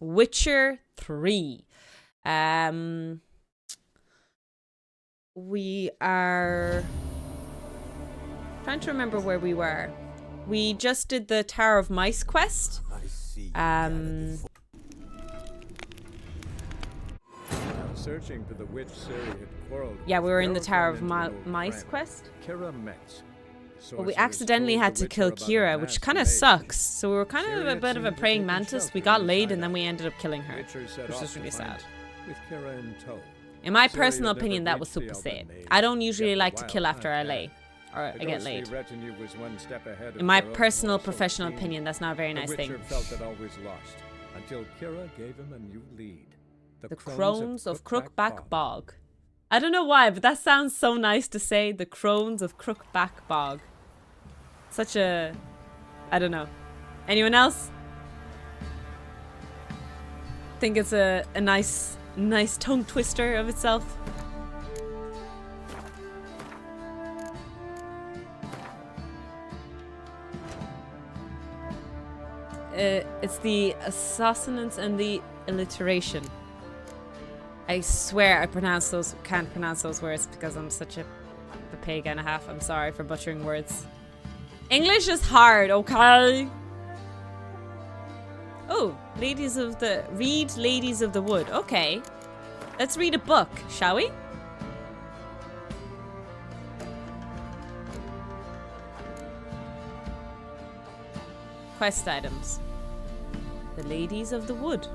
Witcher 3. We are trying to remember where we were. We just did the Tower of Mice quest. Searching for the witch Ciri had quarreled. Yeah, we were in the Tower of Mice quest. But we accidentally had to kill Kira, which kind of sucks. So we were kind of a bit of a praying mantis. We got laid and then we ended up killing her, which is really sad. In my personal opinion, that was super sad. I don't usually like to kill after I lay. Or I get laid. In my personal professional opinion, that's not a very nice thing. Until Kira gave him a new lead. The Crones of Crookback Bog. I don't know why, but that sounds so nice to say. The Crones of Crookback Bog. Such a... I don't know. Anyone else? Think it's a nice tongue twister of itself. It's the assonance and the alliteration. I swear I can't pronounce those words because I'm such a pig and a half. I'm sorry for butchering words. English is hard, okay? Oh, Ladies of the Wood. Okay. Let's read a book, shall we? Quest items. The Ladies of the Wood.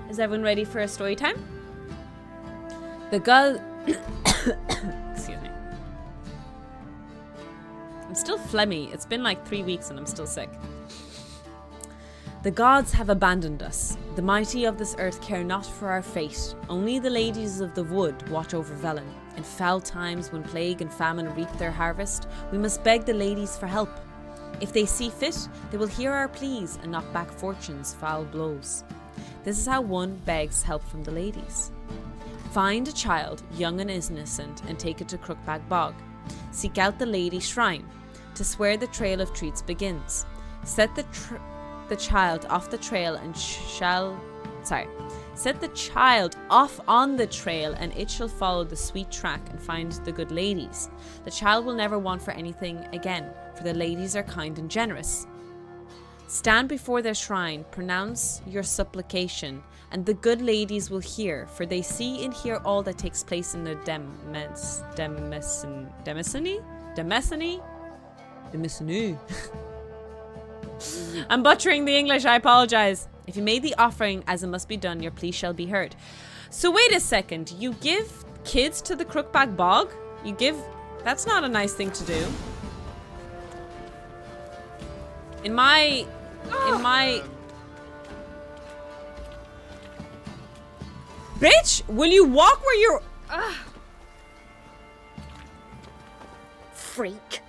Is everyone ready for a story time? The girl... Excuse me. I'm still phlegmy. It's been like 3 weeks and I'm still sick. The gods have abandoned us. The mighty of this earth care not for our fate. Only the ladies of the wood watch over Velen. In foul times when plague and famine reap their harvest, we must beg the ladies for help. If they see fit, they will hear our pleas and knock back fortune's foul blows. This is how one begs help from the ladies. Find a child, young and innocent, and take it to Crookback Bog. Seek out the lady shrine. To swear the trail of treats begins. Set the child off the trail and set the child off on the trail and it shall follow the sweet track and find the good ladies. The child will never want for anything again, for the ladies are kind and generous. Stand before their shrine, pronounce your supplication, and the good ladies will hear, for they see and hear all that takes place in the Demesany? I'm butchering the English, I apologize. If you made the offering as it must be done, your plea shall be heard. So wait a second, you give kids to the Crookback Bog? That's not a nice thing to do. In my Bitch, will you walk where you're Freak.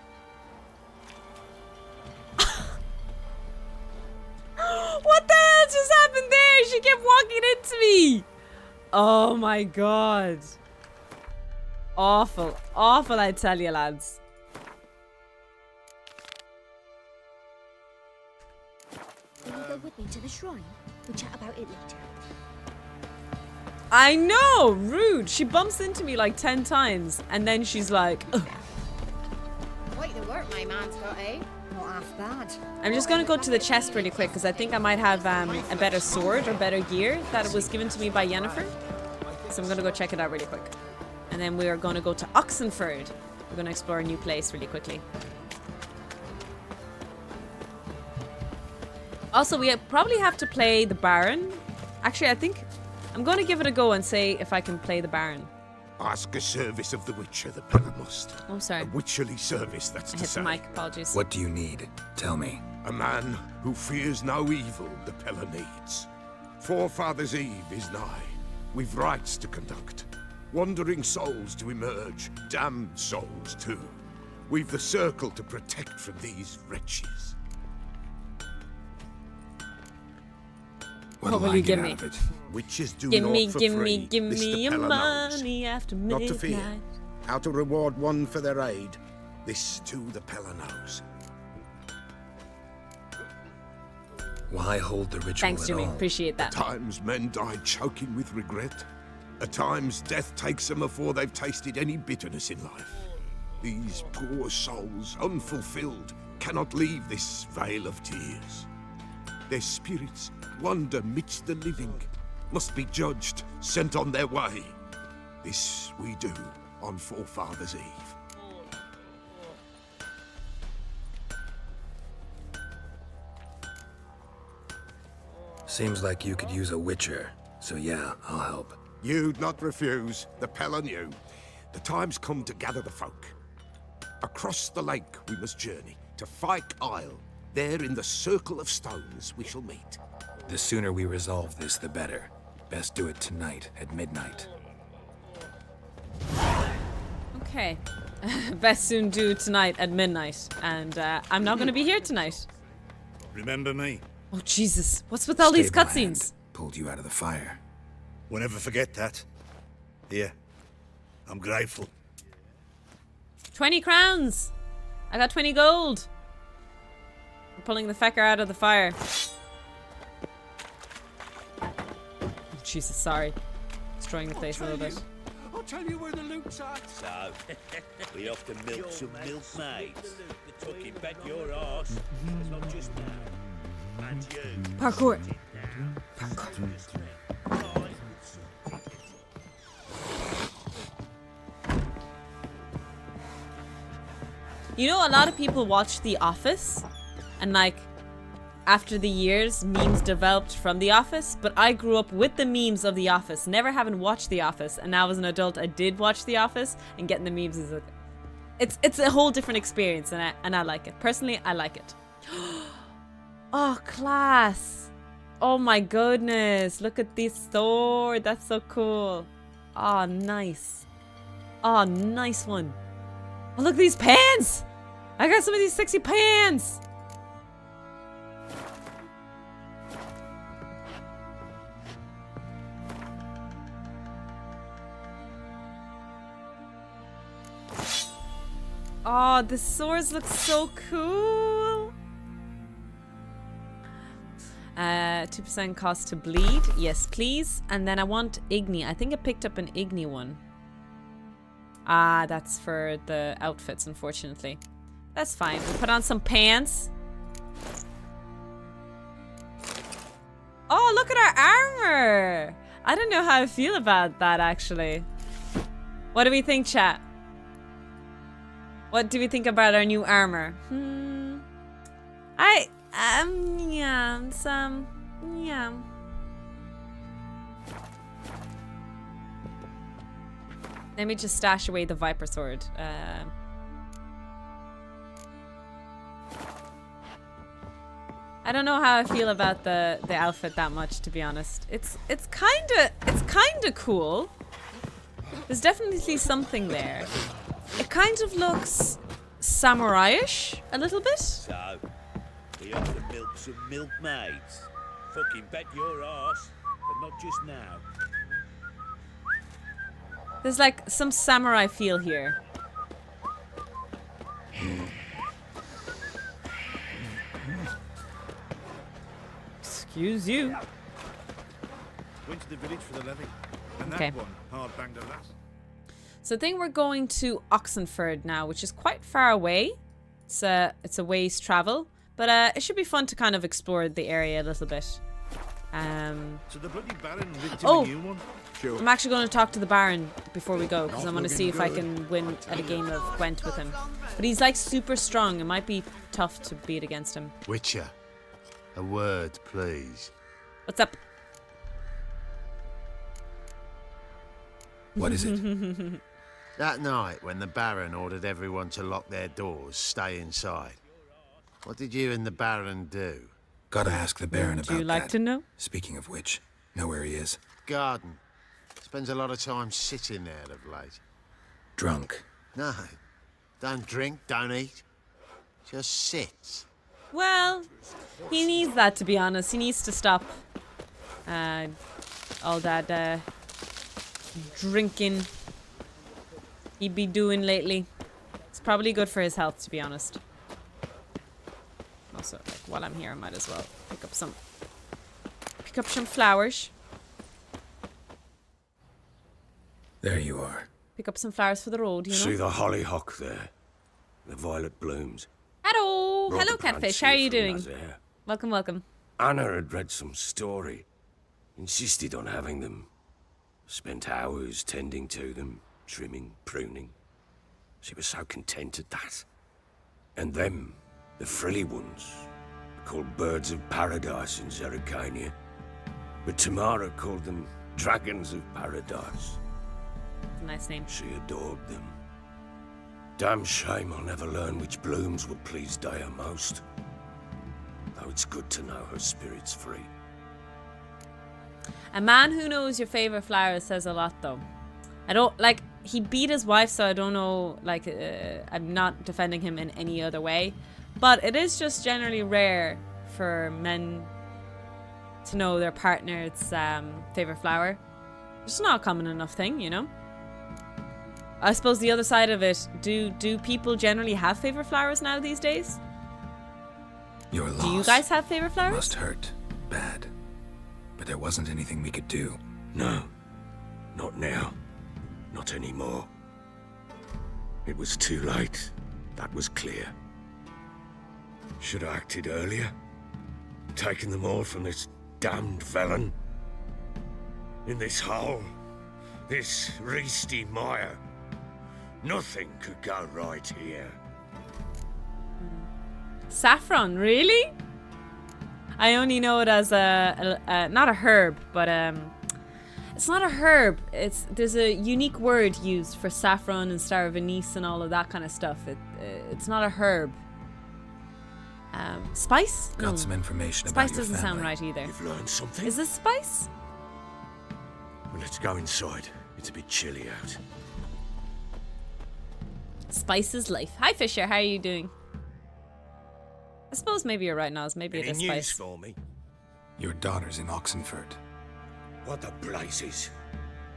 What the hell just happened there? She kept walking into me. Oh my god. Awful, I tell you, lads. Will you go with me to the shrine? We'll chat about it later. I know, rude. She bumps into me like 10 times and then she's like, ugh. Quite the work my man's got, eh? Not half bad. I'm just gonna go to the chest really quick because I think I might have a better sword or better gear that was given to me by Yennefer. So I'm gonna go check it out really quick. And then we are gonna go to Oxenford. We're gonna explore a new place really quickly. Also, we probably have to play the Baron. Actually, I think I'm gonna give it a go and say if I can play the Baron. Ask a service of the Witcher, the Pella must. Oh, sorry. A witcherly service, that's I to hit say. the mic, apologies. What do you need? Tell me. A man who fears no evil the Pella needs. Forefathers' Eve is nigh. We've rites to conduct. Wandering souls to emerge. Damned souls, too. We've the circle to protect from these wretches. What will you give me? Witches do Give naught me, for give free. me, give This the me your Pella knows. money after Not midnight. to fear. How to reward one for their aid. This too the Pella knows. Why hold the ritual Thanks, at Jimmy. all? Appreciate At that. times men die choking with regret. At times death takes them before they've tasted any bitterness in life. These poor souls, unfulfilled, cannot leave this vale of tears. Their spirits wander midst the living, must be judged, sent on their way. This we do on Forefathers' Eve. Seems like you could use a witcher. So yeah, I'll help. You'd not refuse, the Pella knew. The time's come to gather the folk. Across the lake we must journey, to Fyke Isle. There in the circle of stones we shall meet. The sooner we resolve this, the better. Best do it tonight at midnight. Okay. Best soon do tonight at midnight. And I'm not going to be here tonight. Remember me? Oh, Jesus. What's with all these Stable cutscenes? hand pulled you out of the fire. Won't ever forget that. Here. I'm grateful. 20 crowns. I got 20 gold. I'm pulling the fecker out of the fire. Oh, Jesus, sorry. Destroying the place a little bit. I'll tell you where the loot's at. So, we have to milk some milkmaids. Fucking bet your arse. It's not just now. And you. Parkour. You know, a lot of people watch The Office, and like, after the years, memes developed from The Office, but I grew up with the memes of The Office, never having watched The Office, and now as an adult, I did watch The Office, and getting the memes is like, it's a whole different experience, and I like it. Personally, I like it. Oh, class. Oh my goodness, look at this sword, that's so cool. Oh, nice. Oh, nice one. Oh, look at these pants! I got some of these sexy pants! Oh, the swords look so cool! 2% cost to bleed. Yes, please. And then I want Igni. I think I picked up an Igni one. Ah, that's for the outfits, unfortunately. That's fine. We'll put on some pants. Oh, look at our armor! I don't know how I feel about that, actually. What do we think, chat? What do we think about our new armor? Yeah, yeah. Let me just stash away the Viper Sword. I don't know how I feel about the outfit that much, to be honest. It's kinda cool. There's definitely something there. It kind of looks samurai-ish a little bit. So, we have to milk some milkmaids. Fucking bet your arse, but not just now. There's like some samurai feel here. Excuse you. Went to the village for the levy. And that Okay. one hard banged a lass. So I think we're going to Oxenford now, which is quite far away. It's a ways travel, but it should be fun to kind of explore the area a little bit. So the bloody Baron rigged him Oh. a new one. Sure. I'm actually going to talk to the Baron before we go, because I want to see if I can win at a game of Gwent with him. But he's like super strong. It might be tough to beat against him. Witcher, a word, please. What's up? What is it? That night when the Baron ordered everyone to lock their doors, stay inside. What did you and the Baron do? Gotta ask the Baron Would about you like that. to know? Speaking of which, know where he is? Garden. Spends a lot of time sitting there of late. Drunk. No, don't drink, don't eat. Just sits. Well, he needs that, to be honest. He needs to stop all that drinking he'd be doing lately. It's probably good for his health, to be honest. Also, like, while I'm here, I might as well pick up some Pick up some flowers. There you are. Pick up some flowers for the road, you know? See the hollyhock there? The violet blooms. Hello! Brought Hello, the plants Catfish. How are here you from doing? Nazaire. Welcome, welcome. Anna had read some story. Insisted on having them. Spent hours tending to them, trimming, pruning. She was so content at that. And them, the frilly ones, called birds of paradise in Zerrikania. But Tamara called them dragons of paradise. It's a nice name. She adored them. Damn shame I'll never learn which blooms would please Dea most. Though it's good to know her spirit's free. A man who knows your favorite flowers says a lot, though. I don't like. He beat his wife, so I don't know. Like, I'm not defending him in any other way, but it is just generally rare for men to know their partner's favorite flower. It's not a common enough thing, you know. I suppose the other side of it, do people generally have favorite flowers now these days? Your loss Do you guys have favorite flowers? must hurt bad. But there wasn't anything we could do. No, not now. Not anymore. It was too late. That was clear. Should have acted earlier. Taken them all from this damned felon. In this hole. This Reesty mire. Nothing could go right here. Saffron, really? I only know it as not a herb, but it's not a herb. There's a unique word used for saffron and star of anise and all of that kind of stuff. It's not a herb. Spice? Got some information about Spice your doesn't sound family. right either. You've learned something? Is this spice? Well, let's go inside. It's a bit chilly out. Spice is life. Hi Fisher, how are you doing? I suppose maybe you're right, Noz. Maybe it Any is news spice. for me? Your daughter's in Oxenford. What the blazes?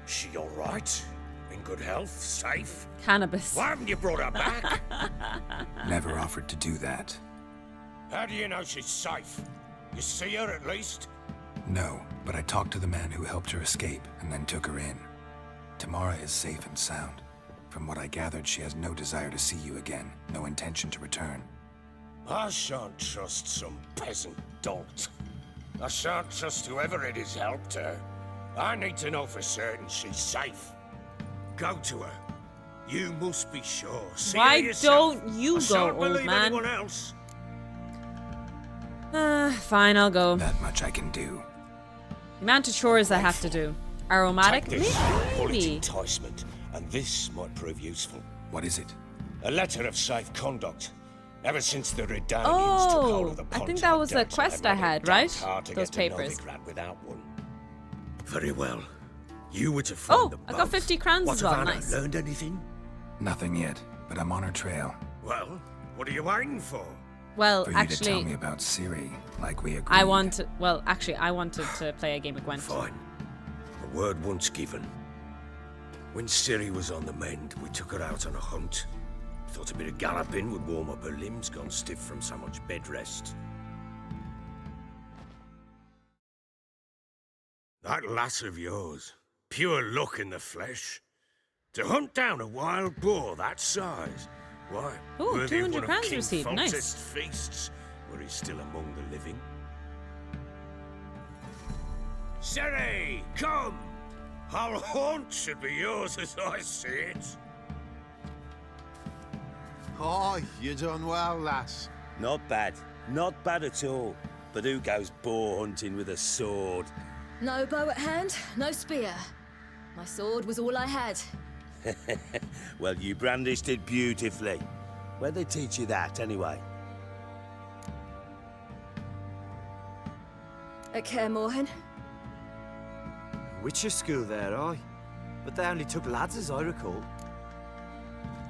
She all right? In good health? Safe? Cannabis. Why haven't you brought her back? Never offered to do that. How do you know she's safe? You see her at least? No, but I talked to the man who helped her escape and then took her in. Tamara is safe and sound. From what I gathered, she has no desire to see you again, no intention to return. I shan't trust some peasant dolt. I shan't trust whoever it is helped her. I need to know for certain she's safe. Go to her. You must be sure. See Why her yourself. don't you I go, shan't old believe man? anyone else. Fine, I'll go. That much I can do. The amount of chores I have to do. Aromatic? Take this. Call it Maybe. enticement, and this might prove useful. What is it? A letter of safe conduct. Ever since the Redanians took hold Oh, of the I think Pontar that was a Delta, quest they I made it had, damn right? hard to Those get to papers. Novigrad without one. Very well. You were to find Oh, them I got both. 50 crowns What as of well, Anna? nice. Learned anything? Nothing yet, but I'm on her trail. Well, what are you waiting for? Well, For you to tell actually, me about Ciri, like we agreed. I wanted to play a game of Gwent. Fine. A word once given. When Ciri was on the mend, we took her out on a hunt. Thought a bit of galloping would warm up her limbs, gone stiff from so much bed rest. That lass of yours, pure luck in the flesh. To hunt down a wild boar that size, why, Ooh, worthy of 200 one of crowns King received, nice. Foltest's feasts, were he still among the living. Ciri, come! Our haunt should be yours as I see it. Oh, you done well, lass. Not bad. Not bad at all. But who goes boar hunting with a sword? No bow at hand, no spear. My sword was all I had. Well, you brandished it beautifully. Where'd they teach you that, anyway? At Kaer Morhen. Witcher school there, aye. But they only took lads, as I recall.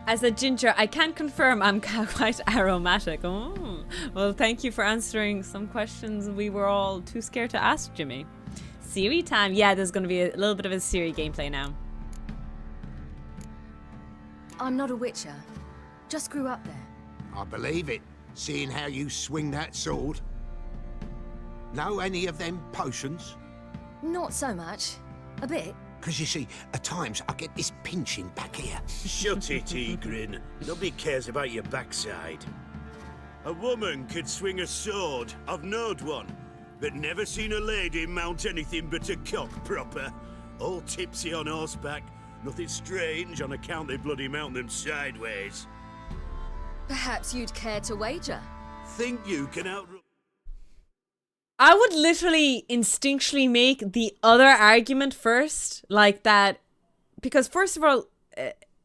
As a ginger, I can confirm I'm quite aromatic. Oh, well, thank you for answering some questions we were all too scared to ask, Jimmy. Ciri time. Yeah, there's going to be a little bit of a Ciri gameplay now. I'm not a Witcher. Just grew up there. I believe it, seeing how you swing that sword. Know any of them potions? Not so much. A bit. Because you see, at times I get this pinching back here. Shut it, Egrin. Nobody cares about your backside. A woman could swing a sword. I've knowed one. But never seen a lady mount anything but a cock proper. All tipsy on horseback. Nothing strange on account they bloody mount them sideways. Perhaps you'd care to wager? Think you can outrun... I would literally instinctually make the other argument first, like that, because first of all,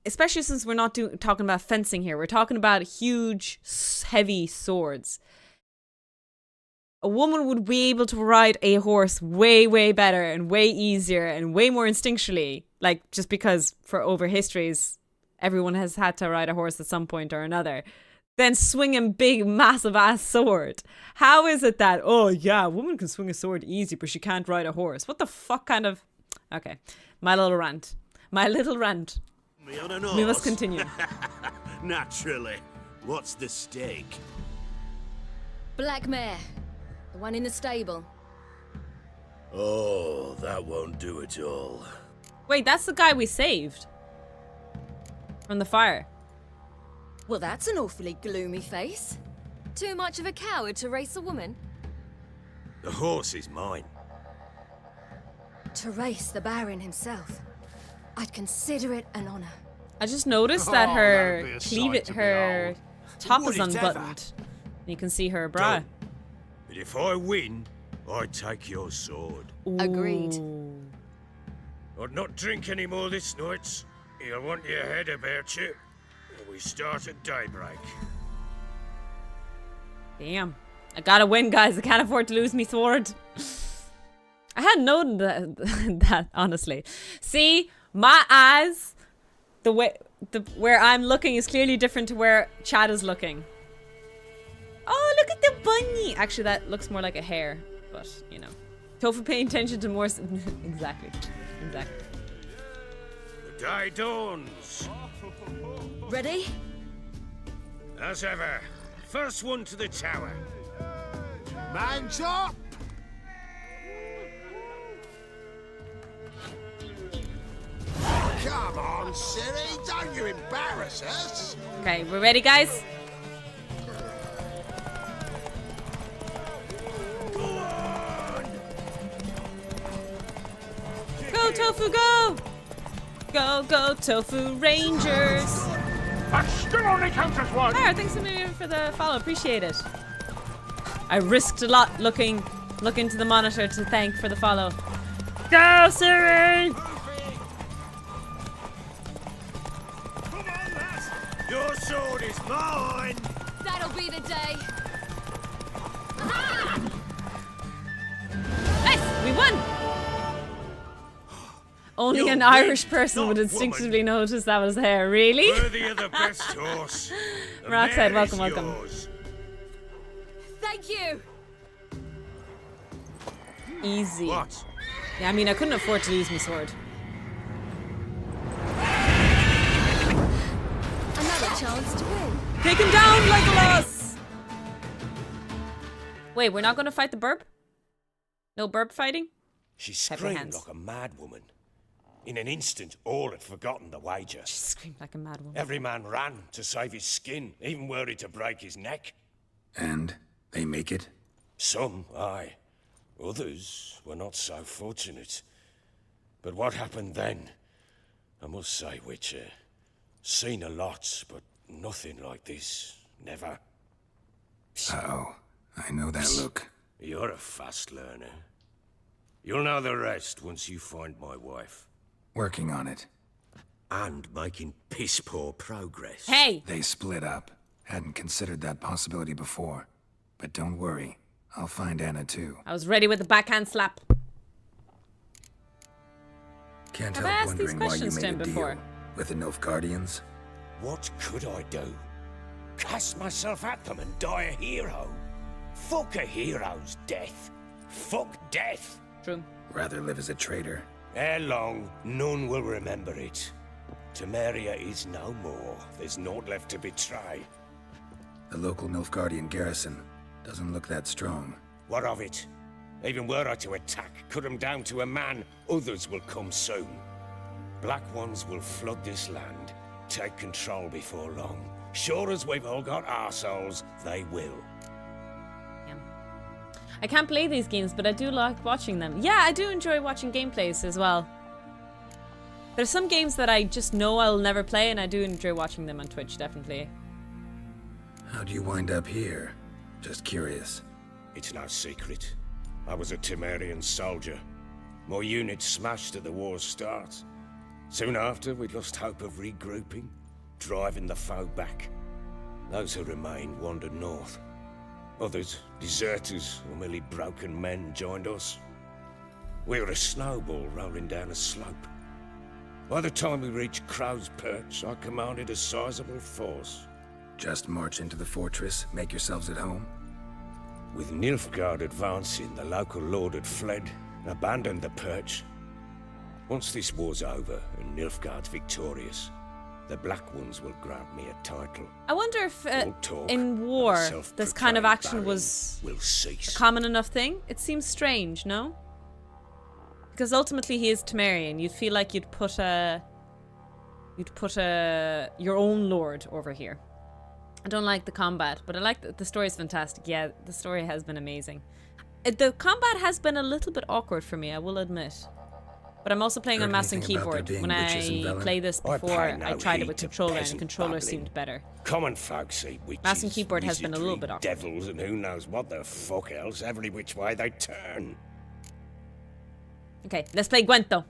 especially since we're not talking about fencing here, we're talking about huge, heavy swords. A woman would be able to ride a horse way, way better and way easier and way more instinctually, like just because for over histories, everyone has had to ride a horse at some point or another. Then swing a big, massive ass sword. How is it that, oh yeah, a woman can swing a sword easy, but she can't ride a horse? What the fuck kind of... Okay, my little rant. My little rant. Me on an horse? We must continue. Naturally. What's the stake? Black mare. The one in the stable. Oh, that won't do it all. Wait, that's the guy we saved. From the fire. Well, that's an awfully gloomy face. Too much of a coward to race a woman? The horse is mine. To race the Baron himself. I'd consider it an honor. I just noticed that her that'd be a cleavage, sight to her top Would is it ever? unbuttoned. You can see her bra. Done. But if I win, I take your sword. Agreed. Ooh. I'd not drink any more this night. You'll want your head about you. We start at daybreak. Damn. I gotta win, guys. I can't afford to lose me sword. I hadn't known that, honestly. See, my eyes, where I'm looking is clearly different to where Chad is looking. Oh, look at the bunny. Actually, that looks more like a hare, but you know. Tofu paying attention to more. Exactly. The day dawns. Ready? As ever, first one to the tower. Man's up! Come on, Ciri, don't you embarrass us! Okay, we're ready, guys? Go, Tofu, go! Go, go, Tofu Rangers! That still only counts as one! Alright, thanks a million for the follow, appreciate it. I risked a lot looking to the monitor to thank for the follow. Go, Ciri! Come on, lass! Your sword is mine! That'll be the day. Nice, we won! Only You an win, Irish person not would woman. instinctively notice that was hair. Really? Worthy of the best horse. The Roxette, mare is welcome. yours. Thank you. Easy. What? Yeah, I mean, I couldn't afford to lose my sword. Another chance to win. Take him down, Legolas! Wait, we're not going to fight the burb? No burb fighting? She Pepper screamed hands. like a mad woman. In an instant, all had forgotten the wager. She screamed like a mad woman. Every man ran to save his skin, even worried to break his neck. And they make it? Some, aye. Others were not so fortunate. But what happened then? I must say, Witcher, seen a lot, but nothing like this. Never. Uh-oh. I know that look. You're a fast learner. You'll know the rest once you find my wife. Working on it. And making piss-poor progress. Hey! They split up. Hadn't considered that possibility before. But don't worry. I'll find Anna too. I was ready with the backhand slap. Can't Have I help asked these wondering why you questions to made him a before? deal with the Nilfgaardians. What could I do? Cast myself at them and die a hero? Fuck a hero's death. Fuck death. True. Rather live as a traitor. Ere long, none will remember it. Temeria is no more. There's naught left to betray. The local Nilfgaardian garrison doesn't look that strong. What of it? Even were I to attack, cut them down to a man, others will come soon. Black Ones will flood this land, take control before long. Sure as we've all got arseholes, they will. I can't play these games, but I do like watching them. Yeah, I do enjoy watching gameplays as well. There's some games that I just know I'll never play, and I do enjoy watching them on Twitch, definitely. How'd you wind up here? Just curious. It's no secret. I was a Temerian soldier. My unit smashed at the war's start. Soon after, we lost hope of regrouping, driving the foe back. Those who remained wandered north. Others, deserters or merely broken men, joined us. We were a snowball rolling down a slope. By the time we reached Crow's Perch, I commanded a sizable force. Just march into the fortress, make yourselves at home? With Nilfgaard advancing, the local lord had fled, abandoned the Perch. Once this war's over and Nilfgaard's victorious, the Black Ones will grant me a title. I wonder if in war this kind of action was a common enough thing. It seems strange, no? Because ultimately he is Temerian. You'd feel like you'd put your own lord over here. I don't like the combat, but I like the story is fantastic. Yeah, the story has been amazing. The combat has been a little bit awkward for me, I will admit. But I'm also playing on mouse and keyboard. When I play this before, I tried it with controller, and the controller seemed better. Common folks eat witches, mouse and keyboard has been a little bit awkward. Devils and who knows what the fuck else, every which way they turn. Okay, let's play Gwent though.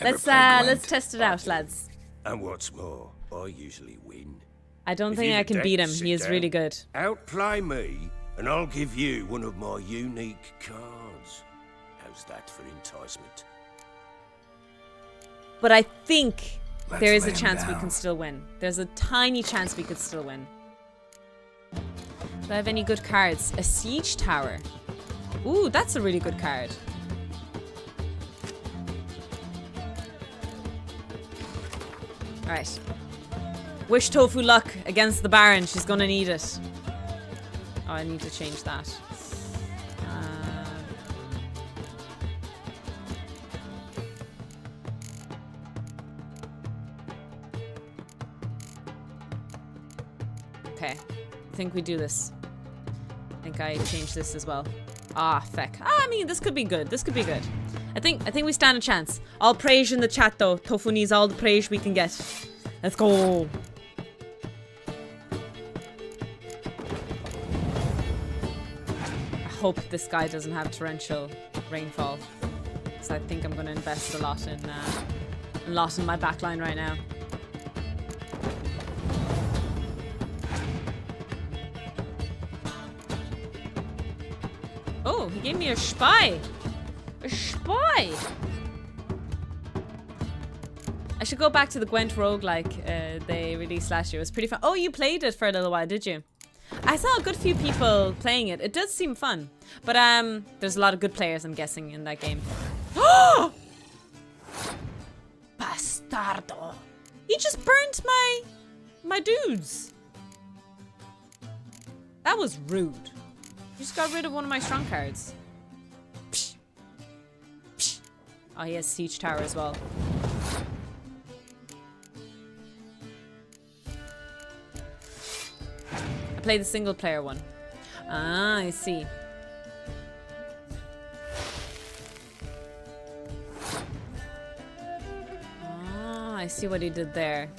Let's test it out, lads. And what's more, I usually win. I don't think I can beat him. He is really good. Outplay me, and I'll give you one of my unique cards. How's that for enticement? But I think there is a chance we can still win. There's a tiny chance we could still win. Do I have any good cards? A siege tower. Ooh, that's a really good card. Alright. Wish Tofu luck against the Baron. She's gonna need it. Oh, I need to change that. Okay, I think we do this. I think I change this as well. Ah, feck. Ah, I mean, this could be good. This could be good. I think we stand a chance. All praise in the chat though. Tofu needs all the praise we can get. Let's go. I hope this guy doesn't have torrential rainfall, because I think I'm going to invest a lot in my backline right now. Oh, he gave me a spy. A spy. I should go back to the Gwent roguelike they released last year. It was pretty fun. Oh, you played it for a little while, did you? I saw a good few people playing it. It does seem fun. But there's a lot of good players, I'm guessing, in that game. Oh! Bastardo. He just burnt my dudes. That was rude. You just got rid of one of my strong cards. Psh. Psh. Oh, he has Siege Tower as well. I played the single player one. Ah, I see. Ah, I see what he did there.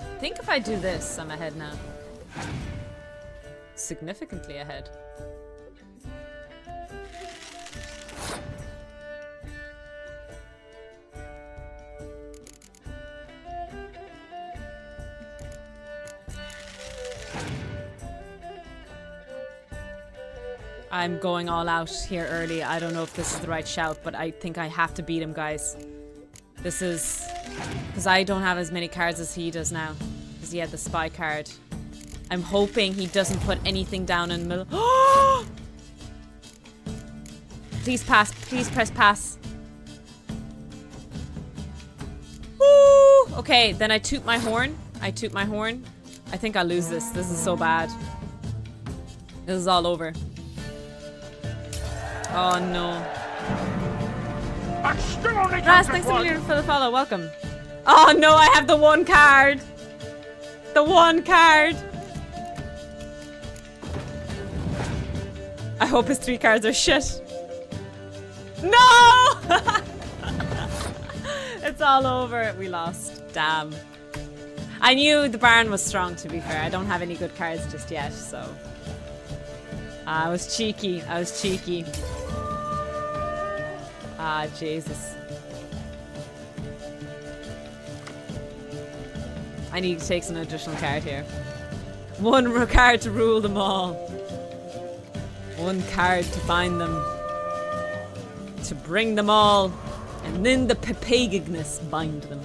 I think if I do this, I'm ahead now. Significantly ahead. I'm going all out here early. I don't know if this is the right shout, but I think I have to beat him, guys. This is... because I don't have as many cards as he does now. Because he had the spy card. I'm hoping he doesn't put anything down in the middle. Oh! Please pass. Please press pass. Okay, then I toot my horn. I toot my horn. I think I'll lose this. This is so bad. This is all over. Oh no. Raz, thanks a million for the follow. Welcome. Oh no, I have the one card. The one card. I hope his 3 cards are shit. No! It's all over. We lost. Damn. I knew the Baron was strong, to be fair. I don't have any good cards just yet, so. I was cheeky. I was cheeky. Ah, Jesus. I need to take an additional card here. One card to rule them all. One card to bind them. To bring them all. And then the Pepegignus bind them.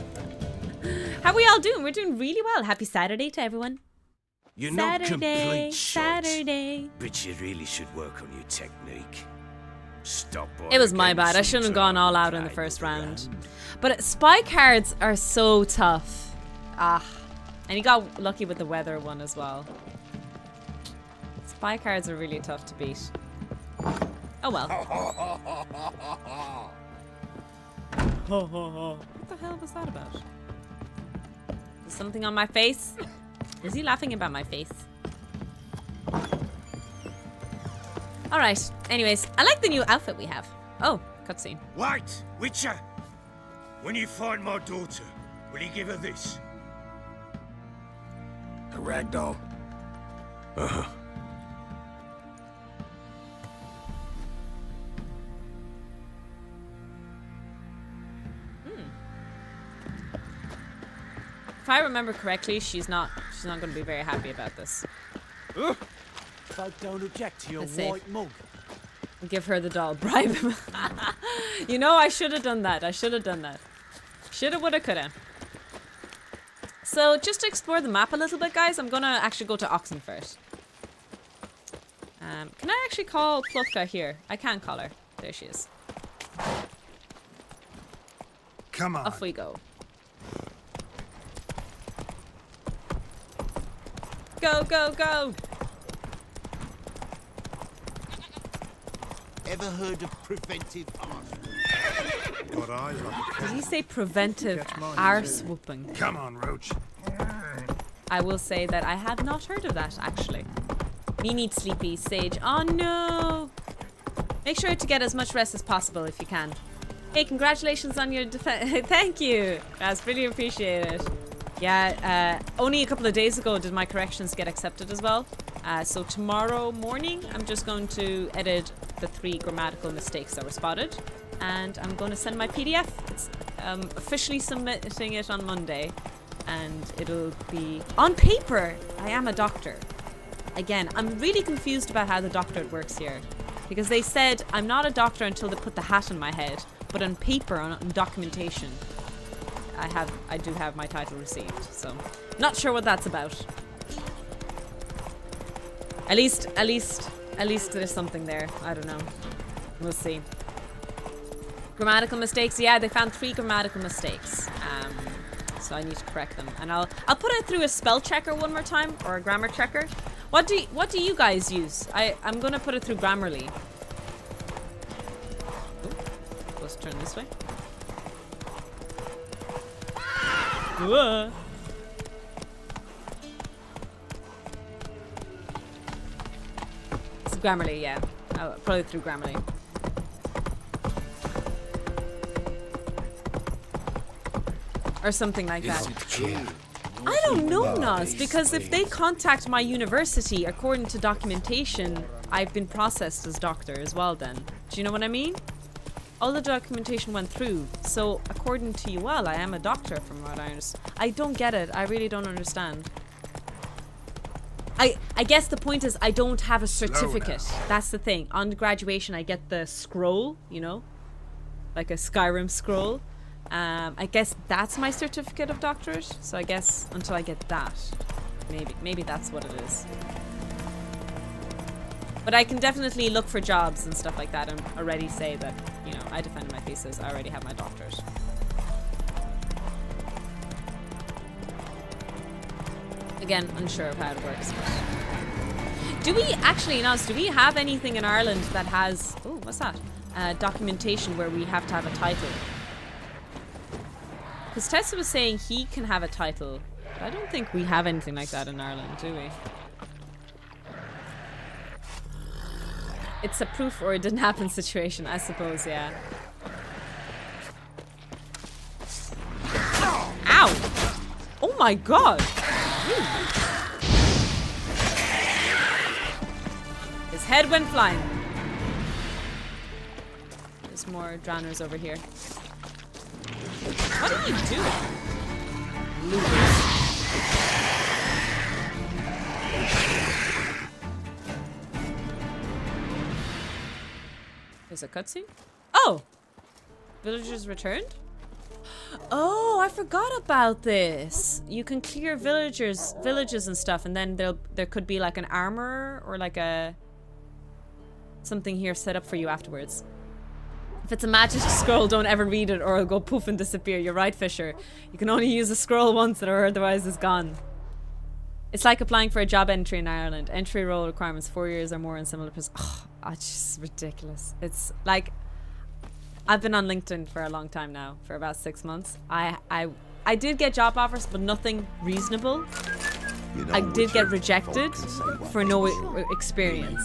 How are we all doing? We're doing really well. Happy Saturday to everyone. You're not complete Saturday. but you really should work on your technique. Stop. It was my bad. I shouldn't have gone all out in the first round. But spy cards are so tough. Ah. And he got lucky with the weather one as well. Spy cards are really tough to beat. Oh well. What the hell was that about? Is something on my face? Is he laughing about my face? Alright, anyways, I like the new outfit we have. Oh, cutscene. Wait, Witcher! When you find my daughter, will you give her this? A ragdoll. Uh-huh. If I remember correctly, she's not going to be very happy about this. Folk don't object to your Let's see. white mug. Give her the doll. Bribe him. You know, I should have done that. I should have done that. Shoulda, woulda, coulda. So, just to explore the map a little bit, guys, I'm going to actually go to Oxenfurt. Can I actually call Plufka here? I can call her. There she is. Come on. Off we go. Go, go, go! Ever heard of preventive arson? Did he say preventive arse whooping? Come on, Roach. I will say that I have not heard of that, actually. Me need sleepy, Sage. Oh no! Make sure to get as much rest as possible if you can. Hey, congratulations on your defense. Thank you! That's really appreciated. Yeah, only a couple of days ago did my corrections get accepted as well. So tomorrow morning, I'm just going to edit the 3 grammatical mistakes that were spotted. And I'm going to send my PDF. It's officially submitting it on Monday. And it'll be on paper. I am a doctor. Again, I'm really confused about how the doctorate works here. Because they said I'm not a doctor until they put the hat on my head. But on paper, on documentation, I do have my title received, so not sure what that's about. At least there's something there. I don't know. We'll see. Grammatical mistakes. Yeah, they found 3 grammatical mistakes. So I need to correct them, and I'll put it through a spell checker one more time, or a grammar checker. What do you guys use? I'm gonna put it through Grammarly. Ooh, let's turn this way. It's Grammarly, yeah. Probably through Grammarly. Or something like that. I don't know, Nas, because if they contact my university, according to documentation, I've been processed as doctor as well then. Do you know what I mean? All the documentation went through, so according to UL, I am a doctor from what I understand. I don't get it. I really don't understand. I guess the point is I don't have a certificate. That's the thing. On graduation, I get the scroll, you know? Like a Skyrim scroll. I guess that's my certificate of doctorate. So I guess until I get that, maybe that's what it is. But I can definitely look for jobs and stuff like that and already say that, you know, I defended my thesis. I already have my doctorate. Again, unsure of how it works. Do we actually, do we have anything in Ireland that has, oh, what's that? Documentation where we have to have a title? Because Tessa was saying he can have a title. But I don't think we have anything like that in Ireland, do we? It's a proof or it didn't happen situation, I suppose, yeah. Ow! Oh my god! His head went flying. There's more drowners over here. What are you doing? Losers. There's a cutscene? Oh! Villagers returned? Oh, I forgot about this. You can clear villages and stuff, and then there could be like an armor or like a something here set up for you afterwards. If it's a magic scroll, don't ever read it or it'll go poof and disappear. You're right, Fisher. You can only use a scroll once or otherwise it's gone. It's like applying for a job entry in Ireland. Entry role requirements 4 years or more in similar positions. Oh, it's just ridiculous. It's like, I've been on LinkedIn for a long time now, for about 6 months. I did get job offers, but nothing reasonable. You know, I did get rejected for no experience.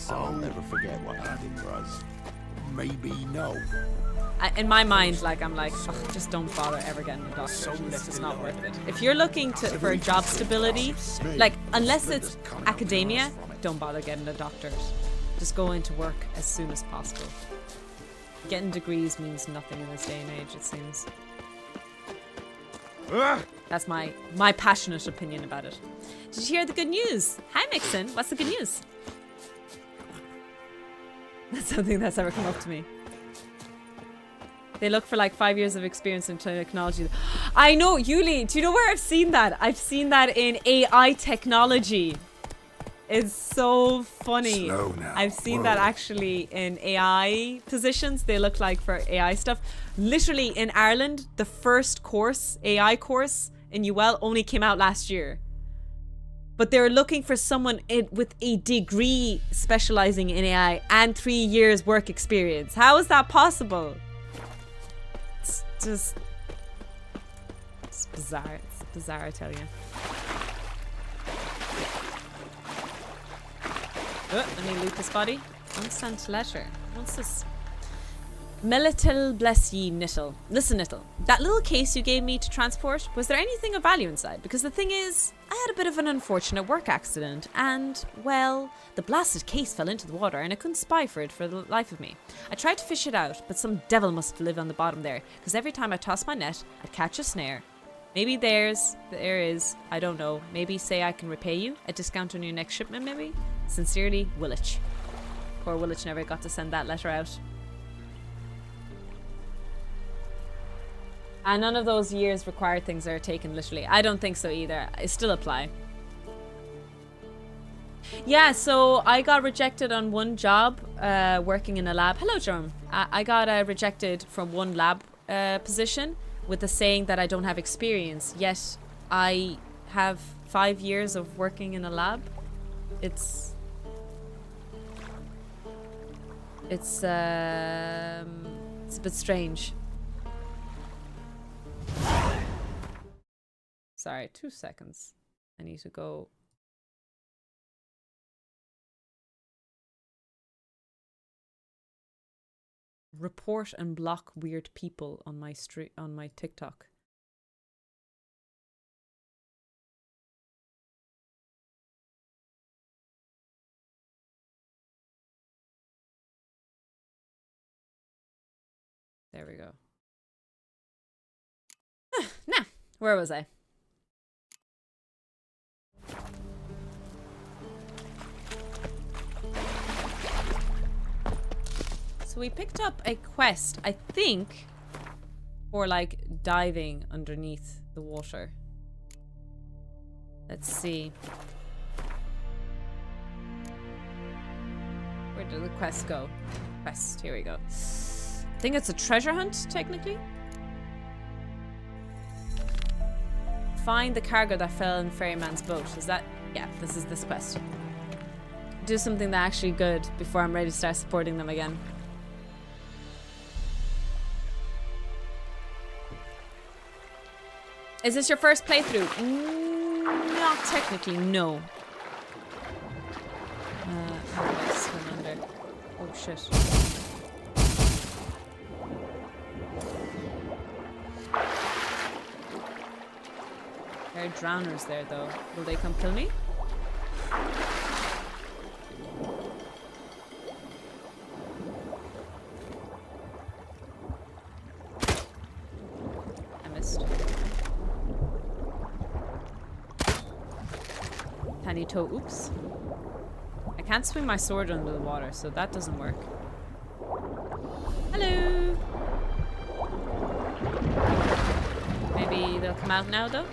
I'll never forget what I did was. Maybe no. In my mind, like, I'm like, oh, just don't bother ever getting a doctor. It's just not worth it. If you're looking for job stability, like, unless it's academia, don't bother getting a doctor. Just go into work as soon as possible. Getting degrees means nothing in this day and age, it seems. That's my passionate opinion about it. Did you hear the good news? Hi, Mixon. What's the good news? That's something that's ever come up to me. They look for like 5 years of experience in technology. I know, Yuli, do you know where I've seen that? I've seen that in AI technology. It's so funny. Slow now. I've seen that actually in AI positions. They look like for AI stuff. Literally in Ireland, the first course, AI course in UL only came out last year. But they're looking for someone with a degree specializing in AI and 3 years work experience. How is that possible? It's bizarre. It's bizarre, I tell you. Oh, let me loot this body. Unsent letter. What's this? Melitil bless ye, Nittle. Listen, Nittle. That little case you gave me to transport, was there anything of value inside? Because the thing is, I had a bit of an unfortunate work accident, and, well, the blasted case fell into the water, and I couldn't spy for it for the life of me. I tried to fish it out, but some devil must live on the bottom there, because every time I tossed my net, I'd catch a snare. Maybe there is, I don't know. Maybe say I can repay you, a discount on your next shipment, maybe? Sincerely, Willich. Poor Willich never got to send that letter out. And none of those years required things are taken literally. I don't think so either. I still apply. Yeah, so I got rejected on one job working in a lab. Hello, Jerome. I got rejected from one lab position with the saying that I don't have experience. Yet I have 5 years of working in a lab. It's a bit strange. Sorry, 2 seconds. I need to go. Report and block weird people on my on my TikTok. There we go. Now, where was I? So we picked up a quest, I think, for like diving underneath the water. Let's see. Where did the quest go? Quest, here we go. I think it's a treasure hunt, technically. Find the cargo that fell in Ferryman's boat. Is that... Yeah, this is this quest. Do something that actually good before I'm ready to start supporting them again. Is this your first playthrough? Not technically, no. How do I swim under? Oh shit. There are drowners there though. Will they come kill me? I missed. Tiny toe, oops. I can't swing my sword under the water, so that doesn't work. Hello! Maybe they'll come out now though?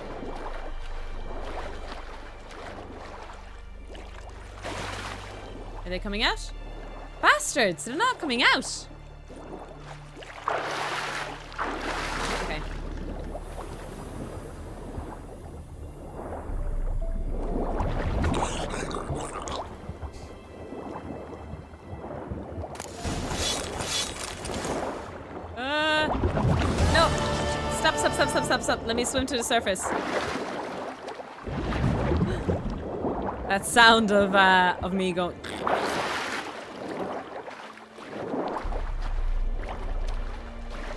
Are they coming out? Bastards! They're not coming out! Okay. No! Stop. Let me swim to the surface. That sound of me going...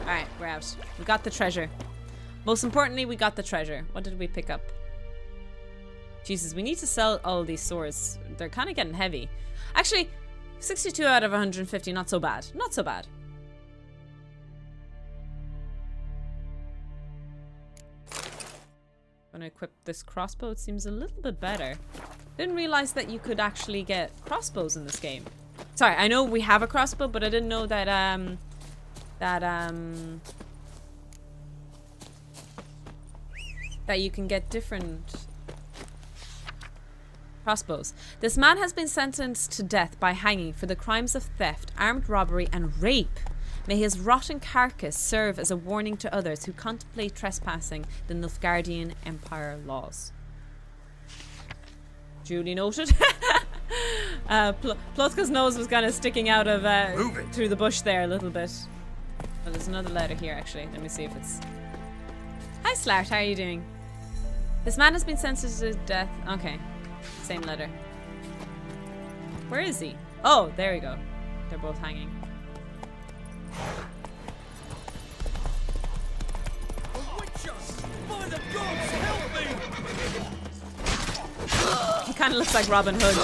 Alright, we're out. We got the treasure. Most importantly, we got the treasure. What did we pick up? Jesus, we need to sell all these swords. They're kind of getting heavy. Actually, 62 out of 150, not so bad. Not so bad. When I equip this crossbow, it seems a little bit better. Didn't realize that you could actually get crossbows in this game. Sorry, I know we have a crossbow, but I didn't know that that you can get different crossbows. This man has been sentenced to death by hanging for the crimes of theft, armed robbery, and rape. May his rotten carcass serve as a warning to others who contemplate trespassing the Nilfgaardian Empire laws. Duly noted. Plotka's nose was kind of sticking out of through the bush there a little bit. Well, there's another letter here actually. Let me see if it's... Hi Slart, how are you doing? This man has been sentenced to death. Okay, same letter. Where is he? Oh, there we go. They're both hanging. He kind of looks like Robin Hood.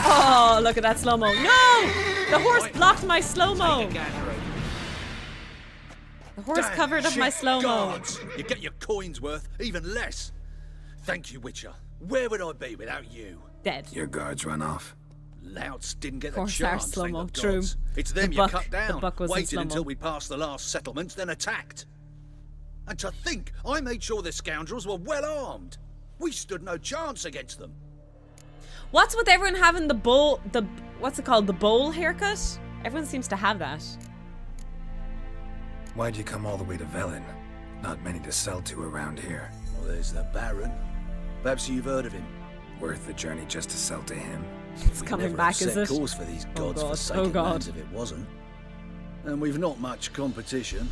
Oh, look at that slow-mo. No! The horse blocked my slow-mo. The horse covered up my slow-mo. You get your coins worth, even less. Thank you, Witcher. Where would I be without you? Dead. Your guards run off. Louts didn't get the Corsair chance, slow-mo, thank the true. gods. It's them The you buck- cut down, the buck was in waited slow-mo. until we passed the last settlements, then attacked. And to think, I made sure the scoundrels were well armed. We stood no chance against them. What's with everyone having the bowl, what's it called, the bowl haircut? Everyone seems to have that. Why'd you come all the way to Velen? Not many to sell to around here. Well, there's the Baron. Perhaps you've heard of him. Worth the journey just to sell to him? It's We'd coming never back, have is set it? course for these Oh gods God, forsaken oh God. lands if it wasn't. And we've not much competition.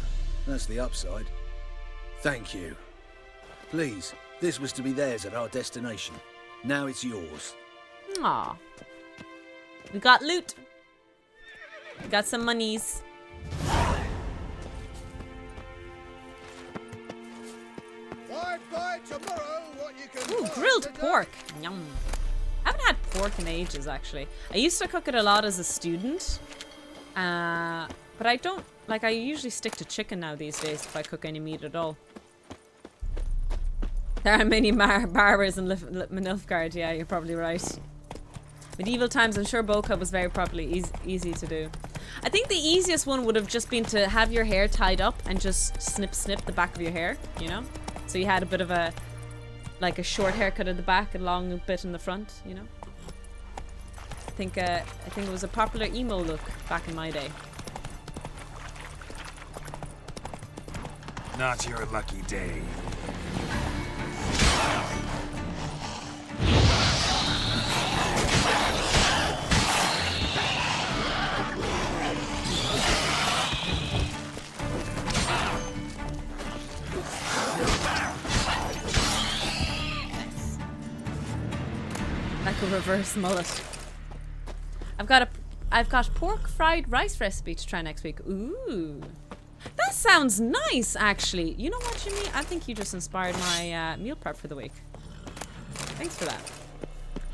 That's the upside. Thank you. Please, this was to be theirs at our destination. Now it's yours. Aw. We got loot. We got some monies. By tomorrow, what you can Ooh, grilled pork. Yum. I haven't had pork in ages, actually. I used to cook it a lot as a student. But I don't... Like, I usually stick to chicken now these days if I cook any meat at all. There are many barbers in Nilfgaard. Yeah, you're probably right. Medieval times, I'm sure bow cut was very properly easy to do. I think the easiest one would have just been to have your hair tied up and just snip the back of your hair, you know? So you had a bit of a, like a short haircut at the back, a long bit in the front, you know? think it was a popular emo look back in my day. Not your lucky day. Like a reverse mullet. I've got pork fried rice recipe to try next week. Ooh. That sounds nice, actually. You know what, Jimmy? I think you just inspired my meal prep for the week. Thanks for that.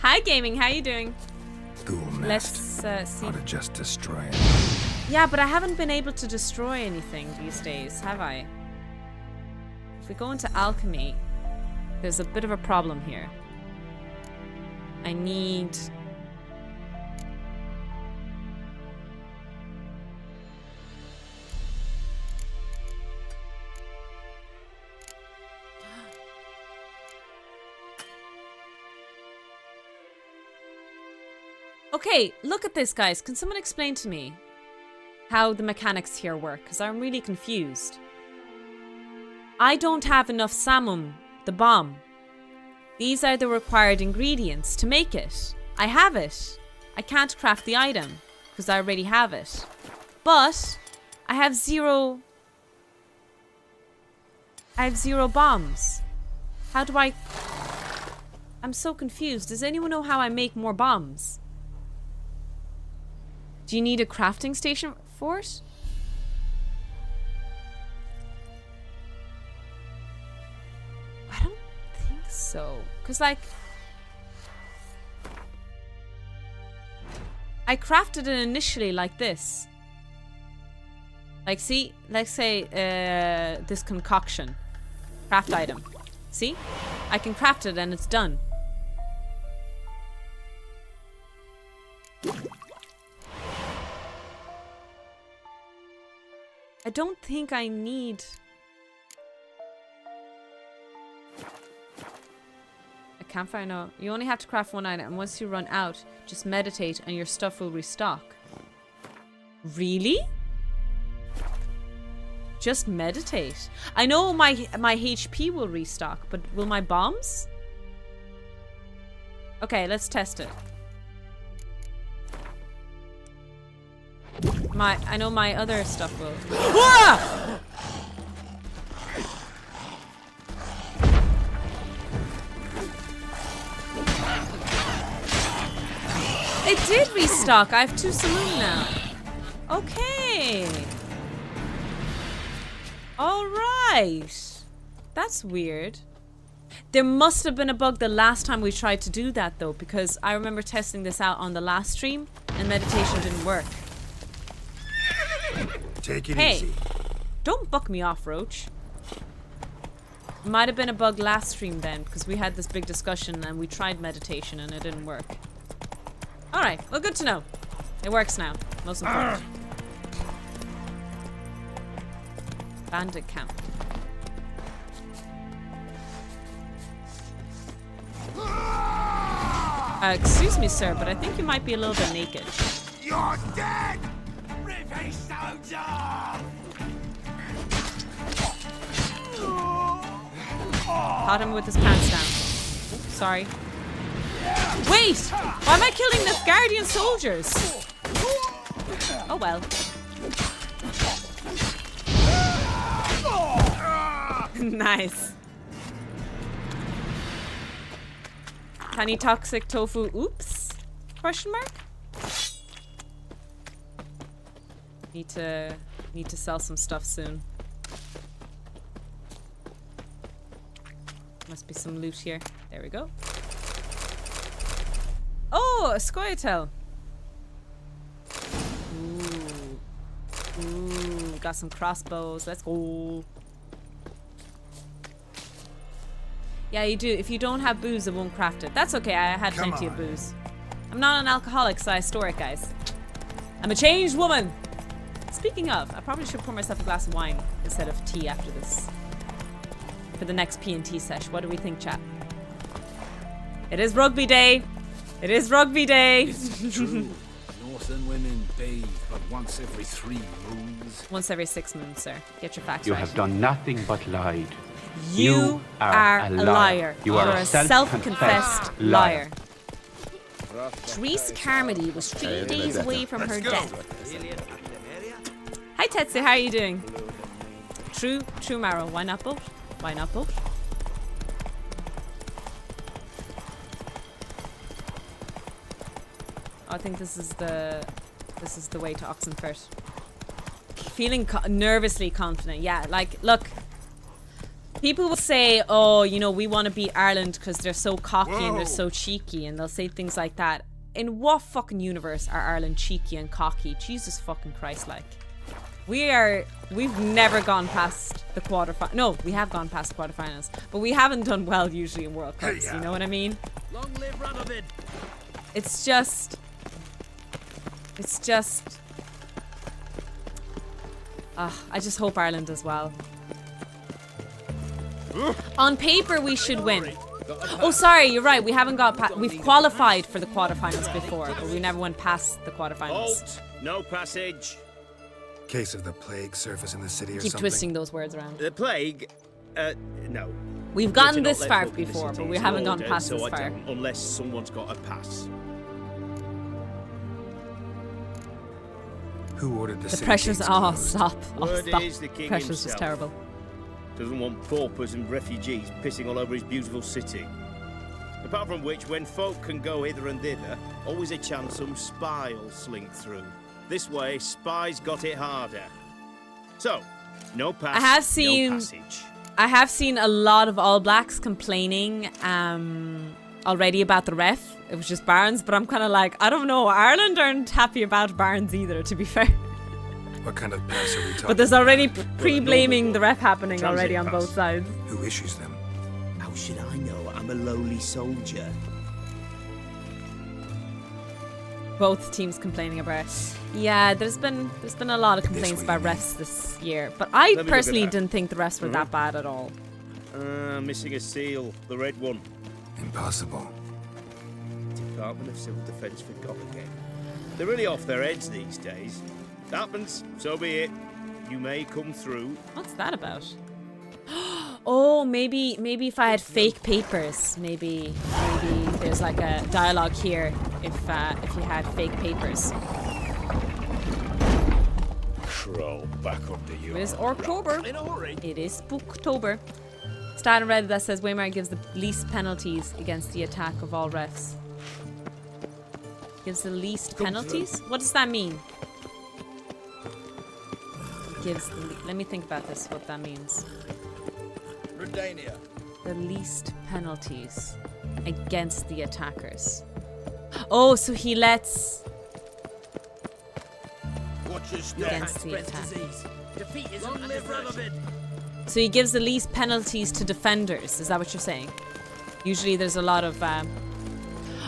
Hi, gaming. How you doing? Let's see. Ought to just destroy it. Yeah, but I haven't been able to destroy anything these days, have I? If we go into alchemy, there's a bit of a problem here. I need... Okay, look at this, guys. Can someone explain to me how the mechanics here work? Because I'm really confused. I don't have enough samum, the bomb. These are the required ingredients to make it. I have it. I can't craft the item because I already have it. But I have zero bombs. How do I... I'm so confused. Does anyone know how I make more bombs? Do you need a crafting station for it? I don't think so. Because, like... I crafted it initially like this. Like, see? Let's say this concoction. Craft item. See? I can craft it and it's done. I don't think I need... a campfire? No. You only have to craft one item, and once you run out, just meditate and your stuff will restock. Really? Just meditate? I know my HP will restock, but will my bombs? Okay, let's test it. I know my other stuff will. Ah! It did restock. I have 2 saloon now. Okay. All right. That's weird. There must have been a bug the last time we tried to do that, though, because I remember testing this out on the last stream and meditation didn't work. Take it hey, easy. Don't buck me off, Roach. Might have been a bug last stream then, because we had this big discussion and we tried meditation and it didn't work. Alright, well, good to know. It works now. Most important. Bandit camp. Excuse me, sir, but I think you might be a little bit naked. You're dead! Caught him with his pants down. Oops, sorry. Wait! Why am I killing the Guardian soldiers? Oh well. Nice. Tiny toxic tofu. Oops? Question mark? Need to sell some stuff soon. Must be some loot here. There we go. Oh, a Scoia'tael. Ooh, got some crossbows. Let's go. Yeah, you do. If you don't have booze, it won't craft it. That's okay. I had plenty of booze. I'm not an alcoholic, so I store it, guys. I'm a changed woman. Speaking of, I probably should pour myself a glass of wine instead of tea after this. For the next P&T sesh. What do we think, chat? It is rugby day. It is rugby day. It's true. Northern women bathe but once every 3 moons. Once every 6 moons, sir. Get your facts You right. have done nothing but lied. You are a liar. You are a self-confessed liar. Therese Carmody was 3 days away from her death. Hi Tetsu, how are you doing? True Marrow. Why not both? Why not both? I think this is the way to Oxenfurt. Feeling nervously confident. Yeah, like look. People will say, "Oh, you know, we want to beat Ireland because they're so cocky and they're so cheeky," and they'll say things like that. In what fucking universe are Ireland cheeky and cocky? Jesus fucking Christ, like. We've never gone past the quarterfinals. No, we have gone past the quarterfinals, but we haven't done well usually in World Cups. You know what I mean? Long live Radovid. It's just. I just hope Ireland does well. On paper, we should win. Oh, sorry, you're right. We haven't got. We've qualified for the quarterfinals before, but we never went past the quarterfinals. Halt! No passage. Case of the plague surface in the city or Keep something. twisting those words around. The plague? No. We've gotten this far before, but we haven't gone past this far. Unless someone's got a pass. Who ordered The city pressure's. gates Oh, closed? stop. Oh, Word stop. is the king Pressure's just himself terrible. doesn't want paupers and refugees pissing all over his beautiful city. Apart from which, when folk can go hither and thither, always a chance some spy will slink through. This way, spies got it harder. So, no pass, I have no seen. passage. I have seen a lot of All Blacks complaining already about the ref. It was just Barnes, but I'm kind of like, I don't know. Ireland aren't happy about Barnes either, to be fair. What kind of pass are we talking But there's already about? pre-blaming the ref happening Transit already on pass. both sides. Who issues them? How should I know? I'm a lowly soldier. Both teams complaining about it. Yeah, there's been a lot of complaints about refs this year, but I Let me look at personally that. didn't think the refs were that bad at all. Missing a seal, the red one. Impossible. Department of Civil Defence forgot again. They're really off their heads these days. Happens, so be it. You may come through. What's that about? Oh, maybe if I had fake papers, maybe there's like a dialogue here if you had fake papers. Crawl back under you. It is October. It is Spooktober. Stat in red that says Waymar gives the least penalties against the attack of all refs. Gives the least penalties? What does that mean? Gives the let me think about this, what that means. Redania. The least penalties against the attackers. Oh, so he lets Watch your step. against the attack. Defeat is Long live Radovid. So he gives the least penalties to defenders. Is that what you're saying? Usually there's a lot of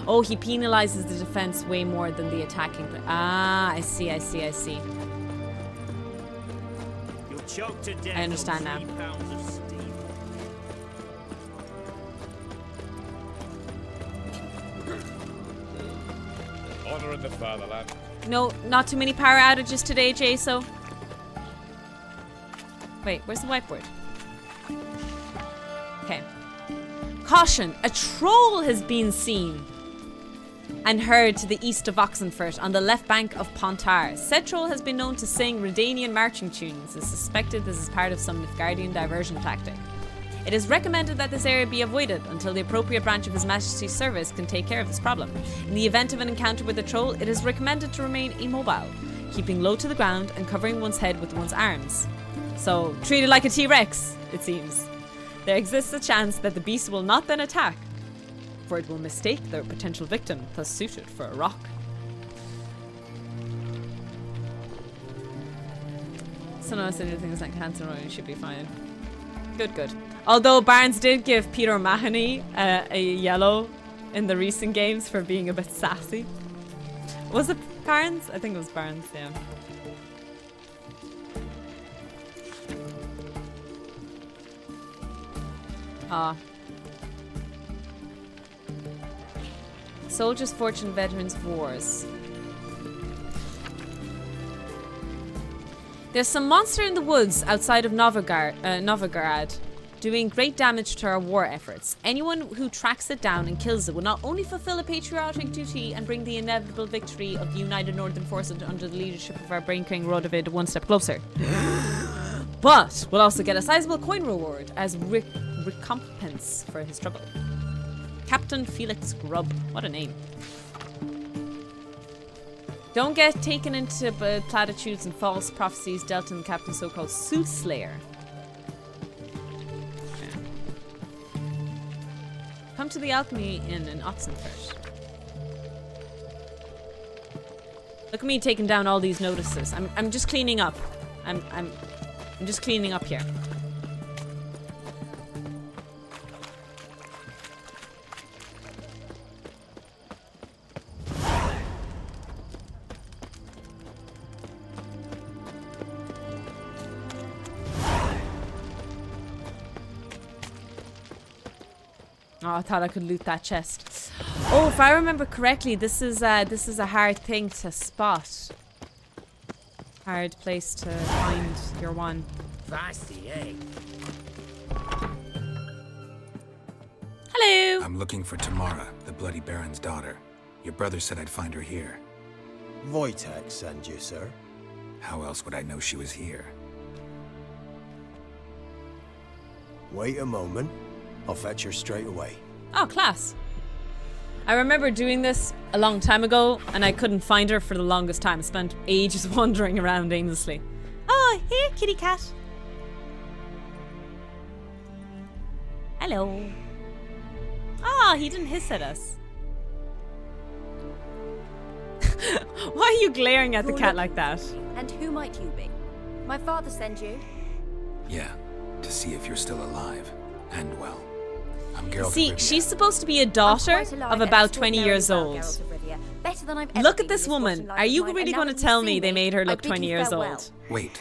oh, he penalizes the defense way more than the attacking. Ah, I see. You're choked to death. I understand on now. 3 pounds of steel. Honor in the fatherland. No, not too many power outages today, Jay, so... Wait, where's the whiteboard? Okay. Caution! A troll has been seen and heard to the east of Oxenfurt on the left bank of Pontar. Said troll has been known to sing Redanian marching tunes. It's suspected this is part of some Nilfgaardian diversion tactic. It is recommended that this area be avoided until the appropriate branch of His Majesty's service can take care of this problem. In the event of an encounter with the troll, it is recommended to remain immobile, keeping low to the ground and covering one's head with one's arms. So, treated like a T-Rex, it seems. There exists a chance that the beast will not then attack, for it will mistake their potential victim, thus suited for a rock. So no, I said anything's like cancer oil, you should be fine. Good. Although Barnes did give Peter Mahoney a yellow in the recent games for being a bit sassy. Was it Barnes? I think it was Barnes, yeah. Soldiers' Fortune, Veterans of Wars. There's some monster in the woods outside of Novigrad, doing great damage to our war efforts. Anyone who tracks it down and kills it will not only fulfill a patriotic duty and bring the inevitable victory of the United Northern Forces under the leadership of our Brain King Rodovid one step closer, but will also get a sizable coin reward as recompense for his trouble. Captain Felix Grubb. What a name. Don't get taken into platitudes and false prophecies dealt in the captain's so-called soothsayer. Okay. Come to the Alchemy Inn in Oxenfurt. Look at me taking down all these notices. I'm just cleaning up. I'm just cleaning up here. Oh, I thought I could loot that chest. Oh, if I remember correctly, this is a hard thing to spot. Hard place to find your one. Feisty, eh? Hello. I'm looking for Tamara, the Bloody Baron's daughter. Your brother said I'd find her here. Wojtek sent you, sir. How else would I know she was here? Wait a moment. I'll fetch her straight away. Oh, class. I remember doing this a long time ago, and I couldn't find her for the longest time. I spent ages wandering around aimlessly. Oh, here, kitty cat. Hello. Ah, he didn't hiss at us. Why are you glaring at the cat like that? And who might you be? My father sent you? Yeah, to see if you're still alive and well. I'm Geralt See, of Rivia. she's supposed to be a daughter of about 20 years old. Better than I've ever Look been at this in woman. fortune Are you life of mine, really and going now to that you tell see me they made her I look bid 20 you years farewell. old? Wait.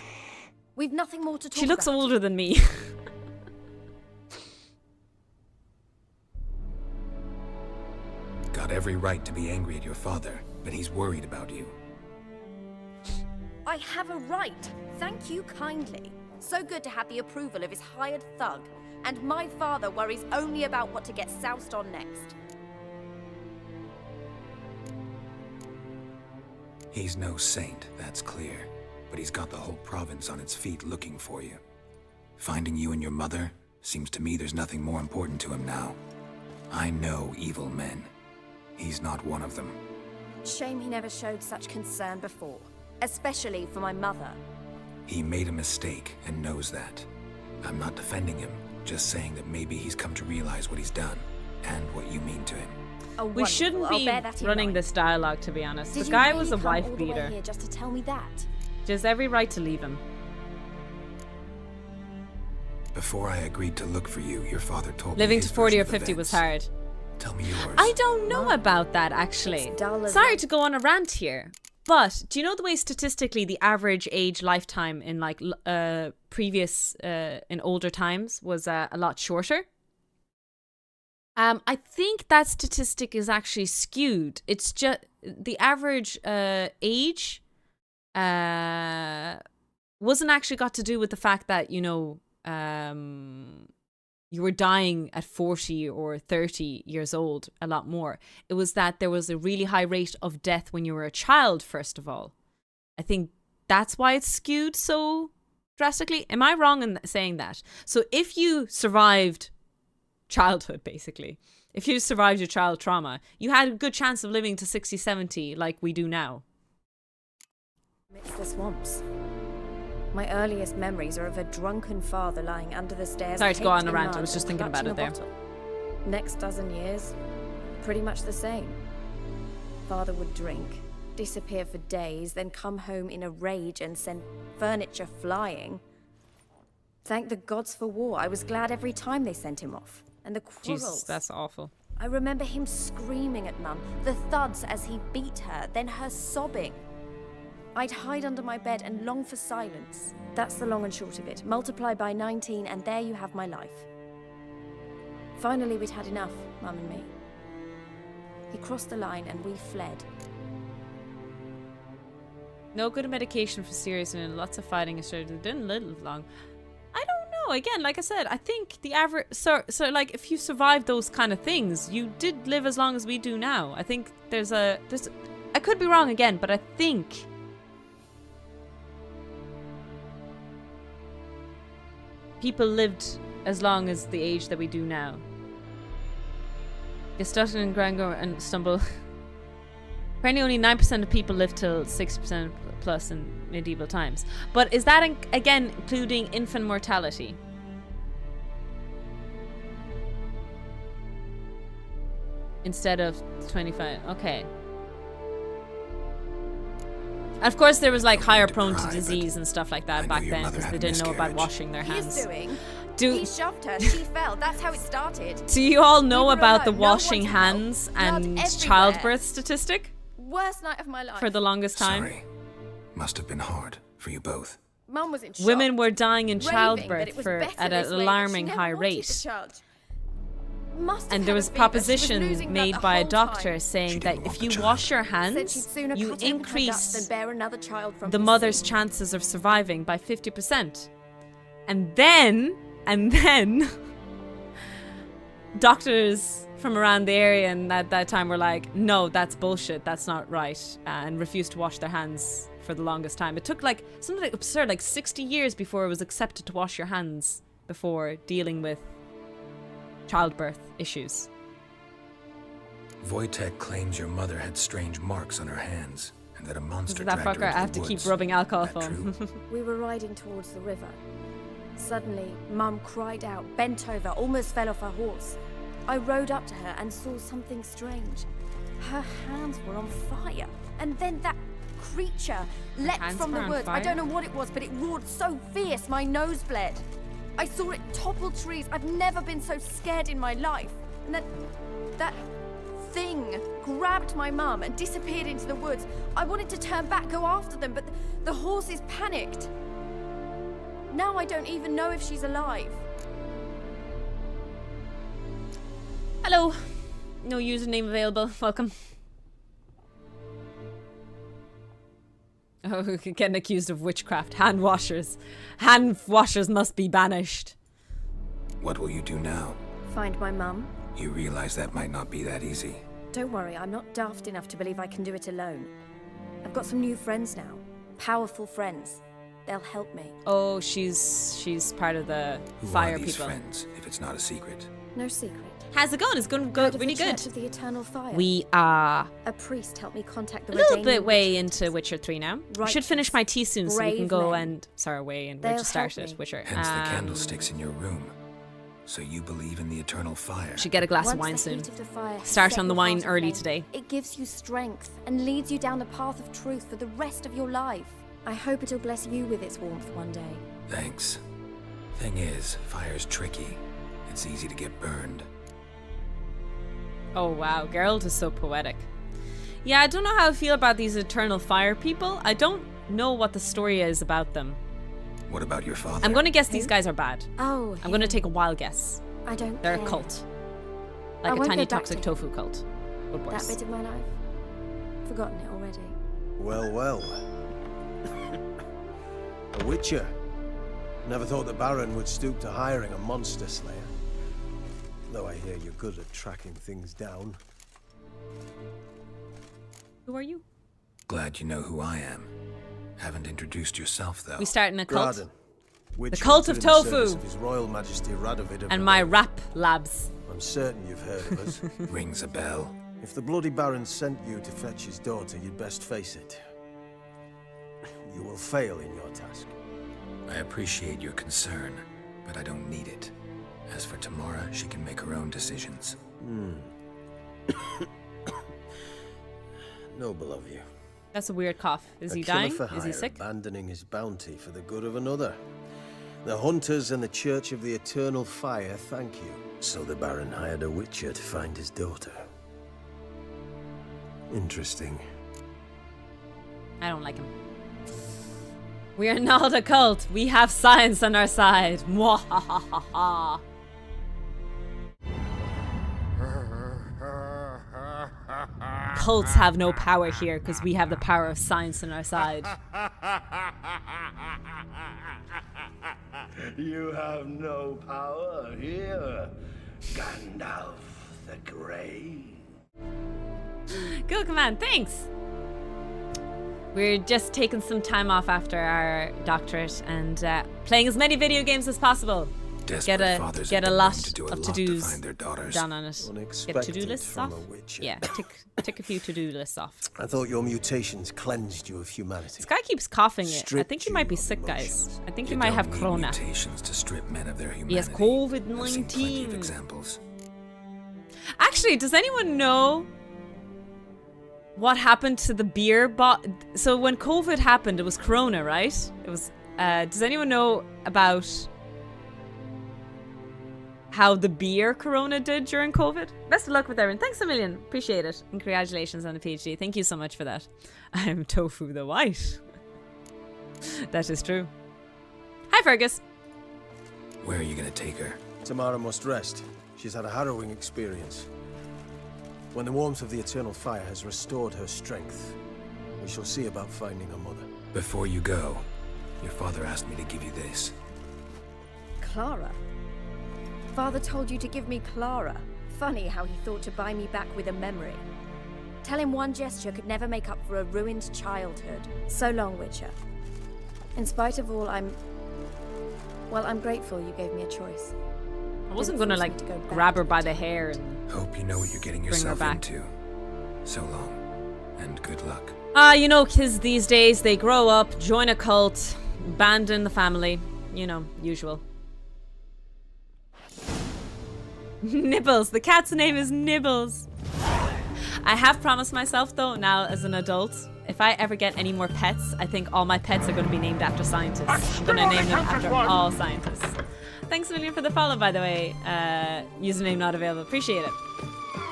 We've nothing more to talk She looks about. older than me. Got every right to be angry at your father, but he's worried about you. I have a right. Thank you kindly. So good to have the approval of his hired thug. And my father worries only about what to get soused on next. He's no saint, that's clear. But he's got the whole province on its feet looking for you. Finding you and your mother, seems to me there's nothing more important to him now. I know evil men. He's not one of them. Shame he never showed such concern before. Especially for my mother. He made a mistake and knows that. I'm not defending him, just saying that maybe he's come to realize what he's done and what you mean to him. Oh, We shouldn't wonderful. I'll be bear that in running mind. this dialogue, to be honest. Did The you guy really was a come wife all the way beater. here just to tell me that? Just every right to leave him. Before I agreed to look for you, your father told me Living his to 40 or version of 50 was events. hard. Tell me yours. I don't know about that, actually. It's dull as Sorry life. to go on a rant here, but do you know the way statistically the average age lifetime in like previous in older times was a lot shorter? I think that statistic is actually skewed. It's just the average age wasn't actually got to do with the fact that, you know, you were dying at 40 or 30 years old a lot more. It was that there was a really high rate of death when you were a child, first of all. I think that's why it's skewed so drastically. Am I wrong in saying that? So if you survived childhood, basically, if you survived your child trauma, you had a good chance of living to 60, 70 like we do now. Amidst the swamps. My earliest memories are of a drunken father lying under the stairs. Sorry to go caked on a in rant, I mud was just and thinking about clutching it a there. bottle. Next dozen years, pretty much the same. Father would drink, disappear for days, then come home in a rage and send furniture flying. Thank the gods for war. I was glad every time they sent him off. And the quarrels. Jesus, that's awful. I remember him screaming at Mum, the thuds as he beat her, then her sobbing. I'd hide under my bed and long for silence. That's the long and short of it. Multiply by 19 and there you have my life. Finally, we'd had enough, Mum and me. He crossed the line and we fled. No good medication for serious and lots of fighting is sure didn't live long. I don't know. Again, like I said, I think the average so like if you survived those kind of things, you did live as long as we do now. I think there's I could be wrong again, but I think people lived as long as the age that we do now. Gestatten and Grangor and Stumble. Apparently only 9% of people live till 6% plus in medieval times. But is that, again, including infant mortality? Instead of 25. Okay. And of course, there was like higher prone to disease and stuff like that back then because they didn't know about washing their hands. He shoved her. She fell. That's how it started. Do you all know about the washing hands and childbirth statistic? Worst night of my life. For the longest time. Sorry. Must have been hard for you both. Mum was in shock. Women were dying in raving childbirth at an alarming high rate. And there was proposition made by a doctor saying that if you wash your hands, you increase the mother's chances of surviving by 50%. And then doctors from around the area and at that time were like, no, that's bullshit, that's not right, and refused to wash their hands for the longest time. It took like something like absurd, like 60 years before it was accepted to wash your hands before dealing with childbirth issues. Wojtek claims your mother had strange marks on her hands and that a monster that dragged fucker, her into I have the to keep woods. rubbing alcohol That foam. We were riding towards the river. Suddenly, Mum cried out, bent over, almost fell off her horse. I rode up to her and saw something strange. Her hands were on fire. And then that creature leapt from the woods. I don't know what it was, but it roared so fierce my nose bled. I saw it topple trees. I've never been so scared in my life. And then that thing grabbed my mum and disappeared into the woods. I wanted to turn back, go after them, but the horses panicked. Now I don't even know if she's alive. Hello. No username available. Welcome. Oh, getting accused of witchcraft. Hand washers. Hand washers must be banished. What will you do now? Find my mum. You realize that might not be that easy. Don't worry, I'm not daft enough to believe I can do it alone. I've got some new friends now. Powerful friends. They'll help me. Oh, she's part of the Who fire are these people. friends, if it's not a secret? No secret. How's it going? It's going Heard of really the good. Church of the Eternal Fire. We are A priest helped me contact the a little Redanian bit way witches. into Witcher 3 now. We Righteous, should finish my tea soon so we can brave go men. and... Sorry, way and we They'll just started help me. Witcher. Hence the candlesticks in your room. So you believe in the eternal fire? Should get a glass of Once wine the soon. heat of the fire has Start set on the your wine heart early aflame, today. It gives you strength and leads you down the path of truth for the rest of your life. I hope it'll bless you with its warmth one day. Thanks. Thing is, fire's tricky. It's easy to get burned. Oh wow, Geralt is so poetic. Yeah, I don't know how I feel about these eternal fire people. I don't know what the story is about them. What about your father? I'm gonna guess these guys are bad. Oh, I'm gonna take a wild guess. I don't They're care. a cult. I Like a won't tiny go back toxic to tofu cult. But That worse. bit of my life. Forgotten it already. Well, well. A witcher. Never thought the Baron would stoop to hiring a monster slayer. Though I hear you're good at tracking things down. Who are you? Glad you know who I am. Haven't introduced yourself, though. We start in a cult. Graden, The witch cult hunter of in the service tofu. of His Royal Majesty Radovid of And the my Vale. rap labs. I'm certain you've heard of us. Rings a bell. If the Bloody Baron sent you to fetch his daughter, you'd best face it. You will fail in your task. I appreciate your concern, but I don't need it. As for Tamara, she can make her own decisions. Noble of you. That's a weird cough. Is A he killer dying? for Is he hire, sick? abandoning his bounty for the good of another. The hunters and the Church of the Eternal Fire thank you. So the Baron hired a witcher to find his daughter. Interesting. I don't like him. We are not a cult. We have science on our side. Mwahahaha. cults have no power here because we have the power of science on our side. You have no power here, Gandalf the Grey. Cool command, thanks. We're just taking some time off after our doctorate and playing as many video games as possible. Get a lot of to-dos done on it. Get to-do lists off. Yeah, tick a few to-do lists off. I thought your mutations cleansed you of humanity. This guy keeps coughing it. I think he might be sick, guys. I think he might have corona. Mutations to strip men of their humanity. He has COVID-19. Examples. Actually, does anyone know what happened to the beer so when COVID happened, it was Corona, right? It was. Does anyone know about how the beer Corona did during COVID? Best of luck with everything. Thanks a million. Appreciate it. And congratulations on the PhD. Thank you so much for that. I'm Tofu the White. That is true. Hi, Fergus. Where are you gonna take her? Tamara must rest. She's had a harrowing experience. When the warmth of the eternal fire has restored her strength, we shall see about finding her mother. Before you go, your father asked me to give you this. Clara? Father told you to give me Clara. Funny how he thought to buy me back with a memory. Tell him one gesture could never make up for a ruined childhood. So long, Witcher. In spite of all, I'm grateful you gave me a choice. I wasn't gonna like grab her by the hair and hope you know what you're getting yourself into. So long, and good luck. You know, kids these days, they grow up, join a cult, abandon the family. You know, usual. Nibbles. The cat's name is Nibbles. I have promised myself, though, now as an adult, if I ever get any more pets, I think all my pets are going to be named after scientists. I'm going to name them after all scientists. Thanks a million for the follow, by the way. Username not available. Appreciate it.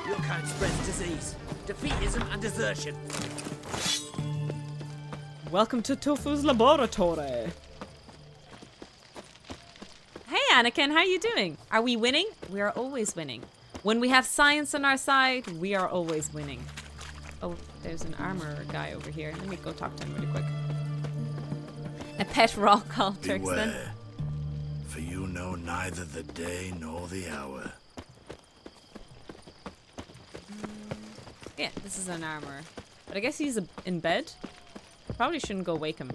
Your kind spreads disease, defeatism, and desertion. Welcome to Tofu's laboratory. Hey, Anakin, how are you doing? Are we winning? We are always winning. When we have science on our side, we are always winning. Oh, there's an armor guy over here. Let me go talk to him really quick. A pet rock culture. Beware, for you know neither the day nor the hour. Yeah, this is an armor. But I guess he's in bed. Probably shouldn't go wake him.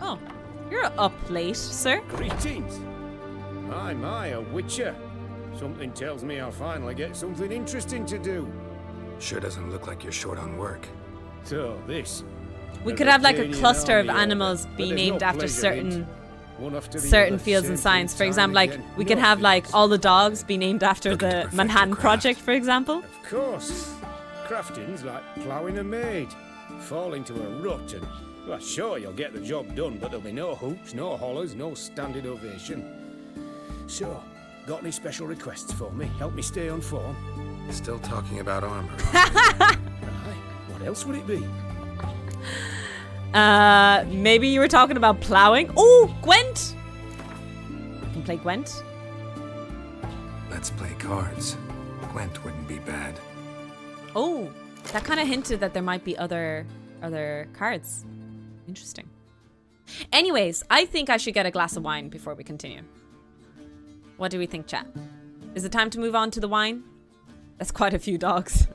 Oh, you're up late, sir. Greetings. My, a witcher. Something tells me I'll finally get something interesting to do. Sure doesn't look like you're short on work. So, this. We could have like a cluster of animals be named after certain fields in science. For example, like we could have like all the dogs be named after the Manhattan Project, for example. Of course. Crafting's like ploughing a maid. Fall into a rut and, well, sure, you'll get the job done, but there'll be no hoops, no hollers, no standing ovation. So, got any special requests for me? Help me stay on form? Still talking about armor. Aye, what else would it be? Maybe you were talking about plowing. Oh, Gwent! I can play Gwent. Let's play cards. Gwent wouldn't be bad. Oh, that kind of hinted that there might be other cards. Interesting. Anyways, I think I should get a glass of wine before we continue. What do we think, chat? Is it time to move on to the wine? That's quite a few dogs.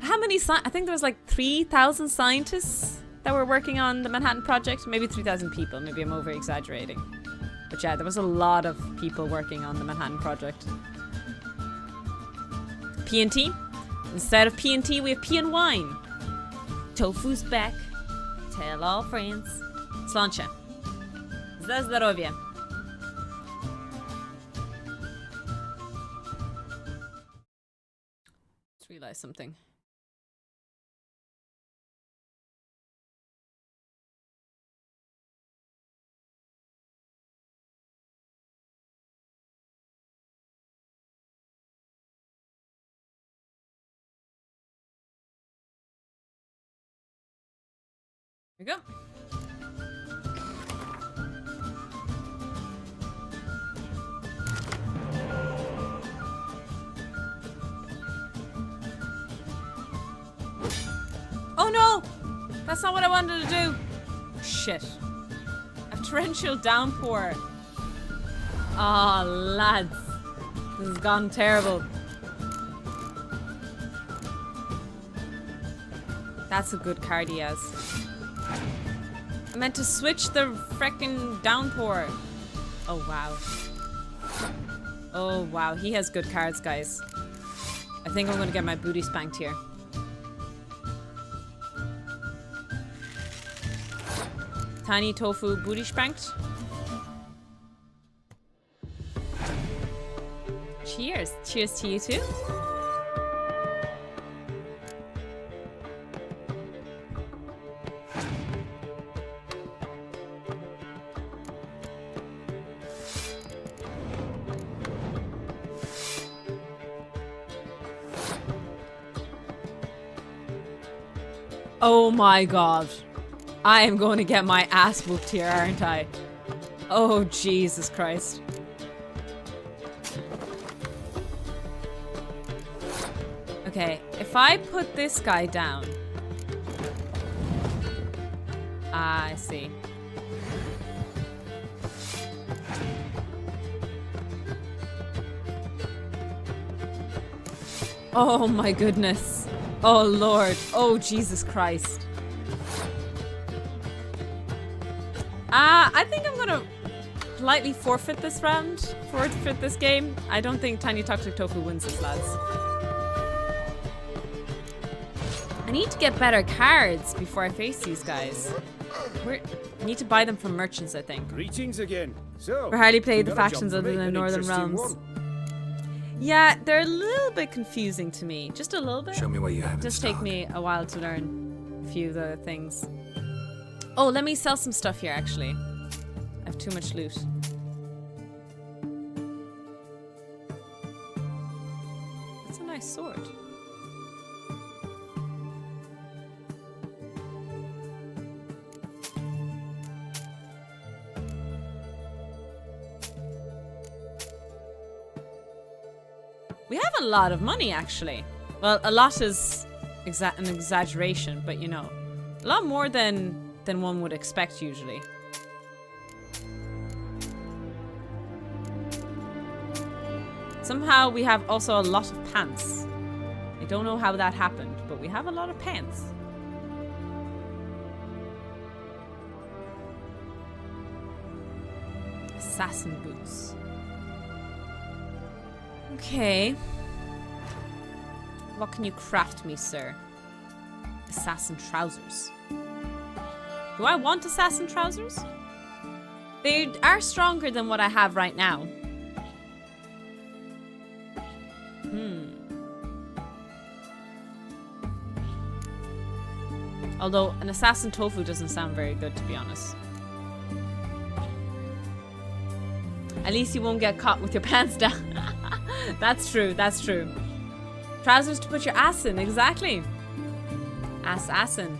How many I think there was like 3,000 scientists that were working on the Manhattan Project. Maybe 3,000 people. Maybe I'm over exaggerating. But yeah, there was a lot of people working on the Manhattan Project. P&T. Instead of P&T, we have P and wine. Tofu's back. Tell all friends. Sláinte. Za zdrowie. Just realized something. Here we go. that's not what I wanted to do. Shit. A torrential downpour. Oh, lads. This has gone terrible. That's a good card he has. I meant to switch the frickin' downpour. Oh, wow. Oh, wow. He has good cards, guys. I think I'm gonna get my booty spanked here. Tiny tofu booty spanked. Cheers. Cheers to you too. Oh my god. I am going to get my ass whooped here, aren't I? Oh, Jesus Christ. Okay, if I put this guy down... Ah, I see. Oh my goodness. Oh Lord. Oh Jesus Christ. I think I'm gonna politely forfeit this round. Forfeit this game. I don't think Tiny Toxic Tofu wins this, lads. I need to get better cards before I face these guys. I need to buy them from merchants, I think. Greetings again. So, We hardly played the you got a job factions for other me, than an Northern interesting Realms. one. Yeah, they're a little bit confusing to me. Just a little bit. Show me what you have in Just stock. take me a while to learn a few of the things. Oh, let me sell some stuff here, actually. I have too much loot. That's a nice sword. We have a lot of money, actually. Well, a lot is an exaggeration, but you know, a lot more than one would expect usually. Somehow we have also a lot of pants. I don't know how that happened, but we have a lot of pants. Assassin boots. Okay. What can you craft me, sir? Assassin trousers. Do I want assassin trousers? They are stronger than what I have right now. Although an assassin tofu doesn't sound very good, to be honest. At least you won't get caught with your pants down. That's true, that's true. Trousers to put your ass in, exactly. Assassin.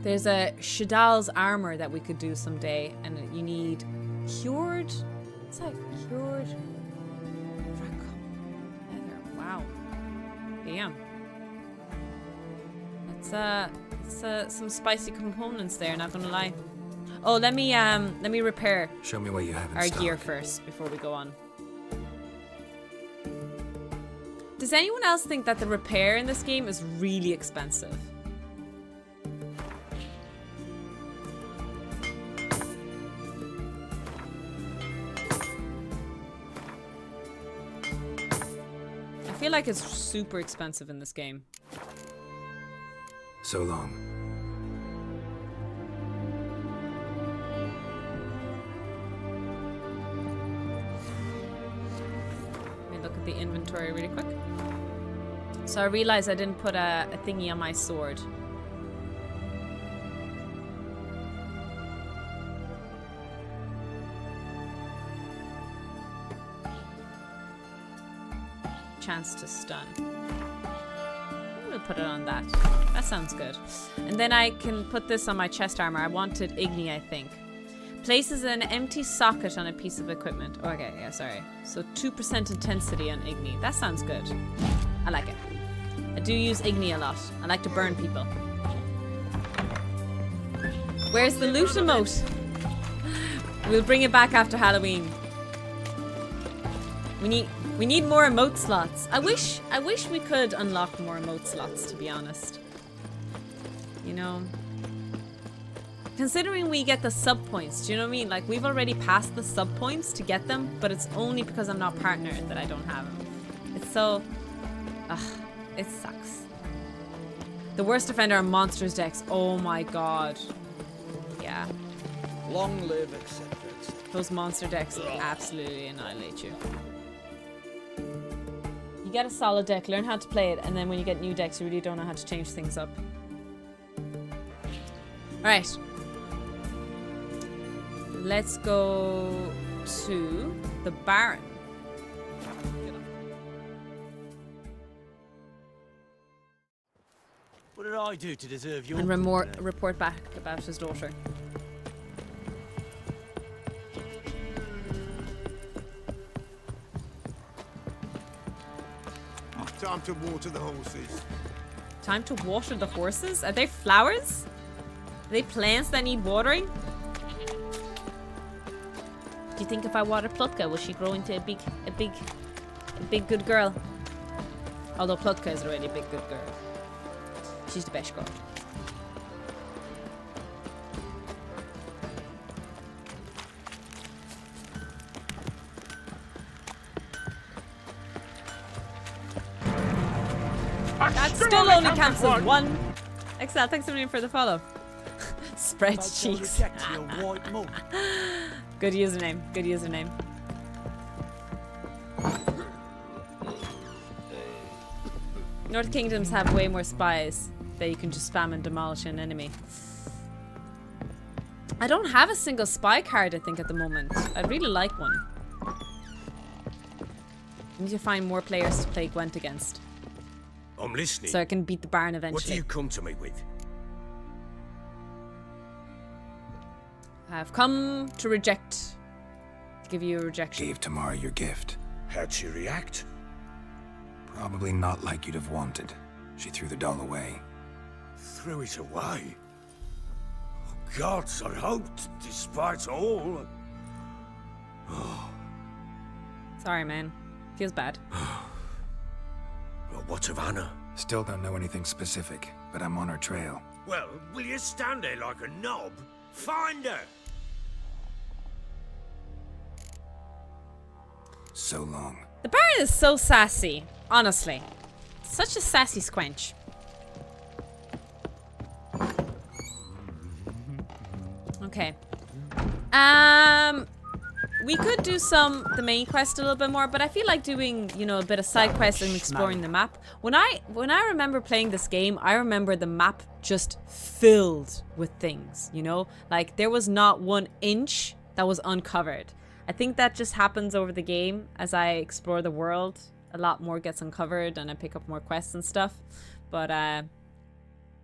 There's a Shadal's armor that we could do someday, and you need cured. What's that? Cured leather. Wow. Damn. That's some spicy components there. Not gonna lie. Oh, let me repair. Show me what you have in our stock. gear first before we go on. Does anyone else think that the repair in this game is really expensive? I feel like it's super expensive in this game. So long. Let me look at the inventory really quick. So I realized I didn't put a thingy on my sword. Chance to stun. We'll put it on that. That sounds good. And then I can put this on my chest armor. I wanted Igni, I think. Places an empty socket on a piece of equipment. Oh, okay, yeah, sorry. So 2% intensity on Igni. That sounds good. I like it. I do use Igni a lot. I like to burn people. Where's the loot emote? We'll bring it back after Halloween. We need more emote slots. I wish we could unlock more emote slots, to be honest. You know, considering we get the sub points, do you know what I mean? Like, we've already passed the sub points to get them, but it's only because I'm not partnered that I don't have them. It's so, it sucks. The worst offender are monsters decks. Oh my god. Yeah. Long live, etc. Those monster decks absolutely annihilate you. You get a solid deck, learn how to play it, and then when you get new decks, you really don't know how to change things up. Alright. Let's go to the Baron. What did I do to deserve your... And report back about his daughter. Time to water the horses. Time to water the horses? Are they flowers? Are they plants that need watering? Do you think if I water Plutka, will she grow into a big good girl? Although Plutka is already a big good girl. She's the best girl. That still only counts as one. Excel, thanks so much for the follow. Spread cheeks. Good username. Good username. North Kingdoms have way more spies that you can just spam and demolish an enemy. I don't have a single spy card, I think, at the moment. I'd really like one. I need to find more players to play Gwent against. I'm listening. So I can beat the Baron What do eventually. you come to me with? I've come to reject. To give you a rejection. Gave Tamara your gift. How'd she react? Probably not like you'd have wanted. She threw the doll away. Threw it away? Oh, gods, I hoped, despite all. Oh. Sorry, man. Feels bad. Well, what of Anna? Still don't know anything specific, but I'm on her trail. Well, will you stand there like a knob? Find her! So long. The Baron is so sassy, honestly. Such a sassy squench. Okay. We could do the main quest a little bit more, but I feel like doing, you know, a bit of side quest and exploring the map. When I remember playing this game, I remember the map just filled with things, you know? Like, there was not 1 inch that was uncovered. I think that just happens over the game as I explore the world. A lot more gets uncovered and I pick up more quests and stuff. But,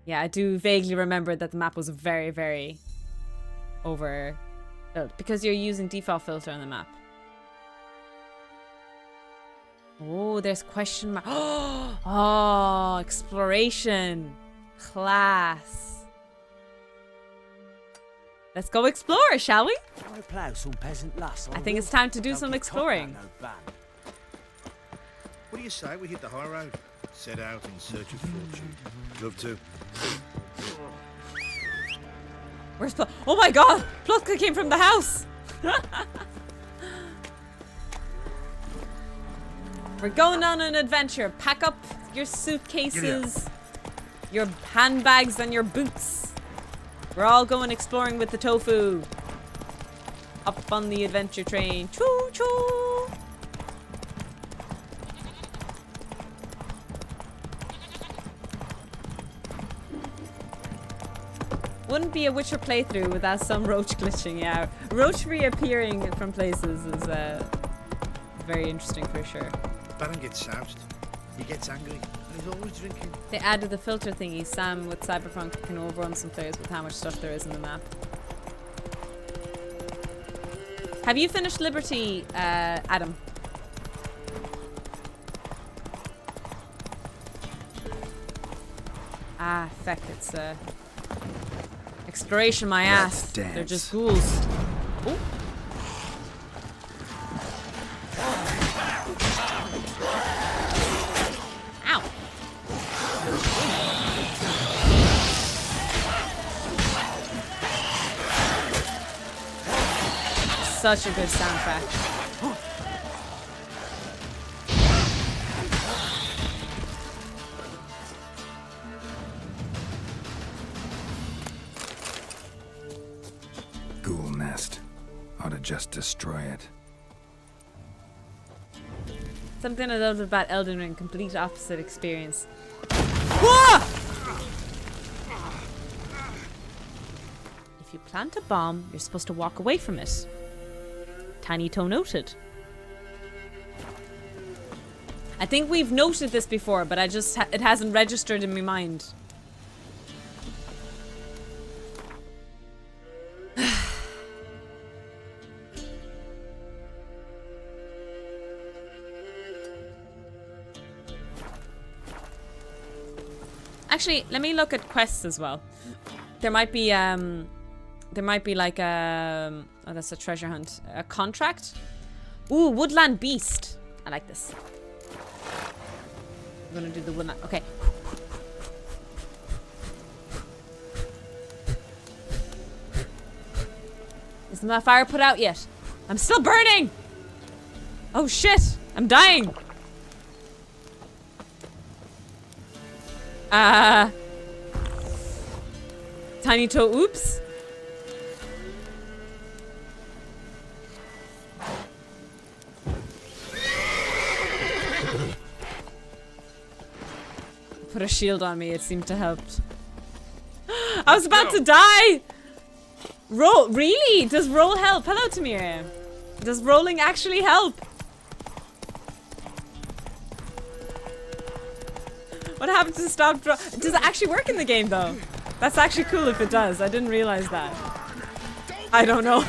yeah, I do vaguely remember that the map was very, very overbuilt because you're using default filter on the map. Oh, there's question mark. Oh, exploration. Class. Let's go explore, shall we? I plough some peasant lass. I think it's time to do some exploring. What do you say we hit the high road? Set out in search of fortune. Love to. Where's Plutka? Oh my god! Plutka came from the house! We're going on an adventure. Pack up your suitcases, your handbags, and your boots. We're all going exploring with the tofu. Up on the adventure train. Choo choo! Wouldn't be a Witcher playthrough without some roach glitching, yeah. Roach reappearing from places is very interesting for sure. Baron gets soused. He gets angry. And he's always drinking. They added the filter thingy. Sam with Cyberpunk can overrun some players with how much stuff there is in the map. Have you finished Liberty, Adam? Ah, feck, it's exploration my ass. They're just ghouls. Ooh. Ow. Such a good soundtrack. Ghoul nest. Ought to just destroy it. Something I loved about Elden Ring, complete opposite experience. Whoa! If you plant a bomb, you're supposed to walk away from it. Tiny Toe noted. I think we've noted this before, but it hasn't registered in my mind. Actually, let me look at quests as well. There might be like a, oh, that's a treasure hunt. A contract? Ooh, Woodland Beast. I like this. I'm gonna do the woodland, okay. Isn't my fire put out yet? I'm still burning! Oh shit, I'm dying. Tiny Toe, oops. Put a shield on me, it seemed to help. I was about to die! Roll, really? Does roll help? Hello, Tamir. Does rolling actually help? What happened to stop draw? Does it actually work in the game though? That's actually cool if it does. I didn't realize that. I don't know.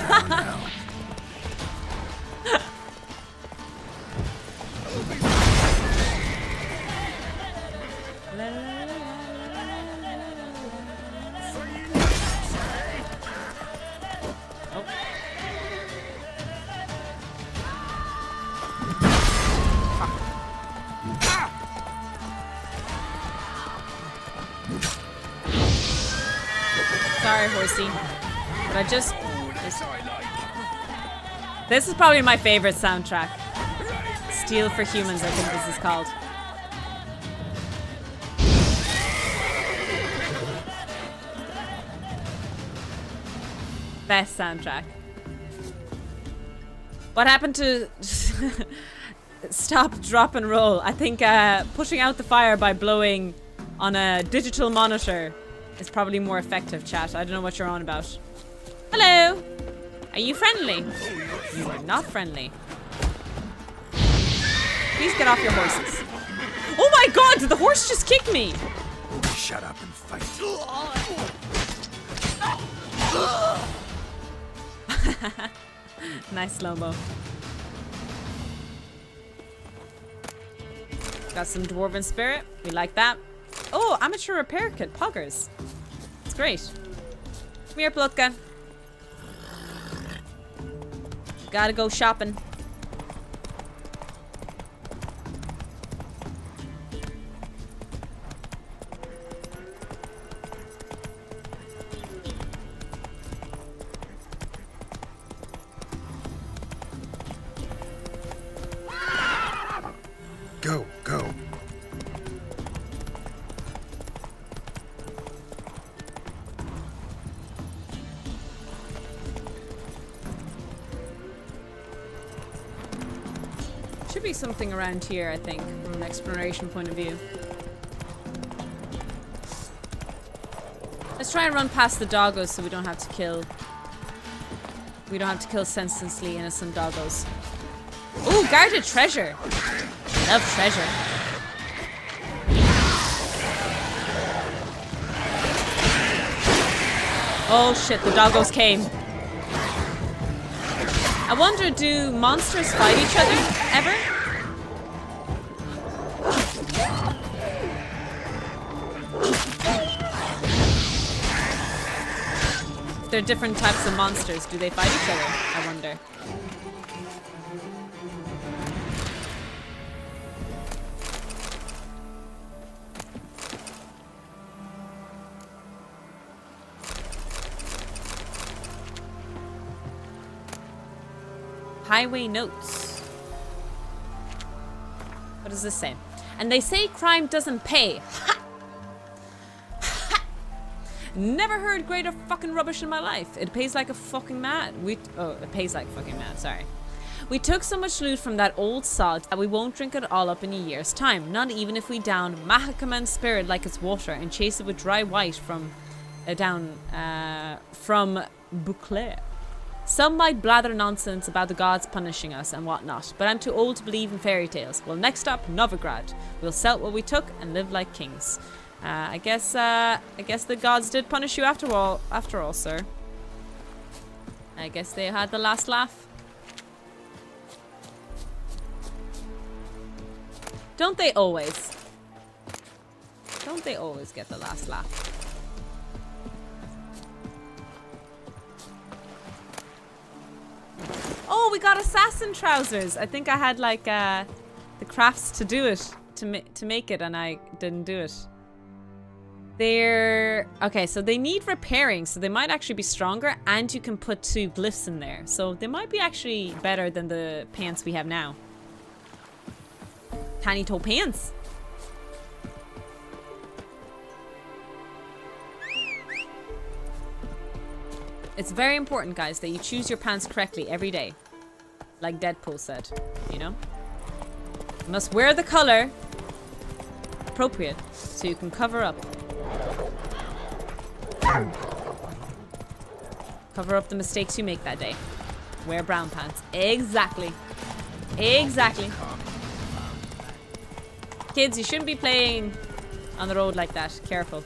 Sorry, horsey. But I just... This is probably my favorite soundtrack. Steel for Humans, I think this is called. Best soundtrack. What happened to... Stop, drop, and roll? I think pushing out the fire by blowing on a digital monitor is probably more effective, chat. I don't know what you're on about. Hello! Are you friendly? You are not friendly. Please get off your horses. Oh my god! Did the horse just kick me? Shut up and fight. Nice slow-mo. Got some Dwarven Spirit. We like that. Oh, amateur repair kit. Poggers. It's great. Come here, Plotka. Gotta go shopping. Go, go. Should be something around here, I think, from an exploration point of view. Let's try and run past the doggos so we don't have to kill... We don't have to kill senselessly innocent doggos. Ooh, guarded treasure! Love treasure. Oh shit, the doggos came. I wonder, do monsters fight each other ever? they're different types of monsters, do they fight each other? I wonder. Highway notes. What does this say? And they say crime doesn't pay. Ha! Ha! Never heard greater fucking rubbish in my life. It pays like a fucking mad. It pays like fucking mad, sorry. We took so much loot from that old sod that we won't drink it all up in a year's time. Not even if we down Mahakaman's spirit like it's water and chase it with dry white from Bouclair. Some might blather nonsense about the gods punishing us and whatnot, but I'm too old to believe in fairy tales. Well, next up, Novigrad. We'll sell what we took and live like kings. I guess the gods did punish you after all, sir. I guess they had the last laugh. Don't they always? Don't they always get the last laugh? Oh, we got assassin trousers. I think I had like the crafts to do it, to make it, and I didn't do it. They're okay, so they need repairing, so they might actually be stronger, and you can put 2 glyphs in there, so they might be actually better than the pants we have now. Tiny toe pants. It's very important, guys, that you choose your pants correctly every day. Like Deadpool said, you know? You must wear the color appropriate so you can cover up. Cover up the mistakes you make that day. Wear brown pants. Exactly. Exactly. Kids, you shouldn't be playing on the road like that. Careful.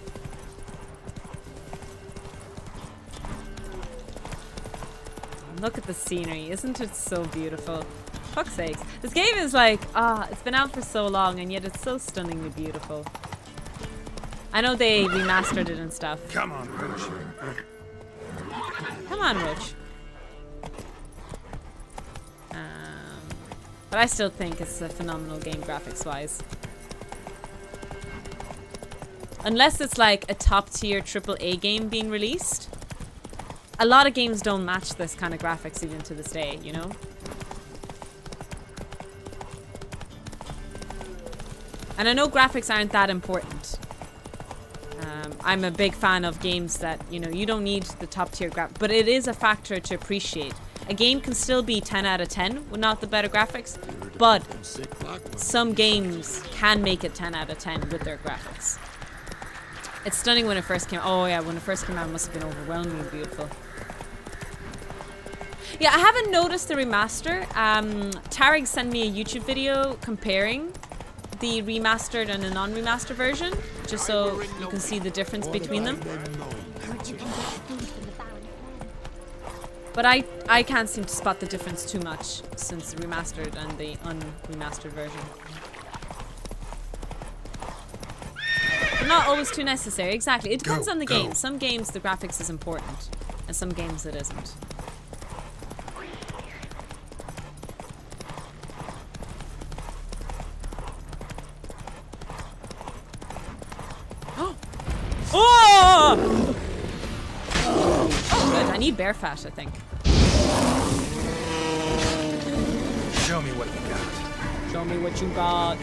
Look at the scenery. Isn't it so beautiful? Fuck's sakes. This game is like, it's been out for so long and yet it's so stunningly beautiful. I know they remastered it and stuff. Come on, Roach. Come on, Roach. But I still think it's a phenomenal game graphics-wise. Unless it's like a top-tier AAA game being released. A lot of games don't match this kind of graphics even to this day, you know? And I know graphics aren't that important. I'm a big fan of games that, you know, you don't need the top tier graphics, but it is a factor to appreciate. A game can still be 10 out of 10 with not the better graphics, but some games can make it 10 out of 10 with their graphics. It's stunning when it first came out. Oh yeah, when it first came out, it must have been overwhelmingly beautiful. Yeah, I haven't noticed the remaster. Tarek sent me a YouTube video comparing the remastered and the non-remastered version, just so you can see the difference between them. But I can't seem to spot the difference too much since the remastered and the unremastered version. But not always too necessary, exactly. It depends on the game. Some games the graphics is important, and some games it isn't. Oh! Oh, good. I need bear fat, I think. Show me what you got. Show me what you got.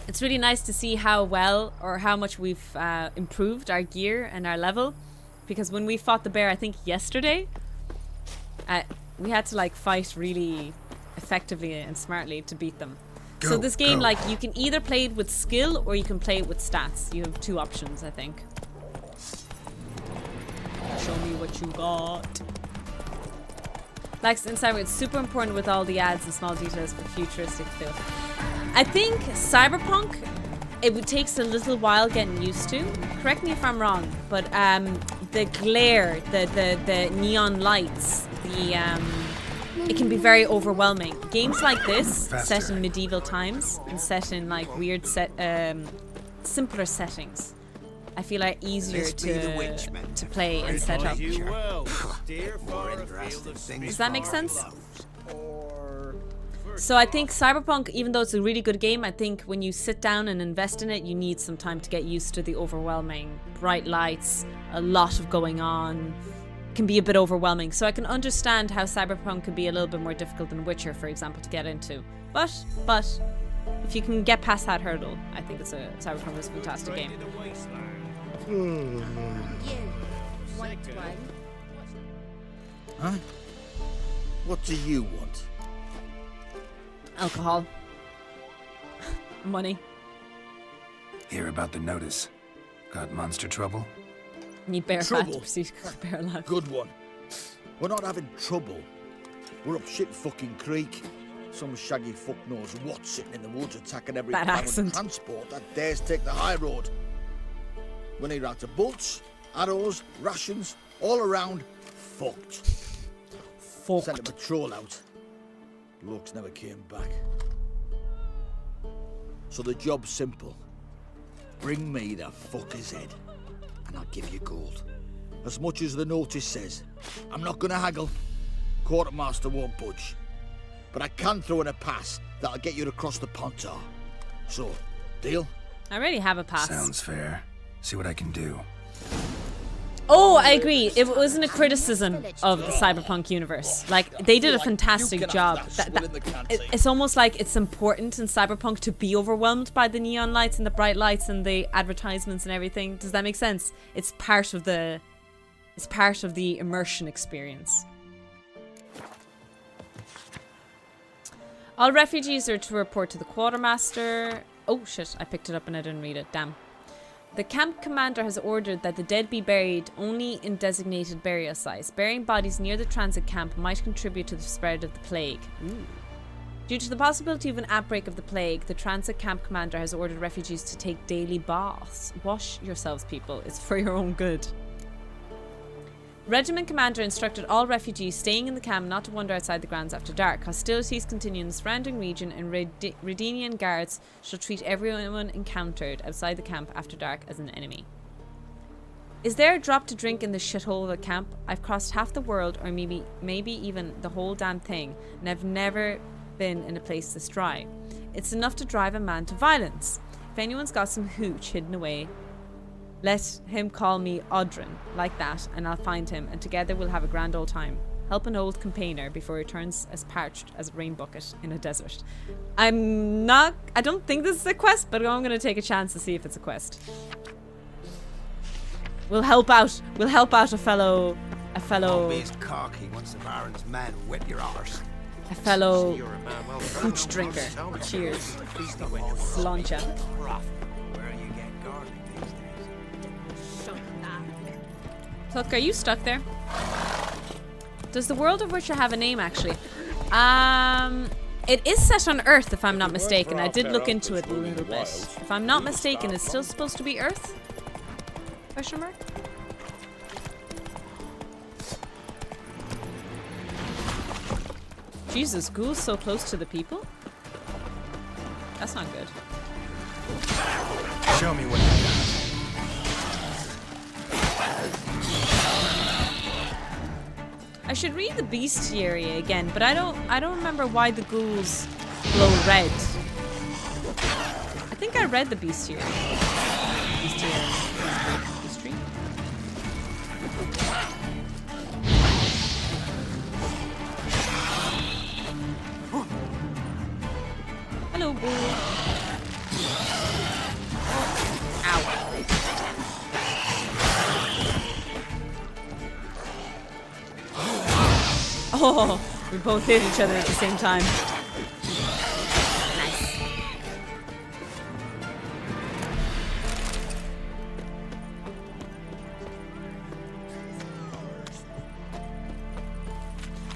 It's really nice to see how well or how much we've improved our gear and our level, because when we fought the bear, I think yesterday, we had to like fight really effectively and smartly to beat them. So this game, like, you can either play it with skill or you can play it with stats. You have 2 options, I think. Show me what you got. Like, in Cyber, it's super important with all the ads and small details for futuristic feel. I think Cyberpunk, it takes a little while getting used to. Correct me if I'm wrong, but the glare, the neon lights, it can be very overwhelming. Games like this, set in medieval times and set in like weird simpler settings. I feel like easier This be the witch, to Mentor. play and set up. You will steer for a field of Does that make sense? So I think Cyberpunk, even though it's a really good game, I think when you sit down and invest in it, you need some time to get used to the overwhelming bright lights, a lot of going on. It can be a bit overwhelming. So I can understand how Cyberpunk could be a little bit more difficult than Witcher, for example, to get into. But if you can get past that hurdle, I think Cyberpunk is a fantastic game. You, white one. Huh? What do you want? Alcohol. Money. Hear about the notice. Got monster trouble? Need bear fat Trouble? to proceed bear alive. Good one. We're not having trouble. We're up shit fucking creek. Some shaggy fuck knows what sitting in the woods attacking every Bad pound of accent. transport that dares take the high road. We need out to bolts, arrows, rations, all around fucked. Sent a patrol out. Blokes never came back. So the job's simple. Bring me the fucker's head, and I'll give you gold. As much as the notice says. I'm not gonna haggle. Quartermaster won't budge. But I can throw in a pass that'll get you to cross the Pontar. So, deal? I already have a pass. Sounds fair. See what I can do. Oh, I agree. It wasn't a criticism of the Cyberpunk universe. Like, they did a fantastic job. It's almost like it's important in Cyberpunk to be overwhelmed by the neon lights and the bright lights and the advertisements and everything. Does that make sense? It's part of the immersion experience. All refugees are to report to the quartermaster. Oh shit, I picked it up and I didn't read it. Damn. The camp commander has ordered that the dead be buried only in designated burial sites. Burying bodies near the transit camp might contribute to the spread of the plague. Ooh. Due to the possibility of an outbreak of the plague, the transit camp commander has ordered refugees to take daily baths. Wash yourselves, people. It's for your own good. Regiment commander instructed all refugees staying in the camp not to wander outside the grounds after dark. Hostilities continue in the surrounding region, and Redinian guards shall treat everyone encountered outside the camp after dark as an enemy. Is there a drop to drink in the shithole of a camp? I've crossed half the world, or maybe even the whole damn thing, and I've never been in a place this dry. It's enough to drive a man to violence. If anyone's got some hooch hidden away, let him call me Audrin, like that, and I'll find him, and together we'll have a grand old time. Help an old campaigner before he turns as parched as a rain bucket in a desert. I don't think this is a quest, but I'm gonna take a chance to see if it's a quest. We'll help out a fellow Hobbyist cocky once the Baron's men whip your arse. a fellow hooch drinker. Cheers. Sláinte. Tuck, are you stuck there? Does the world of Witcher have a name, actually? It is set on Earth, if I'm not mistaken. I did look into it a little bit. If I'm not mistaken, it's still supposed to be Earth? Question mark? Jesus, ghouls so close to the people? That's not good. Show me what you got. I should read the bestiary again, but I don't remember why the ghouls glow red. I think I read the bestiary. Bestiary. Hello, ghoul. Ow. Oh, we both hit each other at the same time. Nice.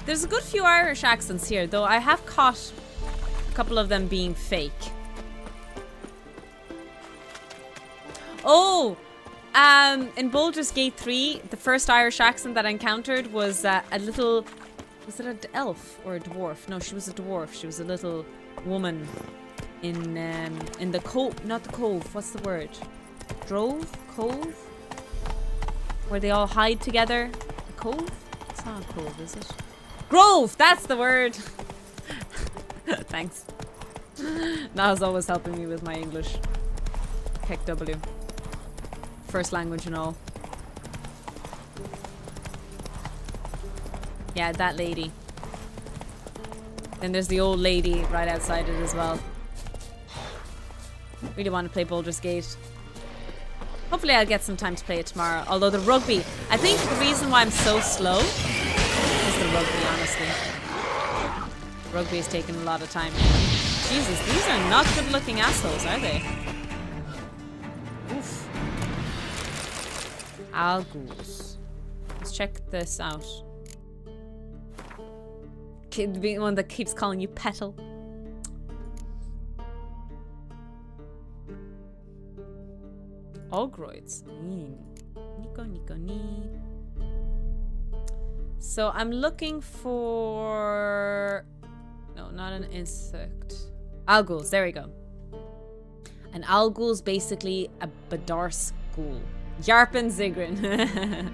There's a good few Irish accents here, though I have caught a couple of them being fake. Oh! In Baldur's Gate 3, the first Irish accent that I encountered was a little... Was it an elf or a dwarf? No, she was a dwarf. She was a little woman in the cove, not the cove. What's the word? Drove, cove, where they all hide together. A cove? It's not a cove, is it? Grove. That's the word. Thanks. Niall's always helping me with my English. Heck W. First language and all. Yeah, that lady. Then there's the old lady right outside it as well. Really want to play Baldur's Gate. Hopefully I'll get some time to play it tomorrow. Although the rugby, I think the reason why I'm so slow is the rugby, honestly. Rugby is taking a lot of time. Jesus, these are not good looking assholes, are they? Oof. Alguls. Let's check this out. The one that keeps calling you Petal. Ogroids. Nico, Nico, ni. So I'm looking for... No, not an insect. Alguls, there we go. An Algul's basically a Badars ghoul. Yarpen Zigrin.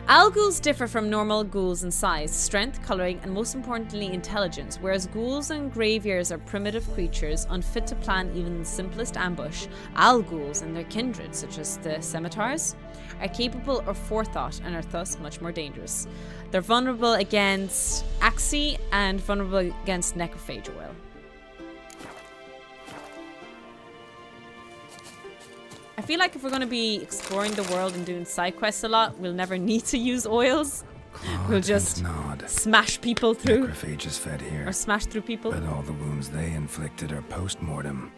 Alguls differ from normal ghouls in size, strength, colouring, and most importantly intelligence, whereas ghouls and graveyears are primitive creatures, unfit to plan even the simplest ambush. Alguls and their kindred, such as the scimitars, are capable of forethought and are thus much more dangerous. They're vulnerable against Axii and vulnerable against Necrophage oil. I feel like if we're going to be exploring the world and doing side quests a lot, we'll never need to use oils. We'll just smash people through. Necrophage is fed here. Or smash through people. But all the wounds they inflicted are post-mortem.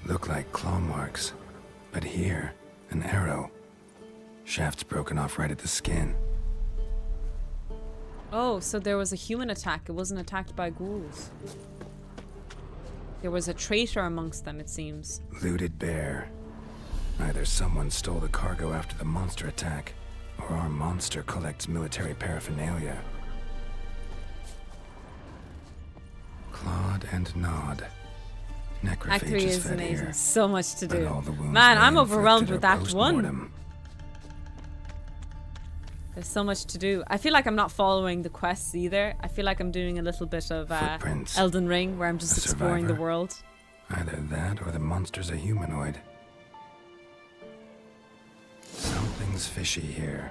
Look like claw marks. But here, an arrow. Shaft's broken off right at the skin. Oh, so there was a human attack. It wasn't attacked by ghouls. There was a traitor amongst them, it seems. Looted bear. Either someone stole the cargo after the monster attack, or our monster collects military paraphernalia. Claude and Nod. Necrophage Act 3 is fed amazing. here. So much to do. But all the wounds Man, they I'm overwhelmed inflicted with are Act 1. post-mortem. There's so much to do. I feel like I'm not following the quests either. I feel like I'm doing a little bit of Elden Ring, where I'm just exploring the world. Either that or the monster's a humanoid. Something's fishy here.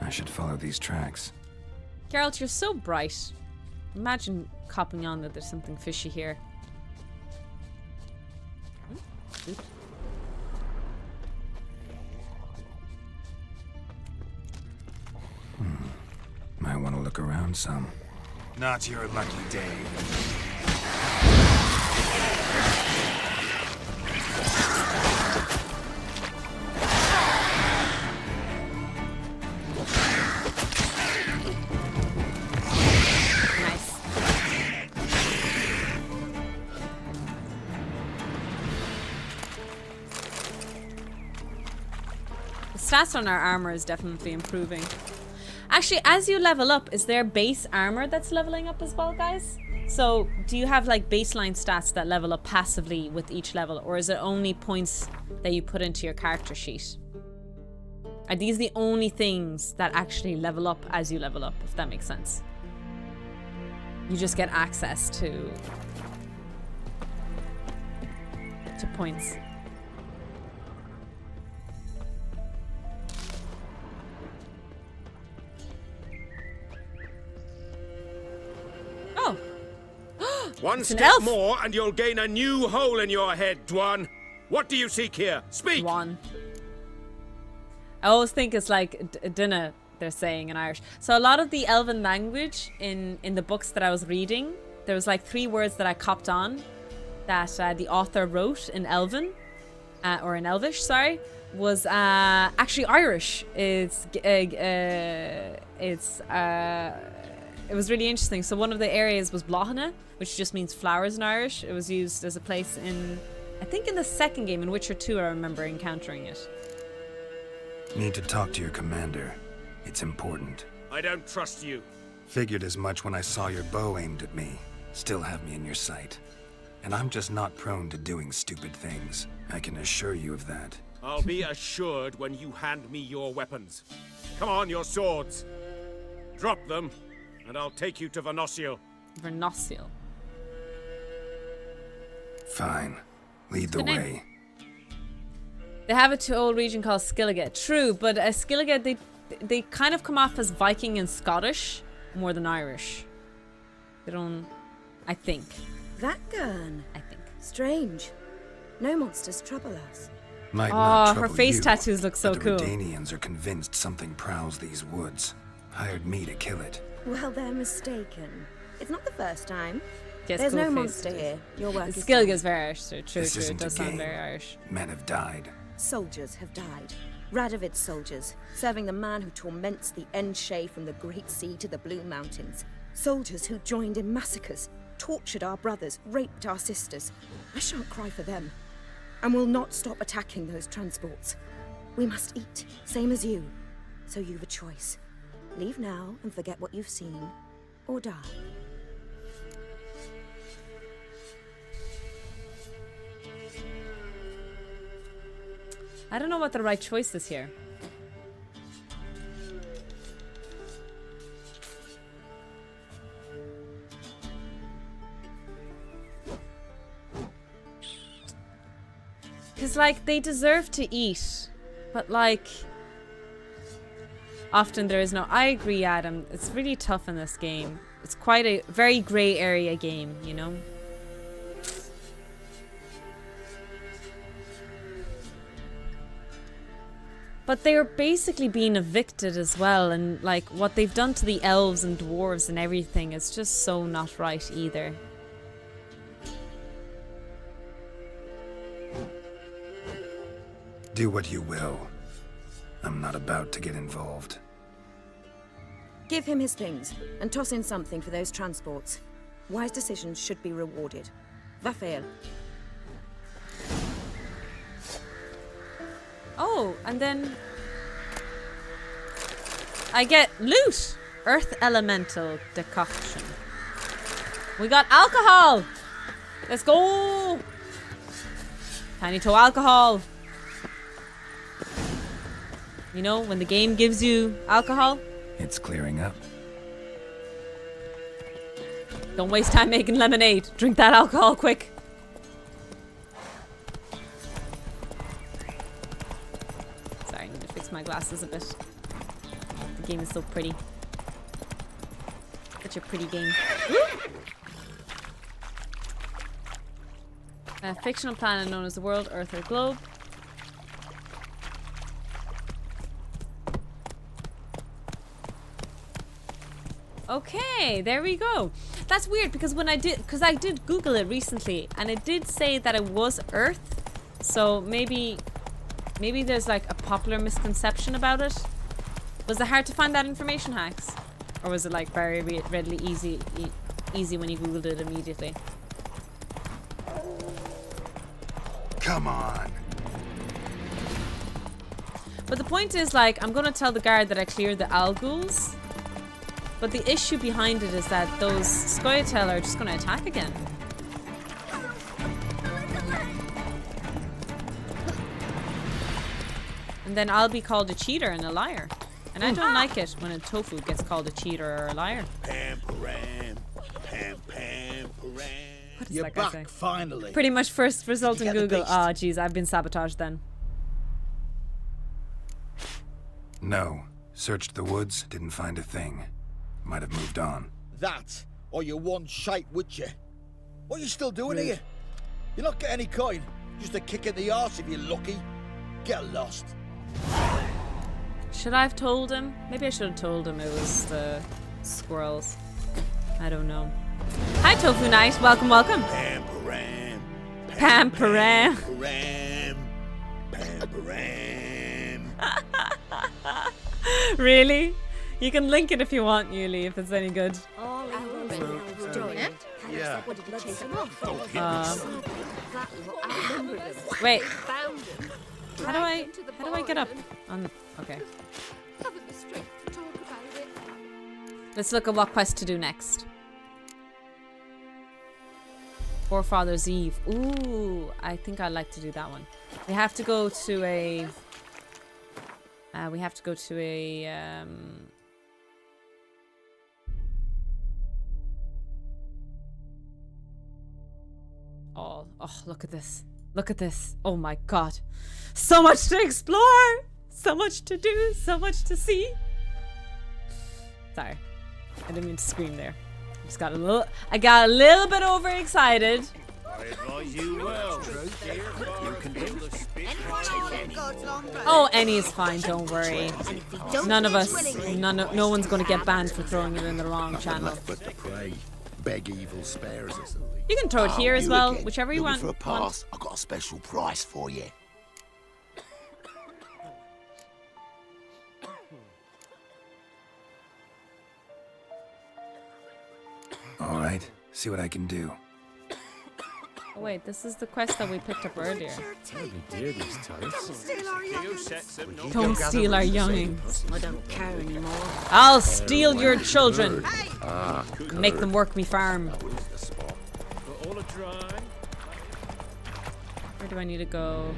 I should follow these tracks. Geralt, you're so bright. Imagine copping on that there's something fishy here. Oops. Might want to look around some. Not your lucky day. Nice. The stats on our armor is definitely improving. Actually, as you level up, is there base armor that's leveling up as well, guys? So, do you have like baseline stats that level up passively with each level, or is it only points that you put into your character sheet? Are these the only things that actually level up as you level up, if that makes sense? You just get access to points. One It's an step elf. more and you'll gain a new hole in your head, Dwan. What do you seek here? Speak! Dwan. I always think it's like dinner, they're saying in Irish. So a lot of the Elven language in the books that I was reading, there was like 3 words that I copped on that the author wrote in Elven, or in Elvish, sorry, was actually Irish. It was really interesting. So one of the areas was Blahana, which just means flowers in Irish. It was used as a place in, I think in the second game, in Witcher 2, I remember encountering it. Need to talk to your commander. It's important. I don't trust you. Figured as much when I saw your bow aimed at me. Still have me in your sight. And I'm just not prone to doing stupid things. I can assure you of that. I'll be assured when you hand me your weapons. Come on, your swords. Drop them, and I'll take you to Vernociel. Vernociel. Fine. Lead the Good name. way. They have a old region called Skilliget. True, but Skilliget, they kind of come off as Viking and Scottish more than Irish. They don't... I think. That gun. I think. Strange. No monsters trouble us. Might not Oh, her trouble face you, tattoos look so but cool. the Redanians are convinced something prowls these woods. Hired me to kill it. Well, they're mistaken. It's not the first time. Yes, There's cool no face monster tattoos. here. Your work is Skilliget done. is very Irish, so true, This true. It isn't a does sound game. very Irish. Men have died. Soldiers have died. Radovid's soldiers, serving the man who torments the Enshe from the Great Sea to the Blue Mountains. Soldiers who joined in massacres, tortured our brothers, raped our sisters. I shan't cry for them, and will not stop attacking those transports. We must eat, same as you. So you've a choice. Leave now and forget what you've seen, or die. I don't know what the right choice is here. Because, like, they deserve to eat. But, like, often there is no... I agree, Adam. It's really tough in this game. It's quite a very grey area game, you know? But they're basically being evicted as well, and like what they've done to the elves and dwarves and everything is just so not right either. Do what you will. I'm not about to get involved. Give him his things, and toss in something for those transports. Wise decisions should be rewarded. Vafael. Oh, and then I get loot. Earth elemental decoction. We got alcohol. Let's go. Tiny toe alcohol. You know, when the game gives you alcohol, It's clearing up. don't waste time making lemonade. Drink that alcohol quick. Sorry, I need to fix my glasses a bit. The game is so pretty. Such a pretty game. A fictional planet known as the World, Earth, or Globe. Okay, there we go. That's weird because when I did Google it recently and it did say that it was Earth. So maybe there's like a popular misconception about it. Was it hard to find that information, Hacks? Or was it like very readily easy when you Googled it immediately? Come on. But the point is, like, I'm gonna tell the guard that I cleared the Alguls. But the issue behind it is that those Scoia'tael are just gonna attack again. And then I'll be called a cheater and a liar. And I don't like it when a tofu gets called a cheater or a liar. Pam-param, pam-pam-param. What does You're that guy back, say? finally. Pretty much first result Did in you get the Google. beast? Oh, jeez, I've been sabotaged then. No. Searched the woods, didn't find a thing. Might have moved on. That, or you're one shite witcher. What are you still doing Rude. here? You're not getting any coin. Just a kick in the arse if you're lucky. Get lost. Should I have told him? Maybe I should have told him it was the squirrels. I don't know. Hi, Tofu Knight. Welcome, welcome. Pam-param, Pam-param. pam-param, pam-param. Really? You can link it if you want, Yuli, if it's any good. All our elves joined. Yeah. What did you chase them off? Wait. Found them. How do I get up? Okay. Haven't the strength to talk about it. Let's look at what quest to do next. Forefathers' Eve. Ooh, I think I'd like to do that one. We have to go to a... Oh, look at this. Look at this. Oh my god. So much to explore! So much to do, so much to see. Sorry. I didn't mean to scream there. I got a little bit overexcited. Oh, any is fine, don't worry. None of us, no one's gonna get banned for throwing it in the wrong channel. Beg evil spares us. You can throw it here as well, whichever you want. For a pass, I got a special price for you. All right, see what I can do. Oh wait, this is the quest that we picked up earlier. Don't steal our youngings. I don't care anymore. I'll steal your children. Make them work me farm. Where do I need to go?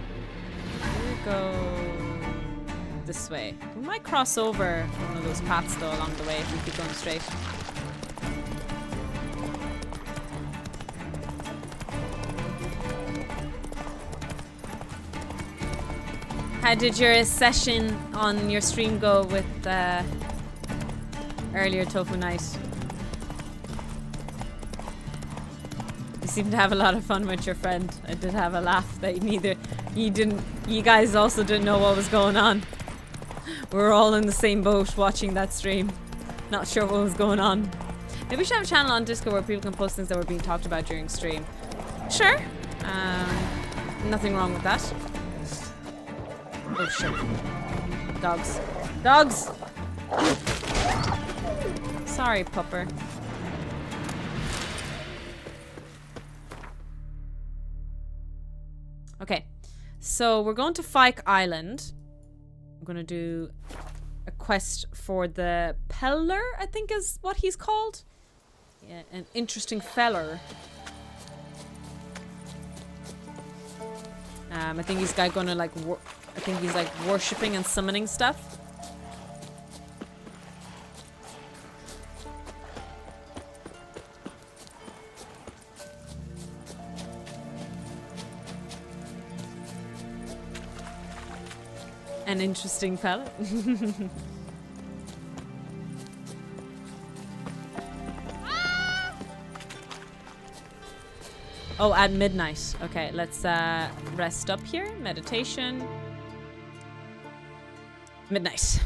This way. We might cross over one of those paths though along the way if we keep going straight. How did your session on your stream go with earlier Tofu Night? You seem to have a lot of fun with your friend. I did have a laugh that you guys also didn't know what was going on. We were all in the same boat watching that stream. Not sure what was going on. Maybe we should have a channel on Discord where people can post things that were being talked about during stream. Sure. Nothing wrong with that. Oh shit. Dogs. Dogs! Sorry, pupper. Okay. So we're going to Fyke Island. I'm gonna do a quest for the Peller, I think is what he's called. Yeah, an interesting feller. I think he's gonna like I think he's like worshipping and summoning stuff. An interesting fella. Oh, at midnight. Okay, let's rest up here. Meditation. Midnight.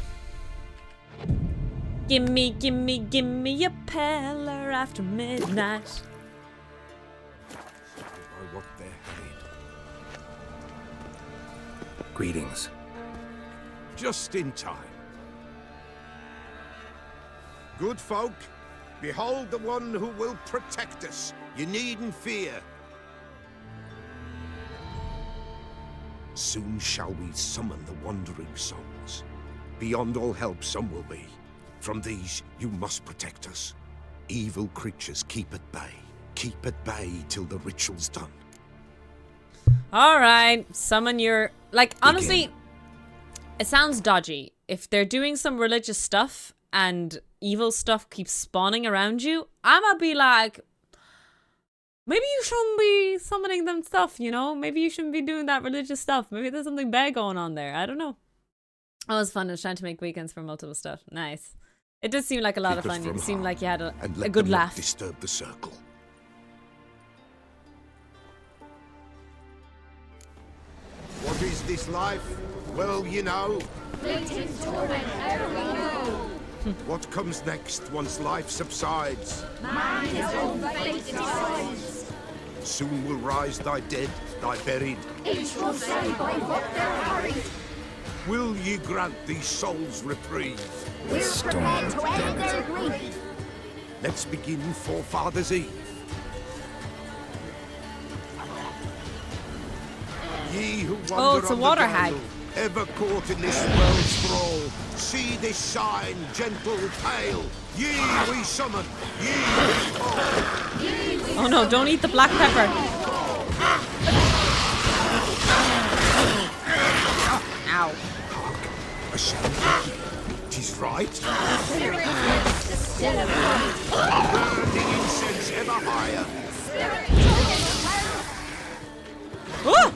Gimme a peller after midnight. Greetings. Just in time. Good folk, behold the one who will protect us. You needn't fear. Soon shall we summon the wandering souls. Beyond all help some will be. From these you must protect us. Evil creatures keep at bay. Keep at bay till the ritual's done. Alright, summon your... Like, honestly, it sounds dodgy. If they're doing some religious stuff and evil stuff keeps spawning around you, I'ma be like... Maybe you shouldn't be summoning them stuff, you know? Maybe you shouldn't be doing that religious stuff. Maybe there's something bad going on there. I don't know. It was fun. I was trying to make weekends for multiple stuff. Nice. It did seem like a lot of fun. It seemed like you had a good laugh. Disturb the circle. What is this life? Well, you know. Fleeting torment every know. What comes next once life subsides? Man his own fate decides. Soon will rise thy dead, thy buried. Each will say by what they're hurried. Will ye grant these souls reprieve? We're prepared to end their grief. Let's begin Forefathers' Eve. Ye who wander Oh, it's a on the water Garl, hag. ever caught in this world's thrall, see this sign, gentle pale. Ye we summon, ye we call. Oh no, don't eat the black pepper. Ow. A sound. 'Tis right. Burning incense ever higher. Oh!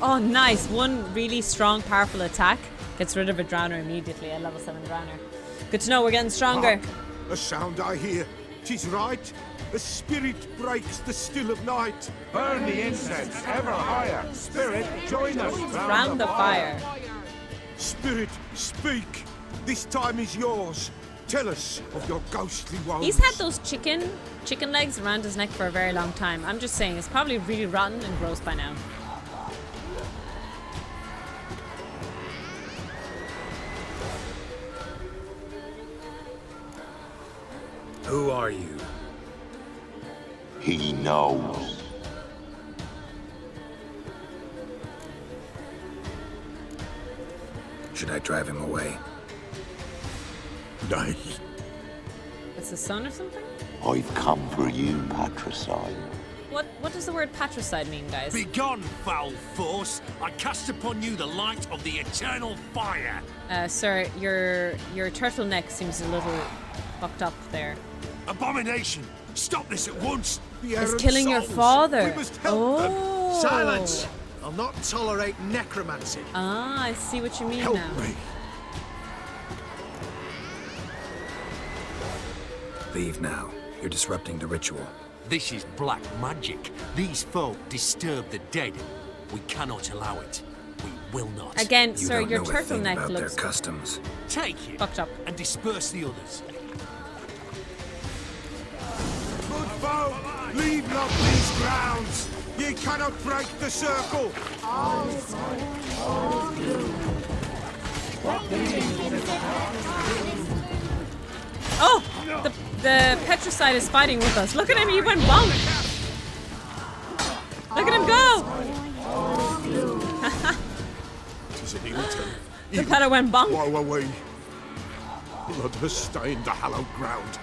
Oh, nice. One really strong, powerful attack gets rid of a drowner immediately. A level 7 drowner. Good to know, we're getting stronger. Hark, a sound I hear. 'Tis right. A spirit breaks the still of night. Burn the incense ever higher. Spirit, join us Round the fire. Spirit, speak. This time is yours. Tell us of your ghostly woes. He's had those chicken legs around his neck for a very long time. I'm just saying, it's probably really rotten and gross by now. Who are you? He knows. Should I drive him away? Nay. It's his son or something? I've come for you, patricide. What does the word patricide mean, guys? Begone, foul force! I cast upon you the light of the eternal fire! Sir, your turtleneck seems a little fucked up there. Abomination! Stop this at once! He's killing your father. Oh. Silence! I'll not tolerate necromancy. Ah, I see what you mean now. Me. Leave now. You're disrupting the ritual. This is black magic. These folk disturb the dead. We cannot allow it. We will not. Again, You sir, don't your know a thing turtleneck about looks their customs. Take him fucked up and disperse the others. Good folk, leave not these grounds. Ye cannot break the circle. Oh! The petricide is fighting with us. Look at him, he went bonk! Look at him go! Tis an ill turn. The pedo went bonk. Woe away. Blood has stained the hallowed ground.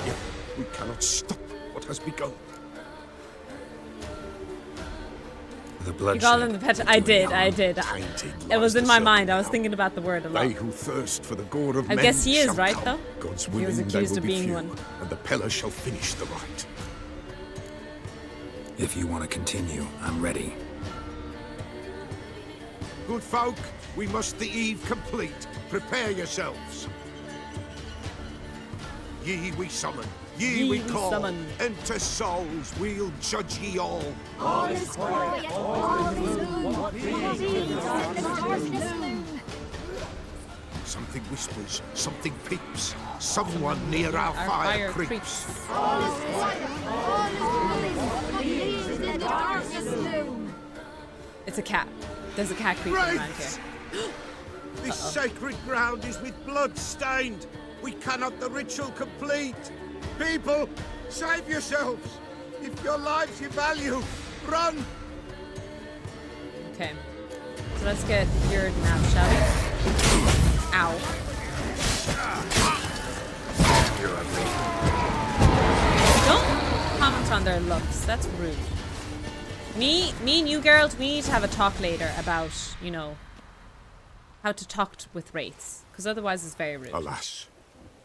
Yet we cannot stop what has begun. The You bloodshed. called him the pet. I did. It was in my mind. I was thinking about the word a lot. They who thirst for the gore of I men guess he is, shall right, come. though? God's He willing was they accused will of be being few, one. and the Peller shall finish the rite. If you want to continue, I'm ready. Good folk, we must the eve complete. Prepare yourselves. Ye we summon, ye we call. Summon. Enter souls, we'll judge ye all. All is quiet, all is gloom. Something whispers, something peeps. Someone near our fire creeps. All is quiet, all is gloom. The darkness loom. It's a cat. There's a cat creeping around here. This sacred ground is with blood stained. We cannot the ritual complete. People, save yourselves. If your lives you value, run. Okay. So let's get cured now, shall we? Ow. Don't comment on their looks. That's rude. Me and you girls, we need to have a talk later about, you know, how to talk with wraiths. Because otherwise it's very rude. Alas,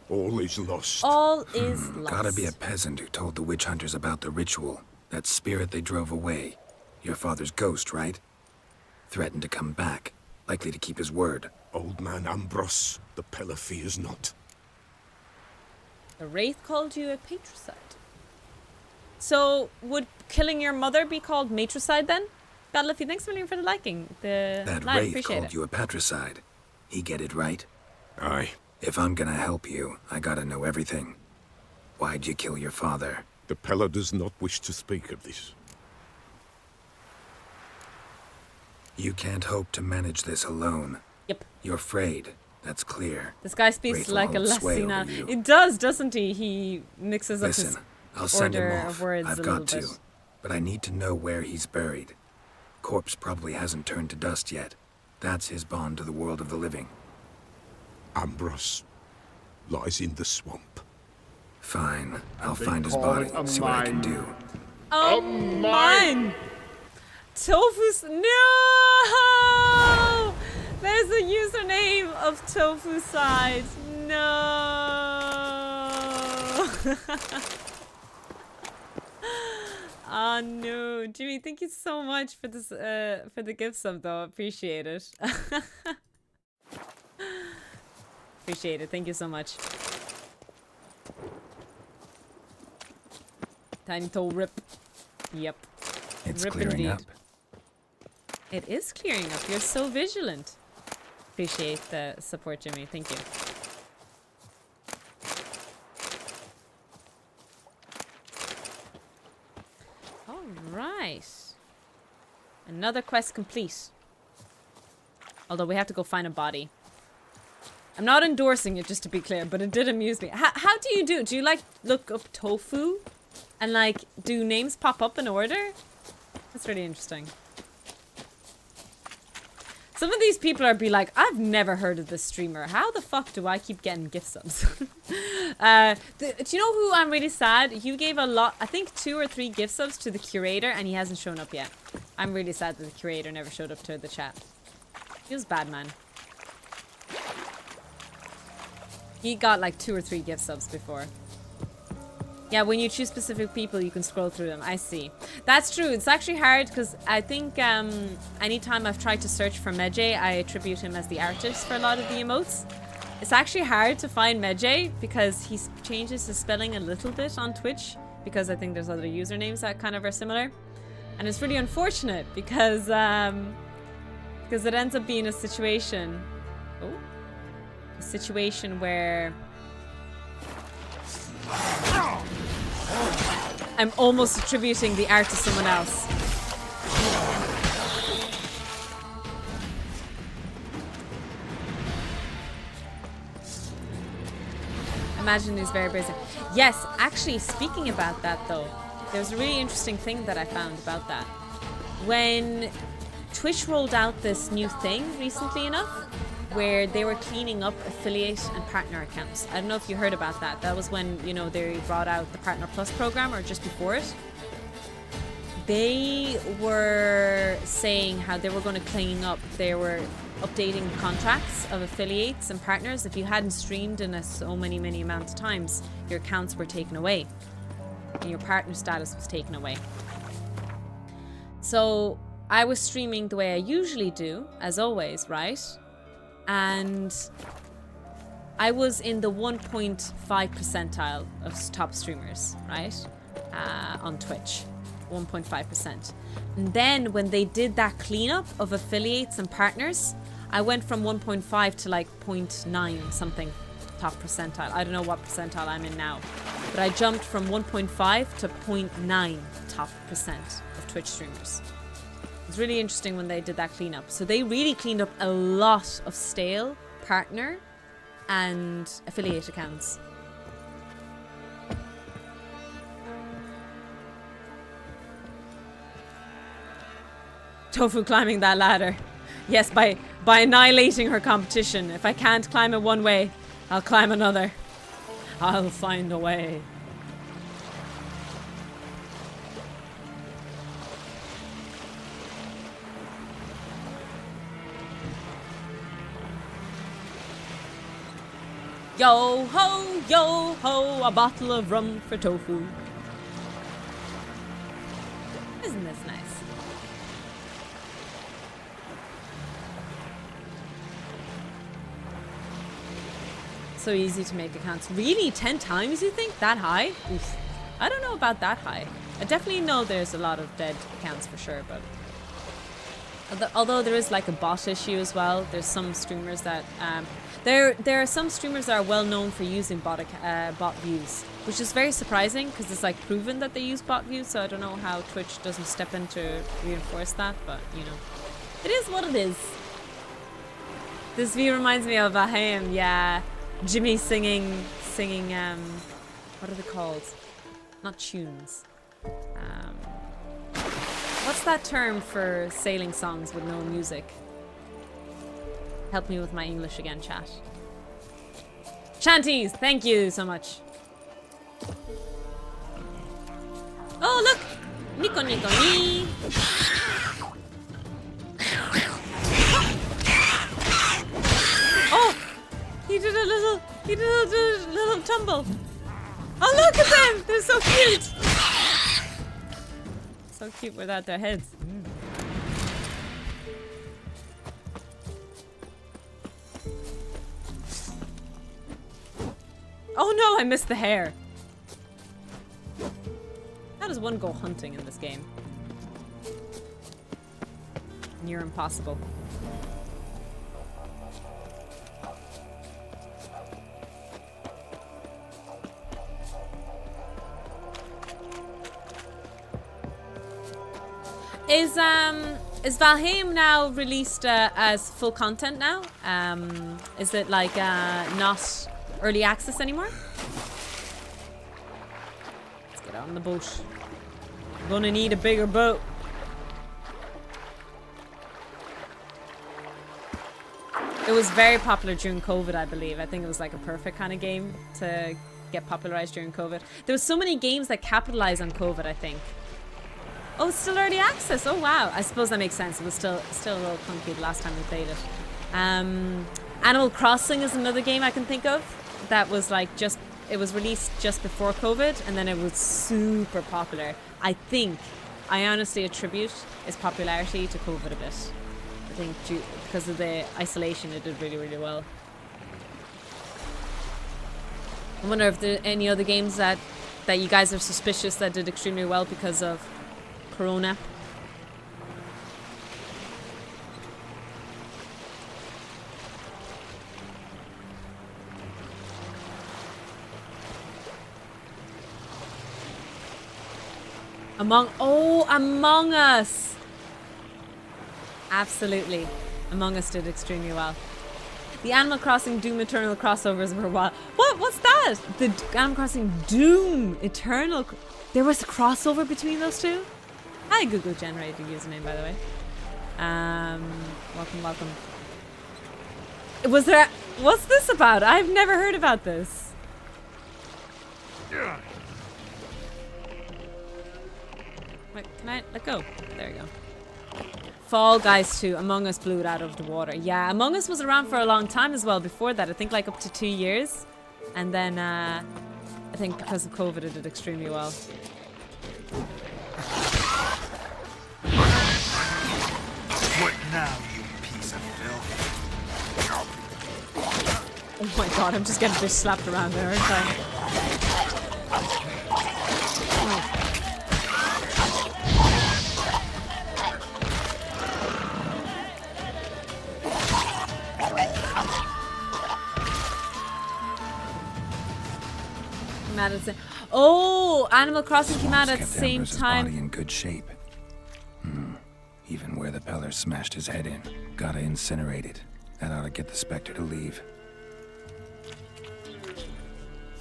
all is lost. All is lost. Gotta be a peasant who told the witch hunters about the ritual. That spirit they drove away. Your father's ghost, right? Threatened to come back. Likely to keep his word. Old man Ambrose, the Peller fears not. The wraith called you a patricide. So, would killing your mother be called matricide then? Godliffy, thanks a million for the liking. That Live, wraith appreciate called it. you a patricide. He get it right? Aye. If I'm gonna help you, I gotta know everything. Why'd you kill your father? The Peller does not wish to speak of this. You can't hope to manage this alone. Yep. You're afraid. That's clear. This guy speaks Wraith will like a hold sway over Lassina. you. It does, doesn't he? He mixes up Listen, his I'll send him order off. of words I've a got little to. bit. but I need to know where he's buried. Corpse probably hasn't turned to dust yet. That's his bond to the world of the living. Ambros lies in the swamp. Fine. I'll find his body, see what I can do. Oh, mine! Tofu's. No! There's a username of Tofu Side. No! Oh no, Jimmy! Thank you so much for this, for the gift sub, though. Appreciate it. Appreciate it. Thank you so much. Tiny toe rip. Yep. It's rip clearing indeed. up. It is clearing up. You're so vigilant. Appreciate the support, Jimmy. Thank you. Alright. Another quest complete. Although we have to go find a body. I'm not endorsing it, just to be clear, but it did amuse me. How do you do it? Do you, like, look up tofu? And, like, do names pop up in order? That's really interesting. Some of these people are be like, I've never heard of this streamer. How the fuck do I keep getting gift subs? Do you know who I'm really sad? You gave a lot, I think 2 or 3 gift subs to the curator, and he hasn't shown up yet. I'm really sad that the curator never showed up to the chat. Feels bad, man. He got like 2 or 3 gift subs before. Yeah, when you choose specific people, you can scroll through them. I see. That's true. It's actually hard because I think anytime I've tried to search for Medjay, I attribute him as the artist for a lot of the emotes. It's actually hard to find Medjay because he changes his spelling a little bit on Twitch because I think there's other usernames that kind of are similar. And it's really unfortunate because it ends up being a situation... Oh. A situation where... I'm almost attributing the art to someone else. Imagine he's very busy. Yes, actually, speaking about that though, there's a really interesting thing that I found about that. When Twitch rolled out this new thing recently enough, where they were cleaning up affiliate and partner accounts. I don't know if you heard about that. That was when, you know, they brought out the Partner Plus program, or just before it. They were saying how they were going to clean up. They were updating the contracts of affiliates and partners. If you hadn't streamed in so many amounts of times, your accounts were taken away. And your partner status was taken away. So I was streaming the way I usually do, as always, right? And I was in the 1.5 percentile of top streamers, right? On Twitch, 1.5%. And then when they did that cleanup of affiliates and partners, I went from 1.5 to like 0.9 something top percentile. I don't know what percentile I'm in now, but I jumped from 1.5 to 0.9 top percent of Twitch streamers. It's really interesting when they did that cleanup. So they really cleaned up a lot of stale partner and affiliate accounts. Tofu climbing that ladder. Yes, by annihilating her competition. If I can't climb it one way, I'll climb another. I'll find a way. Yo ho, a bottle of rum for Tofu. Isn't this nice? So easy to make accounts. Really? 10 times, you think? That high? Oof. I don't know about that high. I definitely know there's a lot of dead accounts for sure, but... Although there is like a bot issue as well. There's some streamers that... There are some streamers that are well known for using bot views, which is very surprising because it's like proven that they use bot views, so I don't know how Twitch doesn't step in to reinforce that, but you know. It is what it is. This view reminds me of Ahem, yeah. Jimmy singing, what are they called? Not tunes. What's that term for sailing songs with no music? Help me with my English again, chat. Shanties, thank you so much. Oh, look! Nico Nico Ni! Oh! He did a little tumble. Oh, look at them! They're so cute! So cute without their heads. Oh no, I missed the hair. How does one go hunting in this game? Near impossible. Is Valheim now released as full content now? Is it like not early access anymore? Let's get on the boat. I'm gonna need a bigger boat. It was very popular during COVID, I believe. I think it was like a perfect kind of game to get popularized during COVID. There were so many games that capitalized on COVID, I think. Oh, it's still early access. Oh, wow. I suppose that makes sense. It was still a little clunky the last time we played it. Animal Crossing is another game I can think of that was like it was released just before COVID and then it was super popular. I honestly attribute its popularity to COVID a bit. I think because of the isolation, it did really, really well. I wonder if there are any other games that you guys are suspicious that did extremely well because of Corona. Among Us! Absolutely. Among Us did extremely well. The Animal Crossing Doom Eternal crossovers were wild. What's that? The Animal Crossing Doom Eternal... There was a crossover between those two? Hi, Google generated username, by the way. Welcome. Was there... What's this about? I've never heard about this. Wait, can I let go? There you go. Fall Guys 2. Among Us blew it out of the water. Yeah, Among Us was around for a long time as well before that. I think like up to 2 years. And then I think because of COVID it did extremely well. What now, you piece of filth? Oh my god, I'm just getting just slapped around there, aren't I? Oh, Animal Crossing came out at the same time. Body in good shape. Even where the Peller smashed his head in. Gotta incinerate it. That ought to get the Spectre to leave.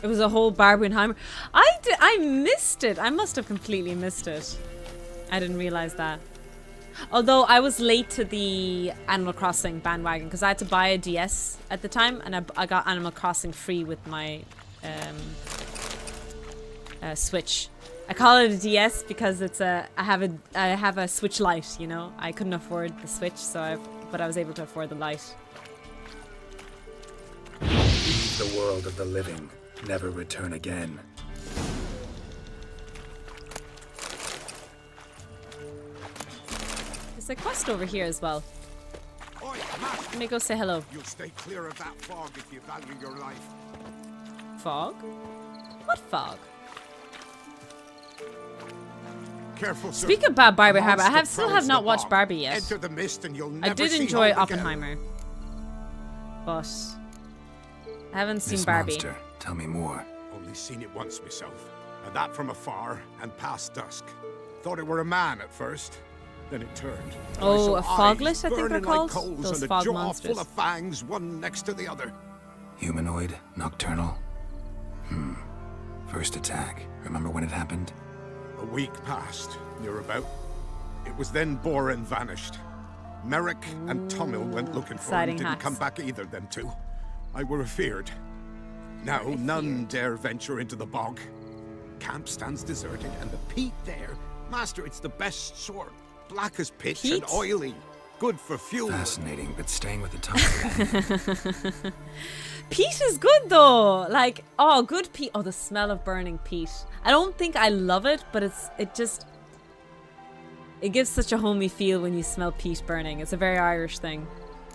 It was a whole Barbenheimer. I missed it. I must have completely missed it. I didn't realize that. Although I was late to the Animal Crossing bandwagon because I had to buy a DS at the time, and I got Animal Crossing free with my Switch. I call it a DS because it's I have a Switch Lite. You know, I couldn't afford the Switch, but I was able to afford the Lite. Leave the world of the living. Never return again. There's a quest over here as well. Let me go say hello. You'll stay clear of that fog if you value your life. Fog? What fog? Careful, sir. Speaking about Barbie Harbor, I still have not watched Barbie yet. Enter the mist and you'll never I did see enjoy home Oppenheimer, again. but I haven't seen This Barbie. monster. Tell me more. Only seen it once myself, and that from afar and past dusk. Thought it were a man at first, then it turned. Oh, I a saw foglet, eyes I think they're burning called. like coals Those and fog a jaw monsters. full of fangs, one next to the other. Humanoid? Nocturnal? First attack. Remember when it happened? A week passed, near about. It was then Boren vanished. Merrick and Tomil went looking for him, Exciting didn't hacks. come back either, them two. I were afeared. Now none dare venture into the bog. Camp stands deserted, and the peat there, Master, it's the best sort. Black as pitch Peat? and oily. Good for fuel. Fascinating, but staying with the topic. Peat is good though. Like, oh, good peat. Oh, the smell of burning peat. I don't think I love it, but it gives such a homey feel when you smell peat burning. It's a very Irish thing.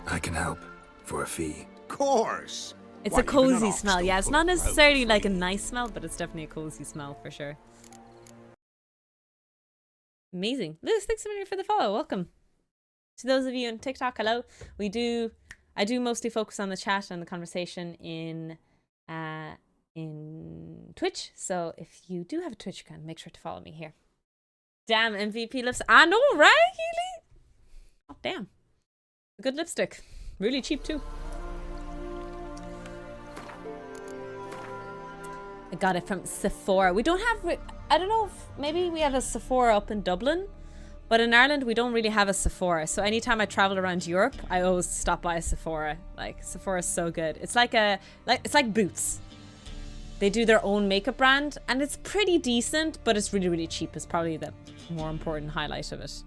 I can help. For a fee. Course. It's Why, a even an cozy ox smell. don't Yeah, it's put not it out necessarily for like a free. nice smell, but it's definitely a cozy smell for sure. Amazing. Lewis, thanks so much for the follow. Welcome. To those of you on TikTok, hello. I do mostly focus on the chat and the conversation in Twitch. So if you do have a Twitch account, make sure to follow me here. Damn, MVP lips. I know, right, Healy? Oh, damn. A good lipstick. Really cheap too. I got it from Sephora. We don't have, I don't know if maybe we have a Sephora up in Dublin, but in Ireland we don't really have a Sephora. So anytime I travel around Europe, I always stop by a Sephora. Like, Sephora is so good. It's like it's like Boots. They do their own makeup brand and it's pretty decent, but it's really, really cheap. It's probably the more important highlight of it.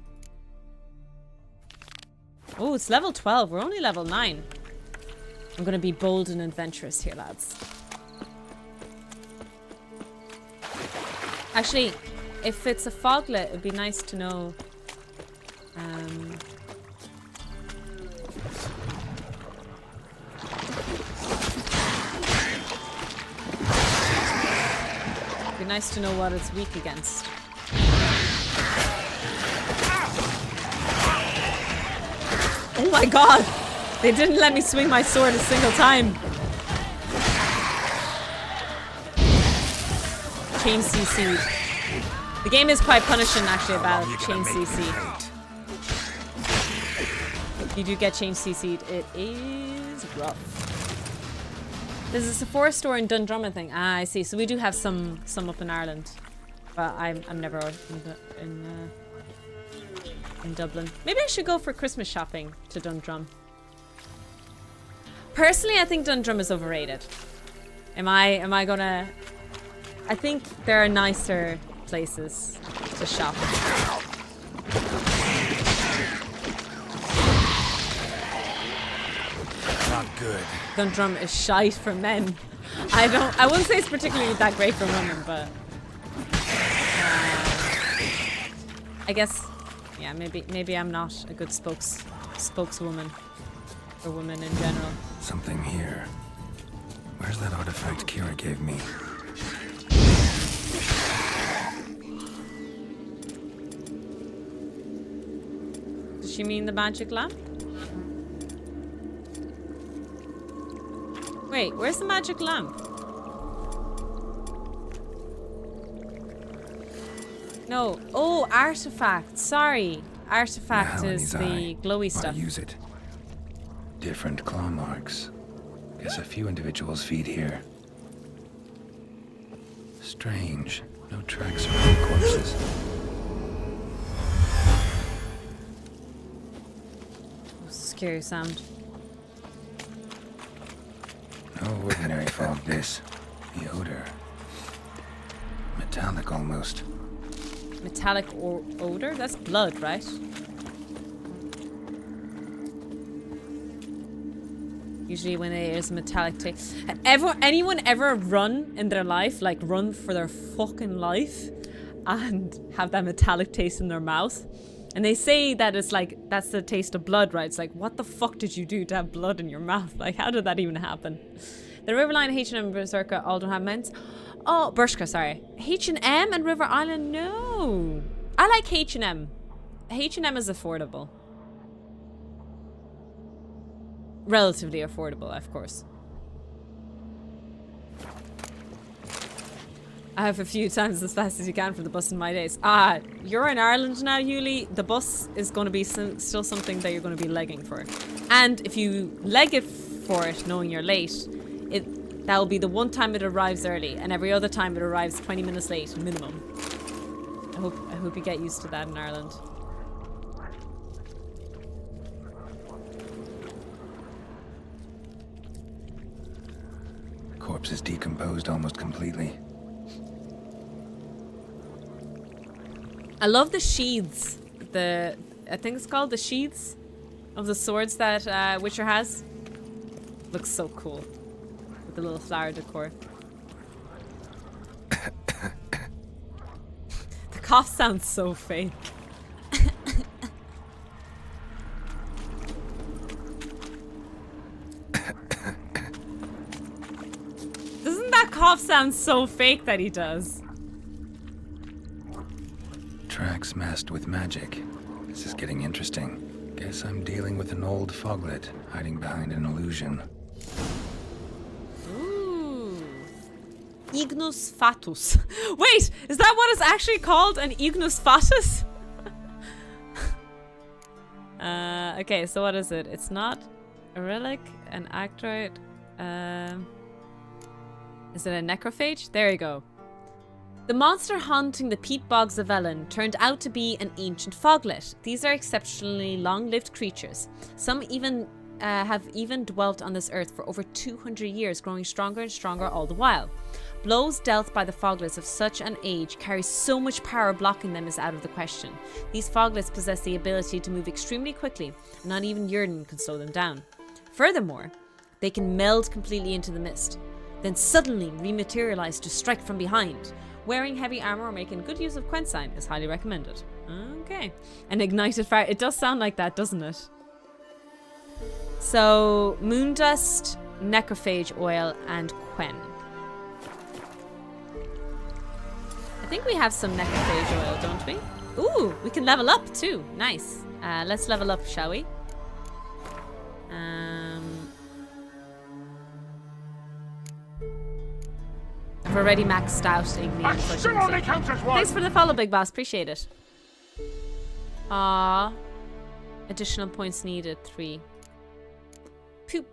Oh, it's level 12. We're only level 9. I'm gonna be bold and adventurous here, lads. Actually, if it's a foglet, it'd be nice to know. It'd be nice to know what it's weak against. Oh my god! They didn't let me swing my sword a single time. Chain CC'd. The game is quite punishing actually about chain CC. If you do get chain CC'd, it is rough. There's a Sephora store in Dundrum, I think. Ah, I see. So we do have some up in Ireland, but I'm never in Dublin. Maybe I should go for Christmas shopping to Dundrum. Personally, I think Dundrum is overrated. Am I gonna? I think there are nicer places to shop. Not good. Dundrum is shite for men. I wouldn't say it's particularly that great for women, but I guess, yeah, maybe I'm not a good spokeswoman for women in general. Something here. Where's that artifact Kira gave me? Does she mean the magic lamp? Wait, where's the magic lamp? No. Oh, artifact. Sorry. Artifact is the glowy stuff. Use it. Different claw marks. Guess a few individuals feed here. Strange. No tracks around corpses. Scary sound. No ordinary fog, this. The odor. Metallic almost. Metallic odor? That's blood, right? Usually when there's metallic taste. Anyone ever run in their life, like run for their fucking life and have that metallic taste in their mouth? And they say that it's like, that's the taste of blood, right? It's like, what the fuck did you do to have blood in your mouth? Like, how did that even happen? The Riverline, H&M, Berserker all don't have men's. Oh, Bershka, sorry. H&M and River Island, no. I like H&M. H&M is affordable. Relatively affordable, of course. I have a few times as fast as you can for the bus in my days. Ah, you're in Ireland now, Yuli. The bus is going to be still something that you're going to be legging for. And if you leg it for it, knowing you're late, that will be the one time it arrives early, and every other time it arrives 20 minutes late, minimum. I hope you get used to that in Ireland. corpse is decomposed almost completely. I love the sheaths. I think it's called the sheaths of the swords that Witcher has. Looks so cool with the little flower decor. The cough sounds so fake. Doesn't that cough sound so fake that he does? Tracks masked with magic. This is getting interesting. Guess I'm dealing with an old foglet hiding behind an illusion. Ooh. Ignus Fatus. Wait, is that what it's actually called? An Ignus Fatus? Okay, so what is it? It's not a relic, an actroid. Is it a necrophage? There you go. The monster haunting the peat bogs of Ellen turned out to be an ancient foglet. These are exceptionally long-lived creatures. Some even have dwelt on this earth for over 200 years, growing stronger and stronger all the while. Blows dealt by the foglets of such an age carry so much power, blocking them is out of the question. These foglets possess the ability to move extremely quickly, and not even Yrden can slow them down. Furthermore, they can meld completely into the mist, then suddenly rematerialize to strike from behind. Wearing heavy armor or making good use of Quensign is highly recommended. Okay. An ignited fire. It does sound like that, doesn't it? So, Moondust, Necrophage Oil, and Quen. I think we have some Necrophage Oil, don't we? Ooh, we can level up too. Nice. Let's level up, shall we? I've already maxed out Igni, unfortunately. Thanks for the follow, Big Boss. Appreciate it. Aww. Additional points needed. 3. Poop.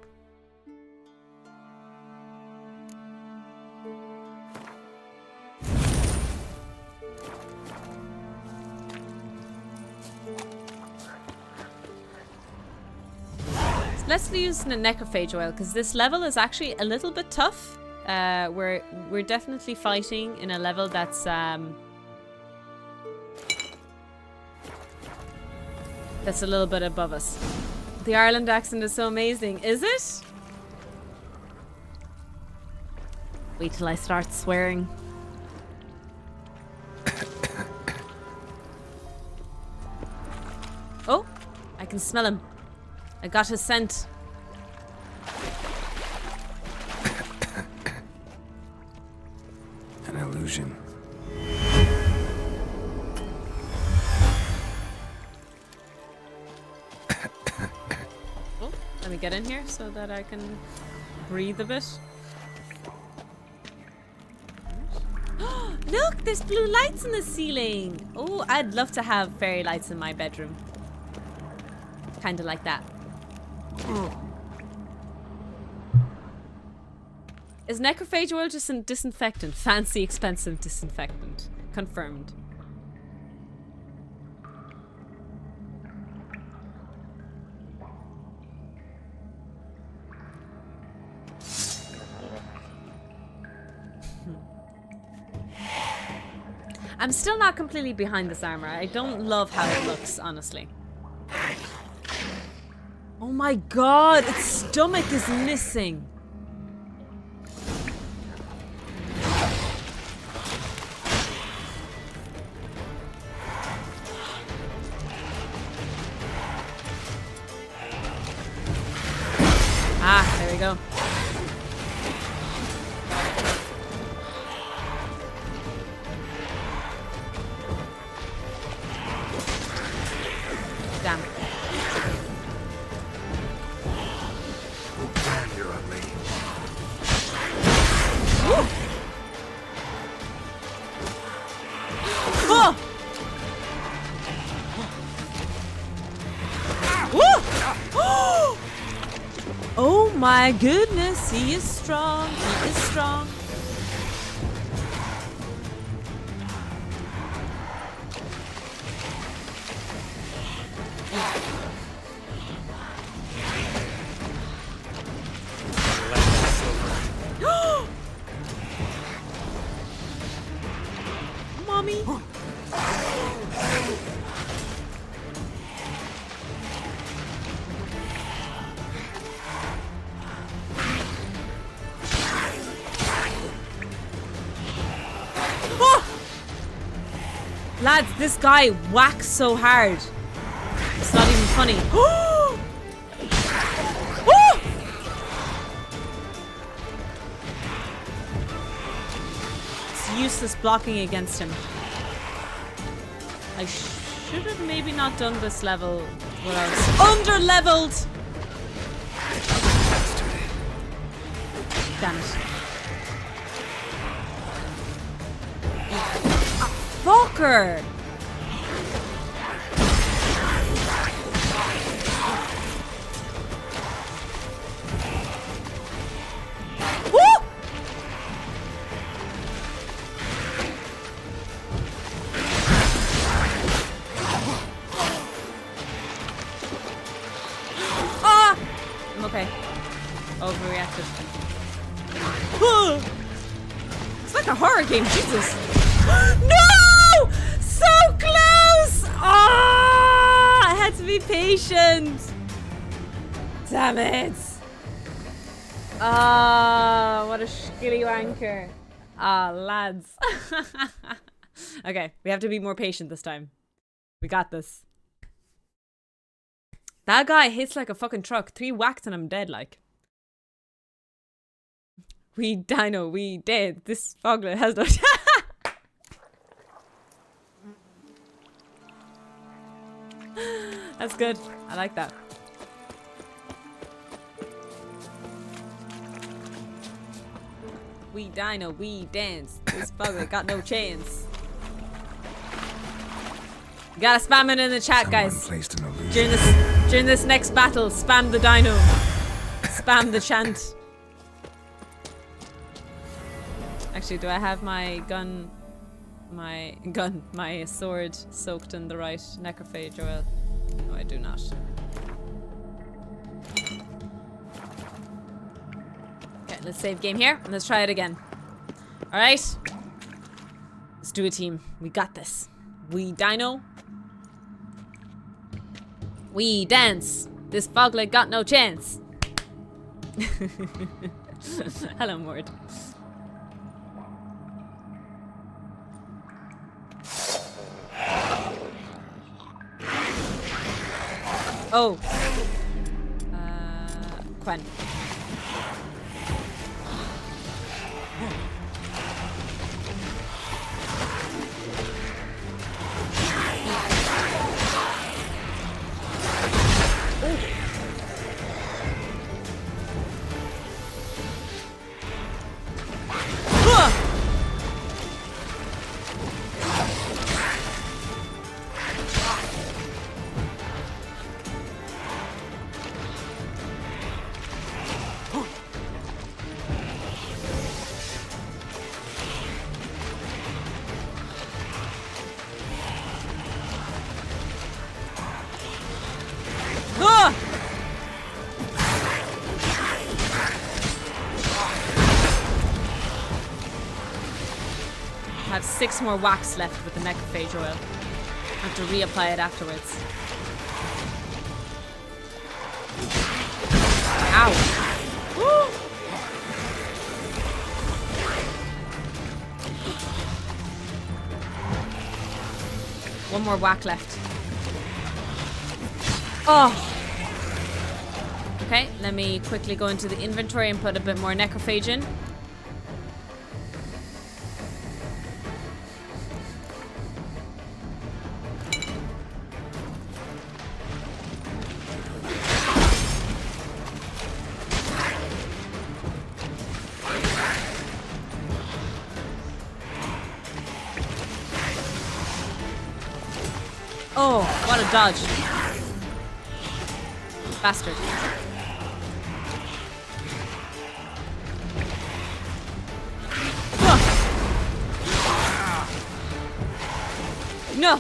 So let's use the Necrophage Oil, because this level is actually a little bit tough. We're definitely fighting in a level that's a little bit above us. The Ireland accent is so amazing, is it? Wait till I start swearing. Oh, I can smell him. I got his scent. An illusion. Oh, let me get in here so that I can breathe a bit. Look, there's blue lights in the ceiling. Oh, I'd love to have fairy lights in my bedroom. Kind of like that. Is Necrophage Oil just a disinfectant? Fancy, expensive disinfectant. Confirmed. I'm still not completely behind this armor. I don't love how it looks, honestly. Oh my god, its stomach is missing. Ah, there we go. Damn. Damn, you're ugly. Woo! Oh! Woo! Oh my goodness, he is strong. He is strong. mommy. Oh! Lads, this guy whacks so hard. It's not even funny. Oh! It's useless blocking against him. I should have maybe not done this level when I was under-leveled. Damn it. Fucker! Woo! Ah! I'm okay. Overreacted. It's like a horror game, Jesus. No! So close! Ah! I had to be patient. Damn it. Ah, what a skilly wanker. Ah, lads. Okay, we have to be more patient this time. We got this. That guy hits like a fucking truck. 3 whacks and I'm dead, like. We dino, we dead. This foglet has no... That's good. I like that. We dino, we dance. This foglet got no chance. You gotta spam it in the chat, guys. During this next battle, spam the dino. Spam the chant. Actually, do I have my gun, my sword soaked in the right necrophage oil? No, I do not. Okay, let's save game here and let's try it again. Alright. Let's do a team. We got this. We dino. We dance. This foglet got no chance. Hello, Mord. Oh. Quen. I have 6 more wax left with the necrophage oil. I have to reapply it afterwards. Ow! Woo! One more whack left. Oh! Okay, let me quickly go into the inventory and put a bit more necrophage in. Oh, what a dodge. Bastard. No!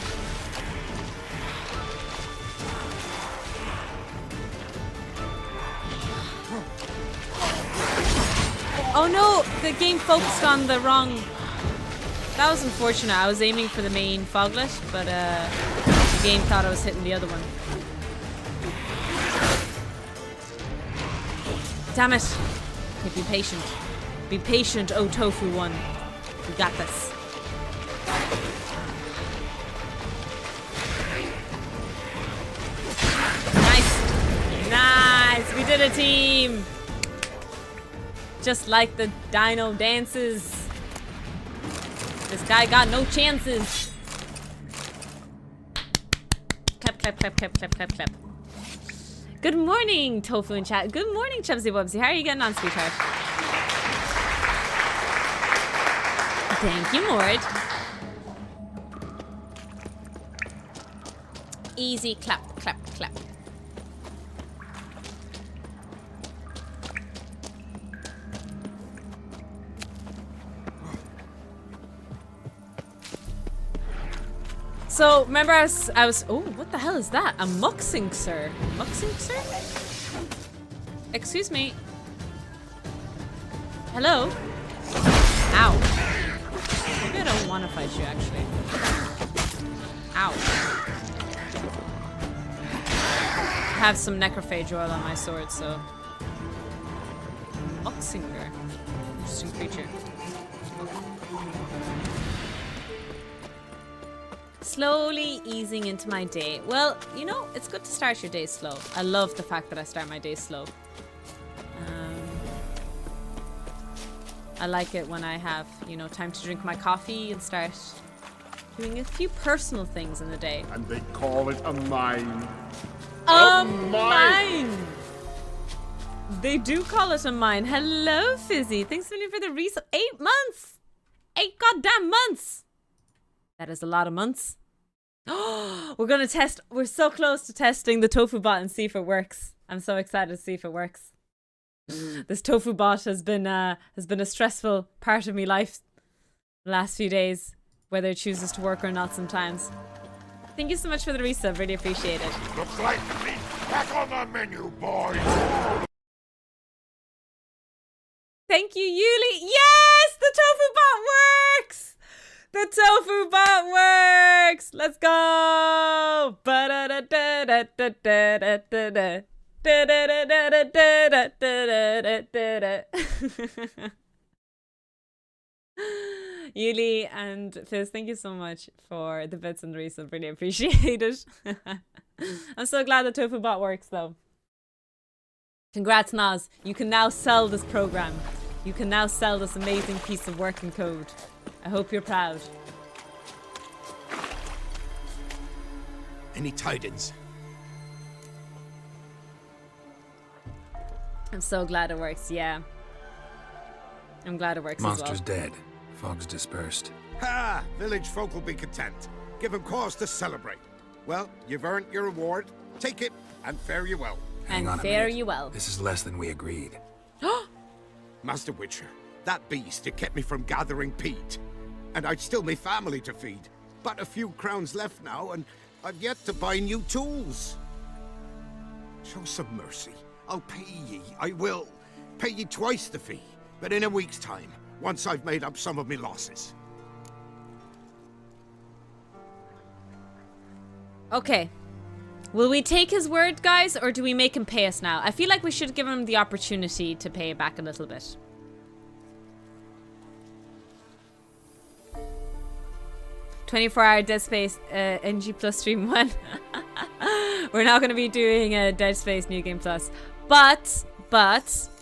Oh no! The game focused on the wrong That was unfortunate. I was aiming for the main foglet, but the game thought I was hitting the other one. Damn it. Okay, be patient. Be patient, oh Tofu one. We got this. Nice. Nice. We did a team. Just like the dino dances. This guy got no chances. Clap, clap, clap, clap, clap, clap, clap. Good morning, Tofu in chat. Good morning, Chubsy Wubsy. How are you getting on, sweetheart? Thank you, Mord. Easy clap, clap, clap. So remember I was oh, what the hell is that? A muxing sir. Muxing sir? Excuse me. Hello? Ow. Maybe I don't want to fight you actually. Ow. I have some necrophage oil on my sword, so. Muxinger. Interesting creature. Slowly easing into my day. Well, you know, it's good to start your day slow. I love the fact that I start my day slow. I like it when I have, you know, time to drink my coffee and start doing a few personal things in the day. And they call it a mine. A mine! They do call it a mine. Hello, Fizzy. Thanks a million for the resub. 8 months! 8 goddamn months! That is a lot of months. We're gonna test. We're so close to testing the tofu bot and see if it works. I'm so excited to see if it works. This tofu bot has been a stressful part of my life the last few days, whether it chooses to work or not sometimes. Thank you so much for the resub. Really appreciate it. Looks like meat back on the menu, boys. Thank you, Yuli. Yes, the tofu bot works. The tofu bot works! Let's go! Yuli and Fizz, thank you so much for the bits and the resub. Really appreciate it. I'm so glad the tofu bot works though. Congrats, Naz. You can now sell this program. You can now sell this amazing piece of working code. I hope you're proud. Any tidings? I'm so glad it works, yeah. I'm glad it works Monster's as well. dead. Fog's dispersed. Ha! Village folk will be content. Give them cause to celebrate. Well, you've earned your reward. Take it, and fare you well. Hang on a fare minute. you well. This is less than we agreed. Master Witcher, that beast, it kept me from gathering peat. And I'd still me family to feed. But a few crowns left now, and I've yet to buy new tools. Show some mercy. I'll pay ye, I will. Pay ye twice the fee, but in a week's time, once I've made up some of me losses. Okay. Will we take his word, guys, or do we make him pay us now? I feel like we should give him the opportunity to pay back a little bit. "24-hour Dead Space NG Plus Stream 1. We're now going to be doing a Dead Space New Game Plus. But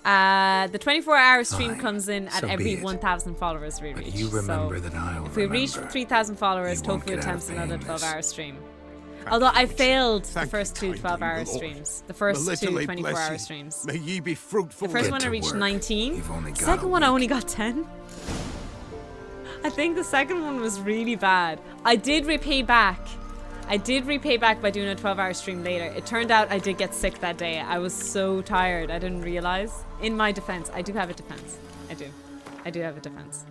the 24-hour stream comes in at so every be it. 1,000 followers we reach. But you remember so that I'll if we reach remember. 3,000 followers, You won't Tofu get out attempts another paying this. 12-hour stream. Although I failed the Thank first you two kindly, 12-hour Lord. streams. The first two Melitele 24-hour bless ye. streams. May ye be fruitful. The first Get one I to reached work. 19. You've only got Second a one I week. only got 10. I think the second one was really bad. I did repay back by doing a 12-hour stream later. It turned out I did get sick that day. I was so tired. I didn't realize. In my defense, I do have a defense. I do have a defense.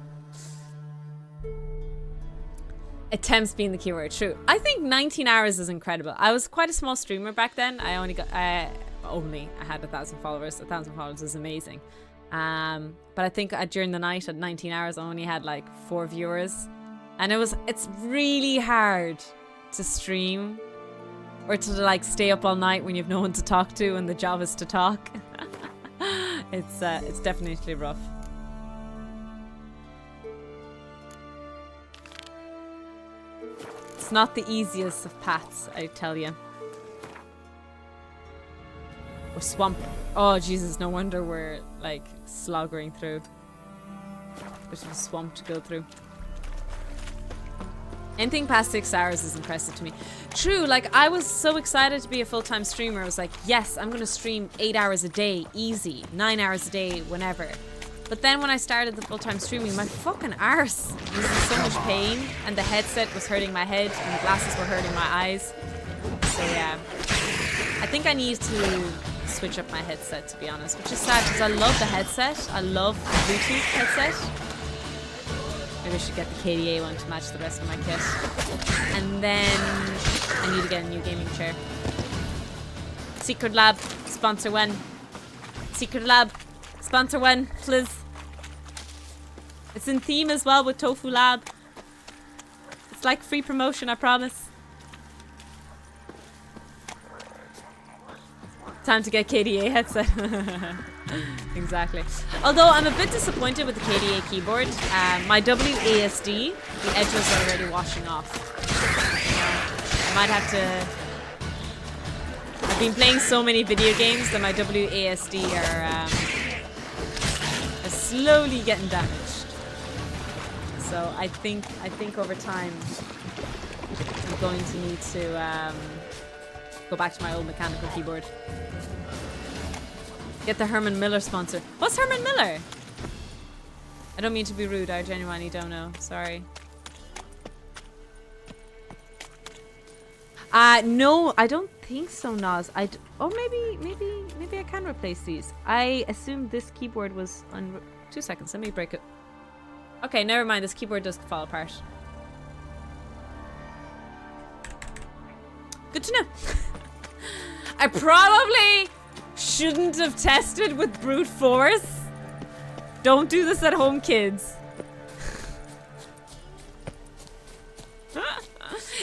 Attempts being the keyword. True. I think 19 hours is incredible. I was quite a small streamer back then. I had 1,000 followers. 1,000 followers is amazing. But I think during the night at 19 hours, I only had like 4 viewers. And it's really hard to stream or to like stay up all night when you've no one to talk to and the job is to talk. It's definitely rough. It's not the easiest of paths, I tell you. Or swamp. Oh Jesus, no wonder we're like sloggering through. There's a swamp to go through. Anything past 6 hours is impressive to me. True, like I was so excited to be a full-time streamer. I was like, yes, I'm gonna stream 8 hours a day, easy. 9 hours a day, whenever. But then when I started the full-time streaming, my fucking arse was in so much pain, and the headset was hurting my head, and the glasses were hurting my eyes. So yeah, I think I need to switch up my headset, to be honest, which is sad because I love the headset. I love the Bluetooth headset. Maybe I should get the KDA one to match the rest of my kit. And then I need to get a new gaming chair. Secret Lab, sponsor when? Secret Lab, sponsor when, please. It's in theme as well with Tofu Lab. It's like free promotion, I promise. Time to get KDA headset. Exactly. Although I'm a bit disappointed with the KDA keyboard. My WASD, the edge was already washing off. I might have to... I've been playing so many video games that my WASD are slowly getting damaged. So I think over time I'm going to need to go back to my old mechanical keyboard. Get the Herman Miller sponsor. What's Herman Miller? I don't mean to be rude. I genuinely don't know. Sorry. No, I don't think so, Nas. Oh, maybe I can replace these. I assumed this keyboard was on. 2 seconds. Let me break it. Okay, never mind. This keyboard does fall apart. Good to know. I probably shouldn't have tested with brute force. Don't do this at home, kids.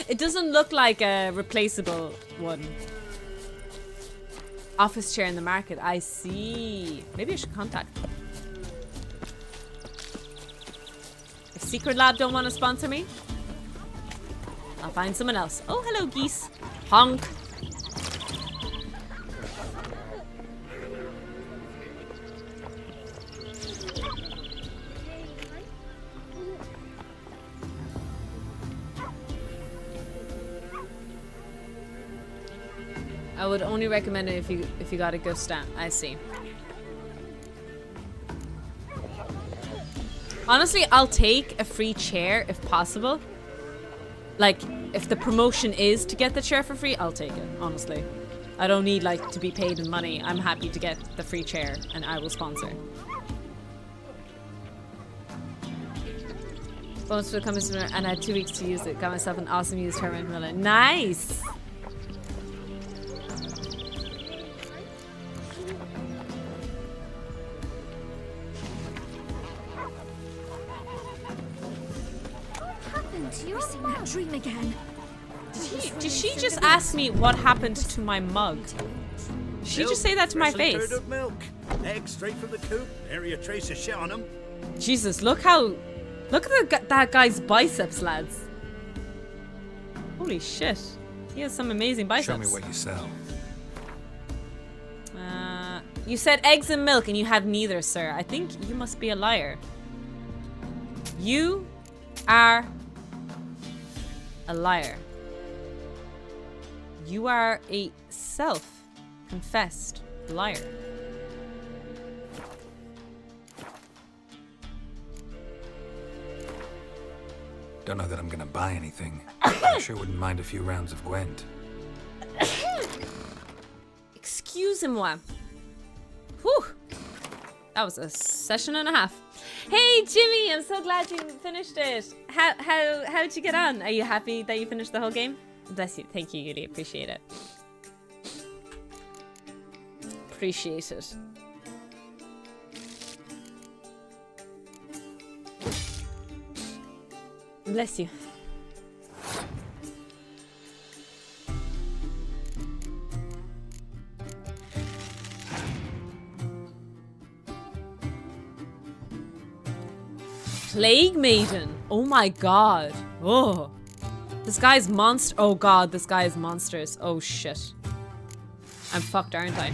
It doesn't look like a replaceable one. Office chair in the market. I see. Maybe I should contact them. If Secret Lab don't want to sponsor me, I'll find someone else. Oh, hello, geese. Honk. I would only recommend it if you got a ghost stamp. I see. Honestly, I'll take a free chair if possible. Like, if the promotion is to get the chair for free, I'll take it, honestly. I don't need, like, to be paid in money. I'm happy to get the free chair, and I will sponsor. Bonus for the comments, and I had 2 weeks to use it. Got myself an awesome used Herman Miller. Nice! You're seeing that dream again. Did she just ask me what happened to my mug? Did she just say that to my face? Curd up milk. Eggs straight from the coop. Area a trace of shit on them. Jesus, look at that guy's biceps, lads. Holy shit. He has some amazing biceps. Show me what you sell. You said eggs and milk and you have neither, sir. I think you must be a liar. You are a liar. You are a self-confessed liar. Don't know that I'm gonna buy anything. I sure wouldn't mind a few rounds of Gwent. Excusez-moi. Whew. That was a session and a half. Hey Jimmy, I'm so glad you finished it. How'd you get on? Are you happy that you finished the whole game? Bless you. Thank you, Yuli. Appreciate it. Appreciate it. Bless you. Plague Maiden. Oh my god. Oh. This guy's monster. Oh god, this guy is monsters. Oh shit. I'm fucked, aren't I?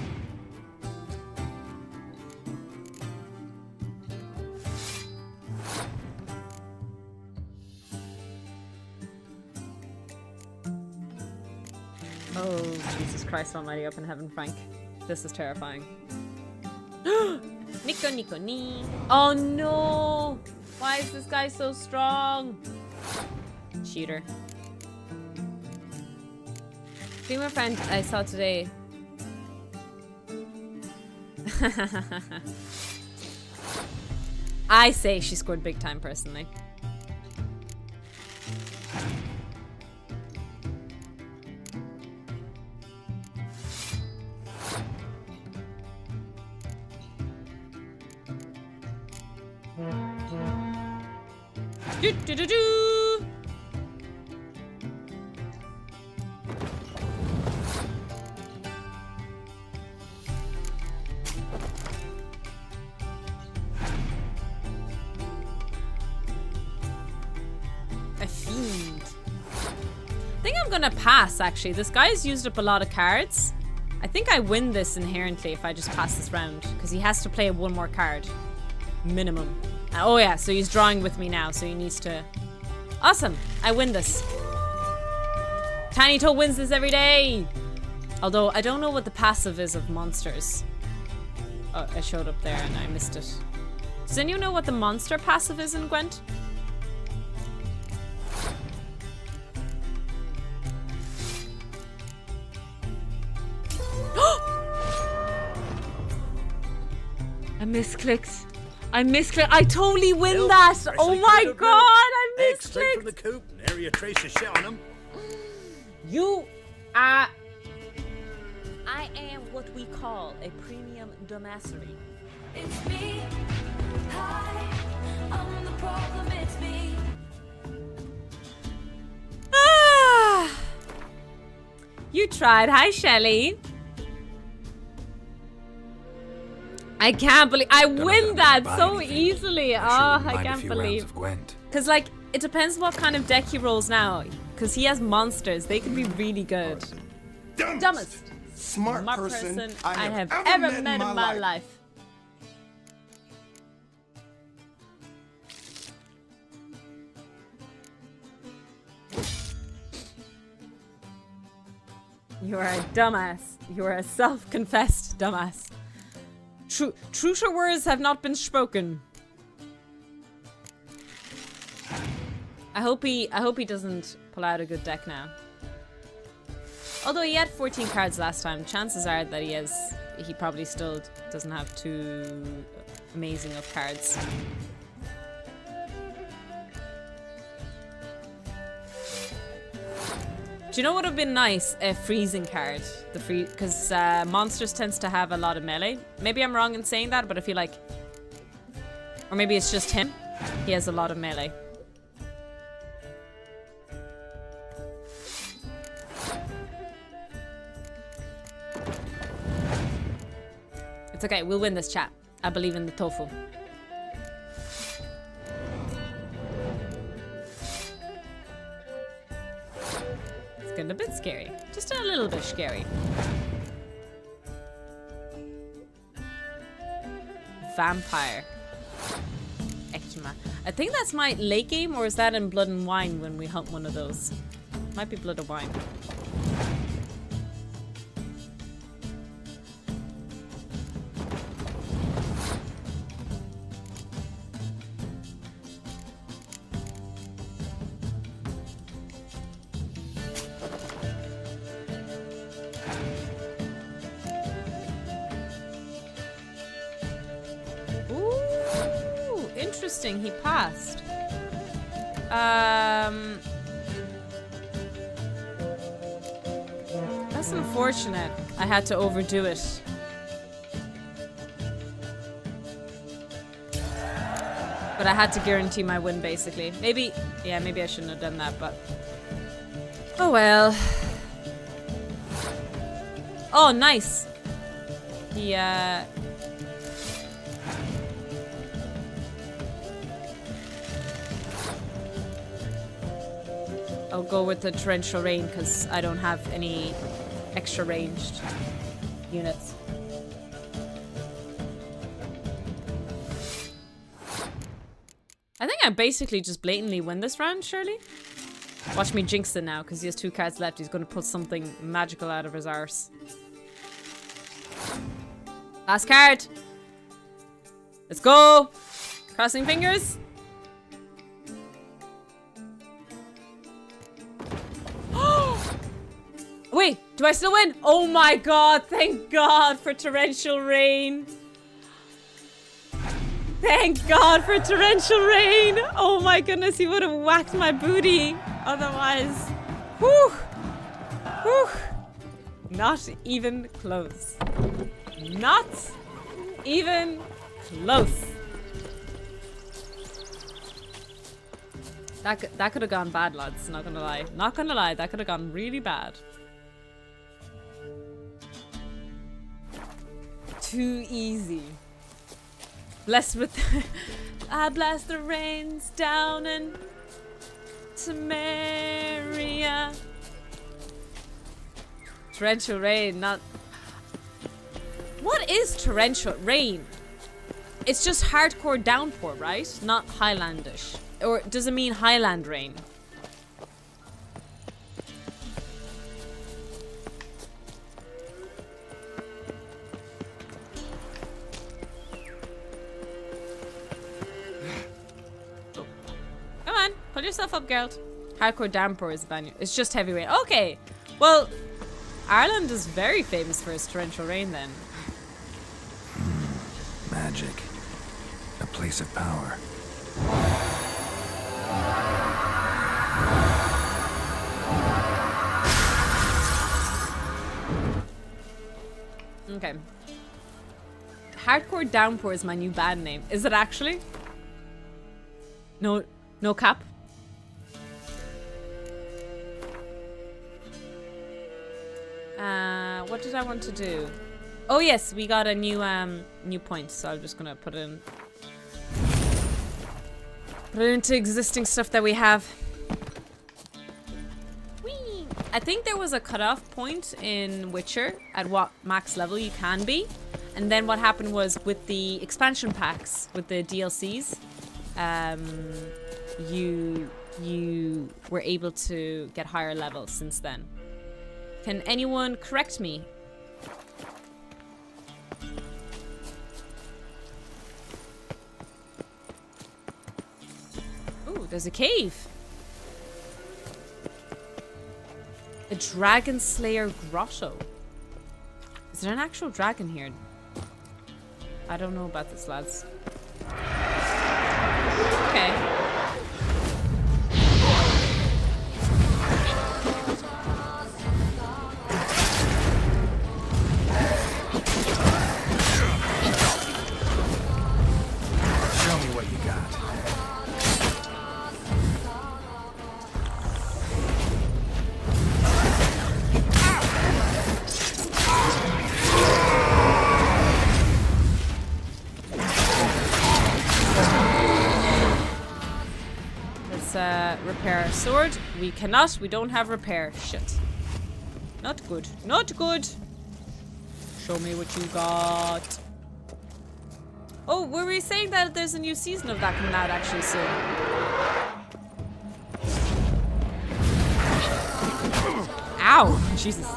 Oh, Jesus Christ almighty up in heaven, Frank. This is terrifying. Nico, Nico, nee. Oh no! Why is this guy so strong? Cheater. Female friend I saw today. I say she scored big time personally. Do, do, do, do. A fiend. I think I'm gonna pass actually. This guy's used up a lot of cards. I think I win this inherently if I just pass this round because he has to play one more card. Minimum. Oh yeah, so he's drawing with me now, so he needs to... Awesome! I win this. Tiny Toe wins this every day! Although, I don't know what the passive is of monsters. Oh, I showed up there and I missed it. Does anyone know what the monster passive is in Gwent? I misclicked. I misclicked. I totally win that. Oh my god, I Eggs straight from misclicked. the coop. Nary a trace of shit on them. You are... I am what we call a premium dumbassery. It's me. Hi, I'm the problem, it's me. Ah! You tried. Hi, Shelly. I can't believe I win that so easily. Oh, I can't believe. Because, like, it depends what kind of deck he rolls now. Because he has monsters. They can be really good. Dumbest. Smart person I have ever met in my life. You are a dumbass. You are a self-confessed dumbass. Truer words have not been spoken. I hope he doesn't pull out a good deck now. Although he had 14 cards last time, chances are that he probably still doesn't have too amazing of cards. Do you know what would have been nice? A freezing card. Because monsters tends to have a lot of melee. Maybe I'm wrong in saying that, but I feel like... Or maybe it's just him. He has a lot of melee. It's okay, we'll win this chat. I believe in the tofu. It's getting a bit scary. Just a little bit scary. Vampire. Ectoma. I think that's my late game, or is that in Blood and Wine when we hunt one of those? Might be Blood and Wine. Interesting, he passed. That's unfortunate. I had to overdo it. But I had to guarantee my win, basically. Maybe, yeah, maybe I shouldn't have done that, but... Oh well. Oh, nice. He, I'll go with the torrential rain because I don't have any extra ranged units. I think I basically just blatantly win this round, surely? Watch me jinx it now because he has 2 cards left. He's going to pull something magical out of his arse. Last card. Let's go. Crossing fingers. Wait, do I still win? Oh my god, thank god for torrential rain. Thank god for torrential rain. Oh my goodness, he would have whacked my booty otherwise. Whew. Whew. Not even close. Not even close. That could have gone bad, lads, not gonna lie. Not gonna lie, that could have gone really bad. Too easy. Blessed with I blast the rains down in Temeria. Torrential rain, not... What is torrential rain? It's just hardcore downpour, right? Not Highlandish. Or does it mean Highland rain? Pull yourself up, girl. Hardcore downpour is ban. It's just heavy rain. Okay. Well, Ireland is very famous for its torrential rain then. Magic. A place of power. Okay. Hardcore downpour is my new band name. Is it actually? No cap? What did I want to do? Oh yes, we got a new point, so I'm just gonna put it into existing stuff that we have. Whee! I think there was a cutoff point in Witcher at what max level you can be, and then what happened was with the expansion packs, with the DLCs, you were able to get higher levels since then. Can anyone correct me? Ooh, there's a cave. A Dragon Slayer grotto. Is there an actual dragon here? I don't know about this, lads. Okay. Repair our sword. We cannot. We don't have repair. Shit. Not good. Not good. Show me what you got. Oh, were we saying that there's a new season of that coming out actually soon? Ow! Jesus.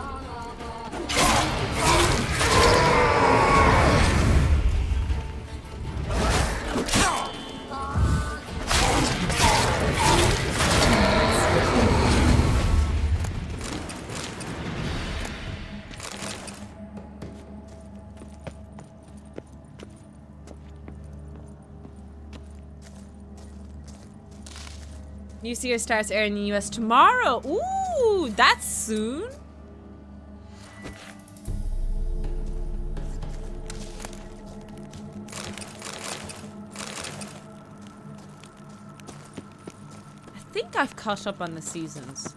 New series starts airing in the US tomorrow. Ooh, that's soon. think I've caught up on the seasons.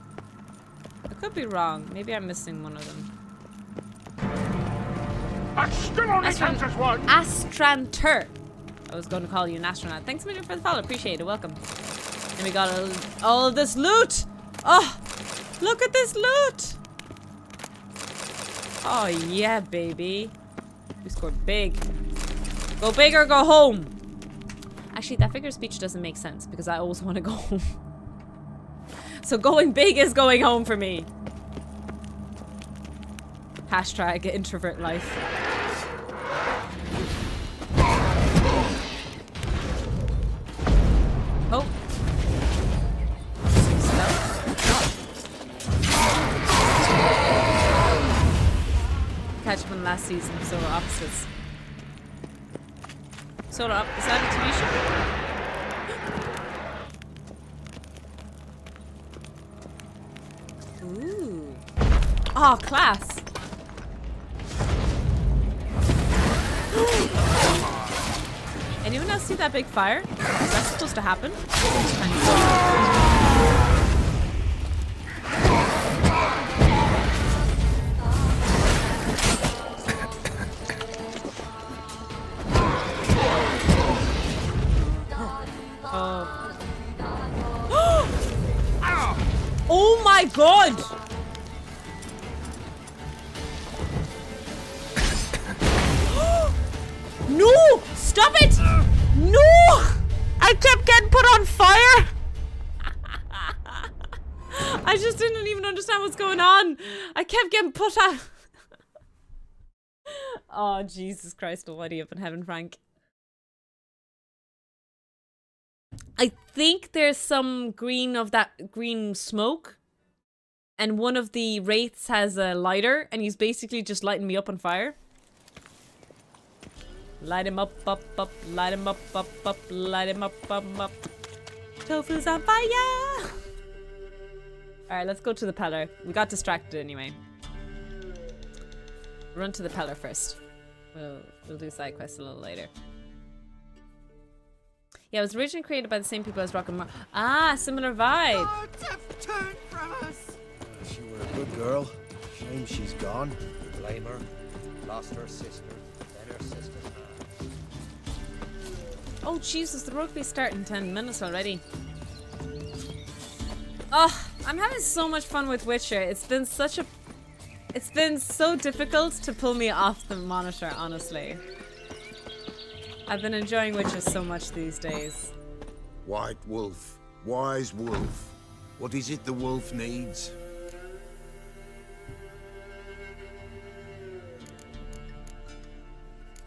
I could be wrong. Maybe I'm missing one of them. That still only counts as one. Astrantur. I was going to call you an astronaut. Thanks a million for the follow. Appreciate it. Welcome. And we got all of this loot. Oh, look at this loot. Oh, yeah, baby. We scored big. Go big or go home. Actually, that figure of speech doesn't make sense because I always want to go home. So going big is going home for me. Hashtag introvert life. Oh. Catch up on last season, so we're opposites. Sort of, is that a TV show? Ooh. Oh, class. Anyone else see that big fire? Is that supposed to happen? Oh my god! No! Stop it! No! I kept getting put on fire! I just didn't even understand what's going on. I kept getting put out. Oh, Jesus Christ almighty up in heaven, Frank. I think there's some green of that green smoke. And one of the wraiths has a lighter. And he's basically just lighting me up on fire. Light him up, up, up. Light him up, up, up. Light him up, up, up. Tofu's on fire! Alright, let's go to the Peller. We got distracted anyway. Run to the Peller first. We'll do side quests a little later. Yeah, it was originally created by the same people as Rock and Roll. Ah, similar vibe. Oh, Tiff turned from us. She were a good girl. Shame she's gone. You blame her. Lost her sister. Then her sister's man. Oh, Jesus, the rugby's starting in 10 minutes already. Oh, I'm having so much fun with Witcher. It's been so difficult to pull me off the monitor, honestly. I've been enjoying Witcher so much these days. White wolf, wise wolf. What is it the wolf needs?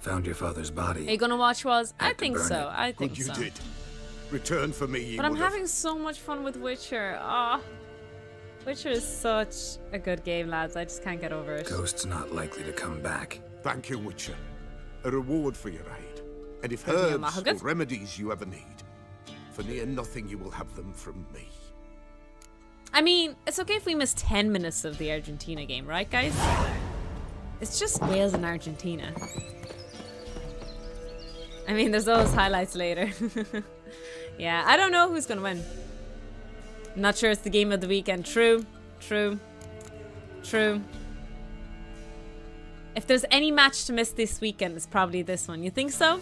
Found your father's body. Are you gonna watch Waz? I think burn so. it. I think Good so. you did. Return for me, ye But I'm would've. having so much fun with Witcher. Ah, Witcher is such a good game, lads. I just can't get over it. Ghost's not likely to come back. Thank you, Witcher. A reward for your aid. And if Thank you, herbs or Mahagat. remedies you ever need, for near nothing you will have them from me. I mean, it's okay if we miss 10 minutes of the Argentina game, right, guys? It's just Wales and Argentina. I mean, there's always highlights later. Yeah, I don't know who's gonna win. I'm not sure it's the game of the weekend. True, true, true. If there's any match to miss this weekend, it's probably this one. You think so?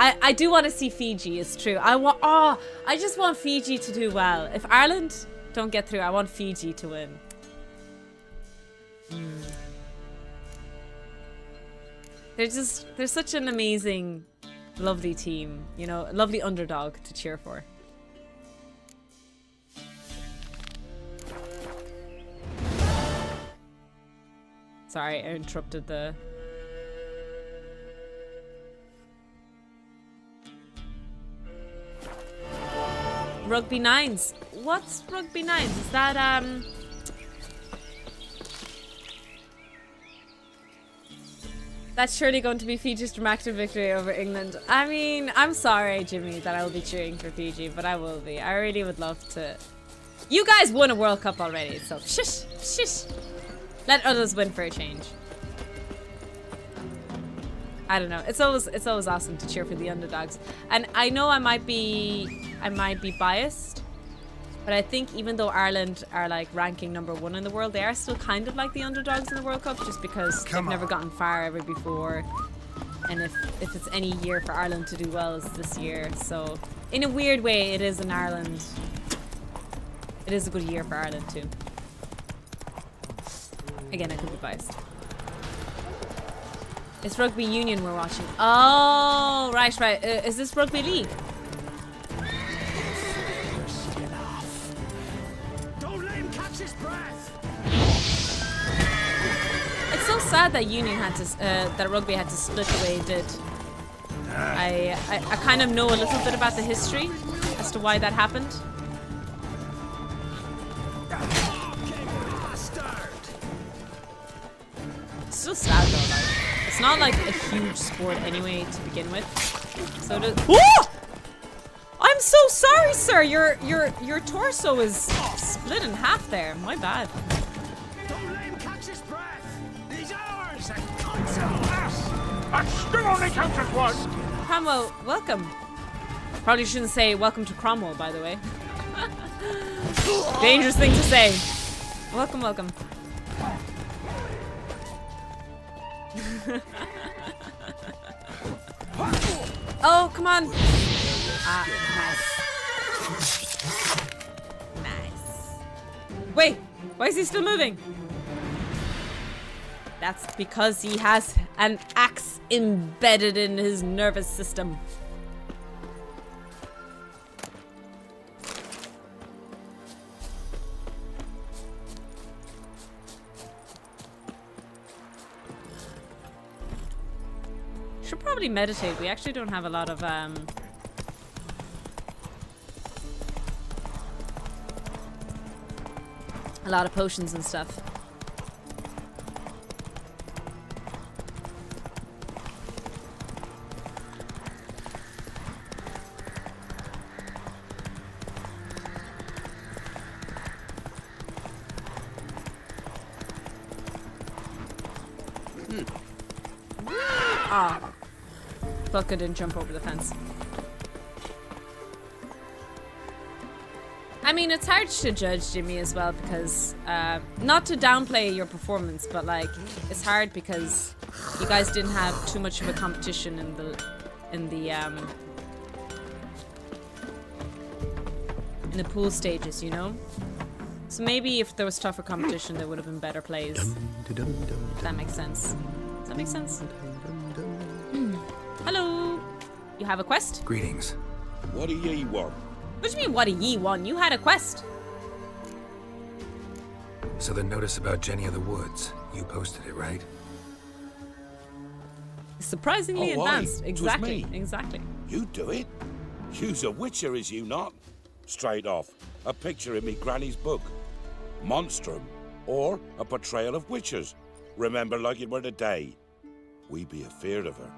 I do want to see Fiji, it's true. I just want Fiji to do well. If Ireland don't get through, I want Fiji to win. They're such an amazing, lovely team, you know, a lovely underdog to cheer for. Sorry, I interrupted the... Rugby Nines. What's Rugby Nines? Is that, That's surely going to be Fiji's dramatic victory over England. I mean, I'm sorry, Jimmy, that I will be cheering for Fiji, but I will be. I really would love to... You guys won a World Cup already, so shush, shush. Let others win for a change. I don't know. It's always awesome to cheer for the underdogs. And I know I might be biased, But I think even though Ireland are like ranking #1 in the world, they are still kind of like the underdogs in the World Cup, just because they've never gotten far ever before. And if it's any year for Ireland to do well, it's this year. So in a weird way, it is in Ireland. It is a good year for Ireland too. Again, I could be biased. It's rugby union we're watching. Oh, right. Is this rugby league? Don't let him catch his breath. It's so sad that union had to, that rugby had to split the way it did. I kind of know a little bit about the history as to why that happened. It's still sad though, like. It's not like a huge sport anyway to begin with. So oh! I'm so sorry, sir. Your torso is split in half there. My bad. Don't let him catch his breath. He's ours. That still only counts as one. Cromwell, welcome. Probably shouldn't say welcome to Cromwell, by the way. Dangerous thing to say. Welcome, welcome. Oh, come on. Ah, nice. Nice. Wait, why is he still moving? That's because he has an axe embedded in his nervous system. Should probably meditate. We actually don't have a lot of a lot of potions and stuff. Ah. Bucka didn't jump over the fence. I mean, it's hard to judge Jimmy as well because, not to downplay your performance, but like, it's hard because you guys didn't have too much of a competition in the pool stages, you know? So maybe if there was tougher competition, there would have been better plays. If that makes sense. Does that make sense? Hello. You have a quest? Greetings. What do ye want? What do you mean, what do ye want? You had a quest. So the notice about Jenny of the Woods, you posted it, right? Surprisingly Oh, aye. advanced. 'Twas Exactly. me. Exactly. You do it? You's a witcher, is you not? Straight off. A picture in me granny's book. Monstrum. Or a portrayal of witches. Remember like it were the day. We be afeard of her.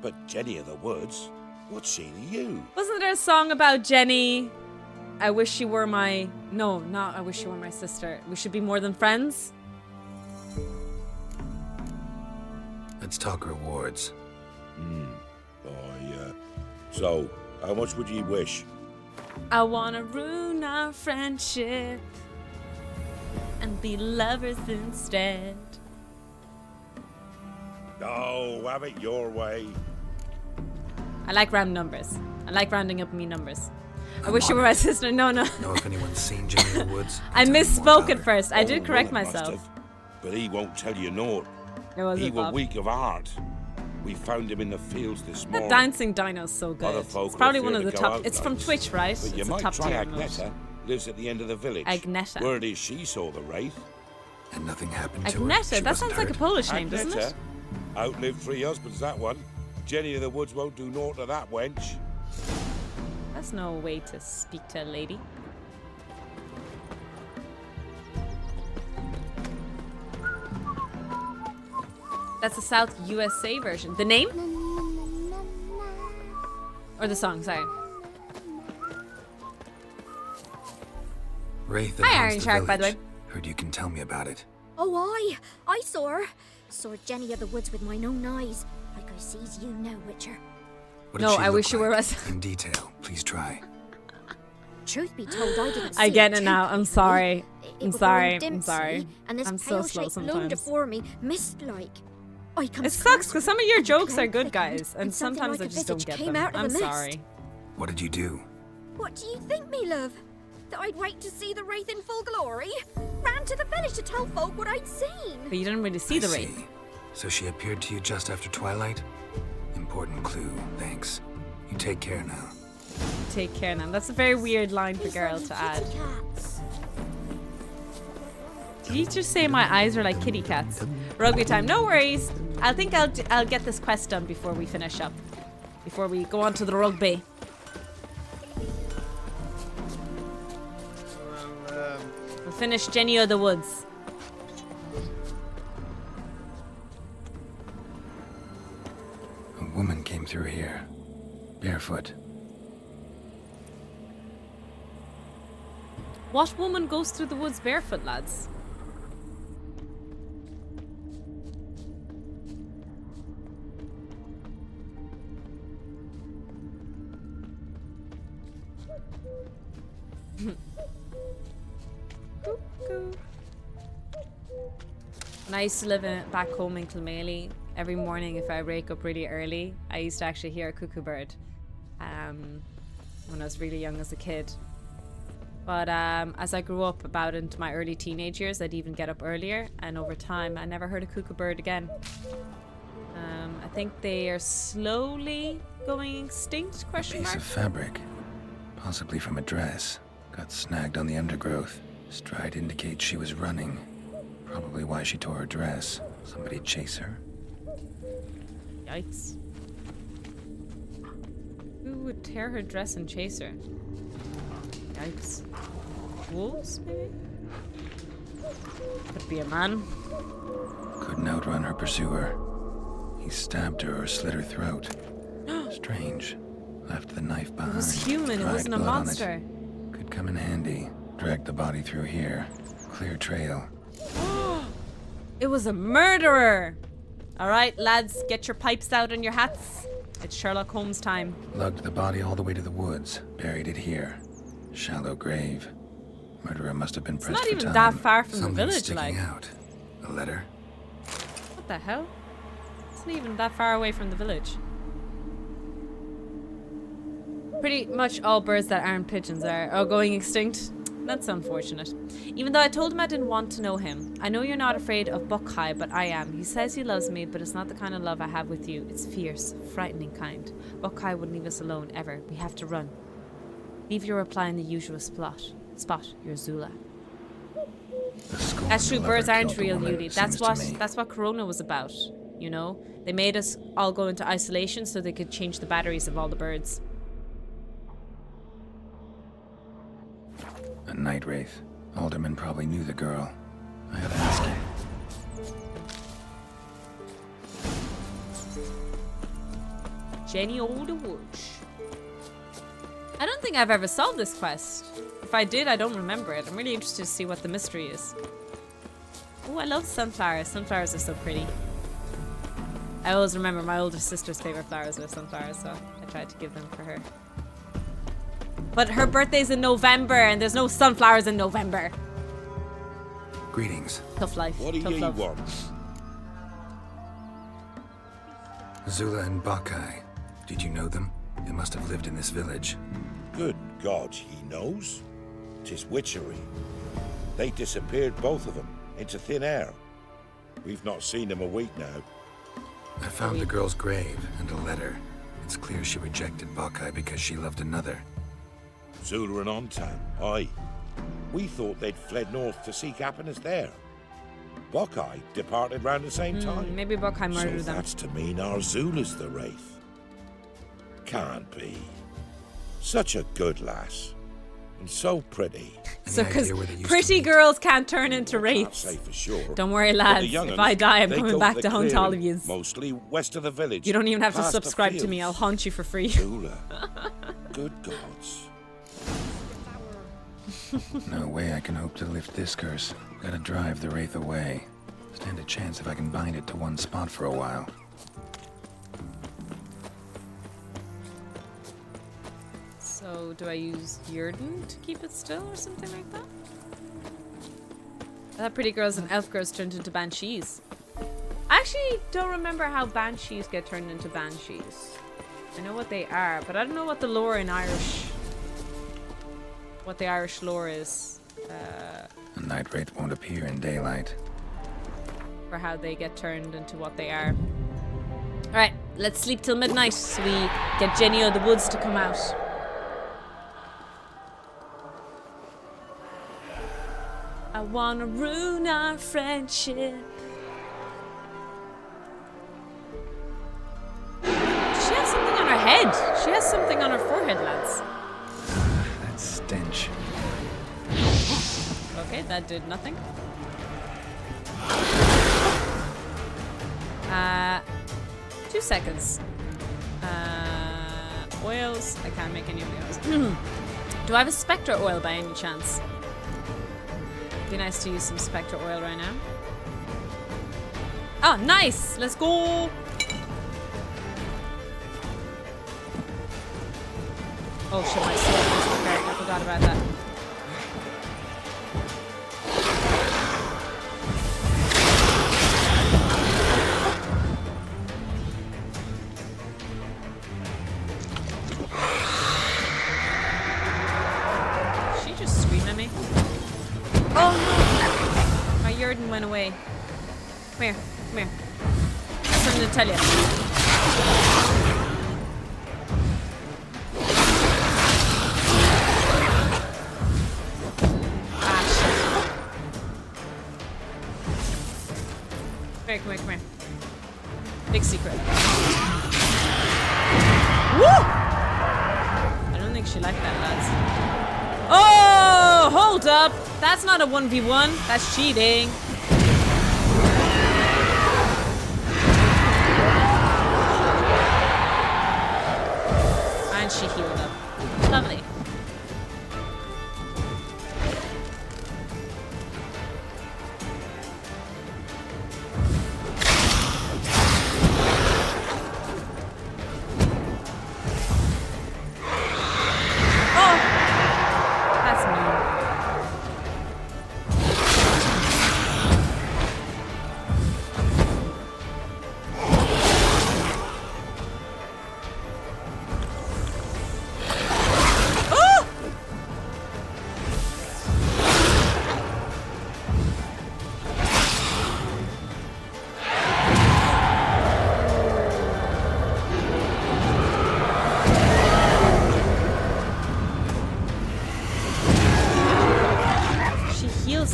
But Jenny of the Woods, what's she to you? Wasn't there a song about Jenny? I wish she were my... No, not I wish she were my sister. We should be more than friends. Let's talk rewards. So, how much would ye wish? I wanna ruin our friendship and be lovers instead. Oh, have it your way. I like round numbers. I like rounding up me numbers. I wish you were my sister. No, no. Know if anyone's seen Jenny of the Woods? I misspoke at first. I Oh, did correct well, it must myself. have. But he won't tell you naught. It wasn't He were Bob. weak of heart. We found him in the fields this That morning. dancing dino's so good. Other folk It's probably are one of afraid the to go top. out It's from nights. Twitch, right? But you It's a might top try tier Agneta. emote. Lives at the end of the village. Agneta. Word is she saw the wraith. And nothing happened to her. Agneta. She That wasn't sounds like a hurt. Polish name, doesn't Agneta it? outlived 3 husbands, that one. Jenny of the Woods won't do naught to that wench. That's no way to speak to a lady. That's the South USA version. The name? Or the song, sorry. Wraith that Hi, haunts Iron the Shark, by the village. way. Heard you can tell me about it. Oh, I saw her. Saw Jenny of the Woods with mine own eyes. Like I sees you now, Witcher. What did No, she I look wish you were like? us. In detail, please try. Truth be told, I didn't see I get it it now. I'm sorry. I'm was all sorry. I'm dimpsy, sorry. And this I'm so pale slow shape loomed sometimes. afore me, mist-like. I come It sucks because some of your jokes are good, guys, and something sometimes like I a just don't visage get came them. out of I'm the mist. sorry. What did you do? What do you think, me love? That I'd wait to see the wraith in full glory? Ran to the village to tell folk what I'd seen. But you didn't really see the I wraith. see. So she appeared to you just after twilight? Important clue, thanks. You take care now. Take care now. That's a very weird line for girl to add. Did you just say my eyes are like kitty cats? Rugby time. No worries. I think I'll get this quest done before we finish up. Before we go on to the rugby. We'll finish Jenny of the Woods. A woman came through here, barefoot. What woman goes through the woods barefoot, lads? When I used to live back home in Kilmaley, every morning if I wake up really early, I used to actually hear a cuckoo bird when I was really young as a kid. But as I grew up about into my early teenage years, I'd even get up earlier, and over time I never heard a cuckoo bird again. I think they are slowly going extinct, question Piece mark? of fabric, possibly from a dress, got snagged on the undergrowth. Stride indicates she was running. Probably why she tore her dress. Somebody chase her? Yikes. Who would tear her dress and chase her? Yikes. Wolves, maybe? Could be a man. Couldn't outrun her pursuer. He stabbed her or slit her throat. Strange. Left the knife behind. It was human, it dried wasn't a blood on it. monster. Could come in handy. Dragged the body through here. Clear trail. It was a murderer! Alright, lads, get your pipes out and your hats. It's Sherlock Holmes time. Lugged the body all the way to the woods. Buried it here. Shallow grave. Murderer must have been pressed not for even time. that far from the Something village, sticking like. out. A letter? What the hell? It's not even that far away from the village. Pretty much all birds that aren't pigeons are going extinct. That's unfortunate. Even though I told him I didn't want to know him. I know you're not afraid of Buckeye, but I am. He says he loves me, but it's not the kind of love I have with you. It's fierce, frightening kind. Buckeye wouldn't leave us alone, ever. We have to run. Leave your reply in the usual spot. You're Zula. That's true, birds aren't real, Yuli. That's what Corona was about, you know? They made us all go into isolation so they could change the batteries of all the birds. A night wraith. Alderman probably knew the girl. I gotta ask him. Jenny Woods. I don't think I've ever solved this quest. If I did, I don't remember it. I'm really interested to see what the mystery is. Oh, I love sunflowers. Sunflowers are so pretty. I always remember my older sister's favorite flowers were sunflowers, so I tried to give them for her. But her birthday's in November, and there's no sunflowers in November. Greetings. Tough life. What do Tough ye love. want? Zula and Buckeye. Did you know them? They must have lived in this village. Good God, he knows. 'Tis witchery. They disappeared, both of them, into thin air. We've not seen them a week now. I found the girl's grave and a letter. It's clear she rejected Buckeye because she loved another. Zula and Ontan, aye. We thought they'd fled north to seek happiness there. Buckeye departed round the same time. Maybe Buckeye murdered so them. that's to mean our Zula's the wraith. Can't be. Such a good lass. And so pretty. So, because pretty girls can't turn into wraiths. Say for sure. Don't worry, But lads. the If young'uns, I die, I'm they coming go back the to hunt all of clearing, yous. Mostly west of the village. You don't even have to past the subscribe to me. fields. I'll haunt you for free. Zula. Good gods. No way I can hope to lift this curse. Gotta drive the wraith away. Stand a chance if I can bind it to one spot for a while. So So do I use Jurden to keep it still or something like that? That pretty girls and elf girls turned into banshees. I actually don't remember how banshees get turned into banshees. I know what they are, but I don't know what the lore in Irish... what the Irish lore is. A night wraith won't appear in daylight. For how they get turned into what they are. Alright, let's sleep till midnight so we get Jenny of the Woods to come out. I wanna ruin our friendship. Does she have something on her head? She has something on her forehead, lads. That stench. Okay, that did nothing. 2 seconds. Oils. I can't make any of the oils. Do I have a Spectre oil by any chance? Be nice to use some Spectre oil right now. Oh, nice! Let's go! Oh shit, my sword was prepared. I forgot about that. Did she just scream at me? Oh no! My Jurden went away. Come here, come here. I have something to tell you. Come here, come here. Big secret. Woo! I don't think she liked that, lads. Oh, hold up. That's not a 1v1. That's cheating. And she healed up. Lovely.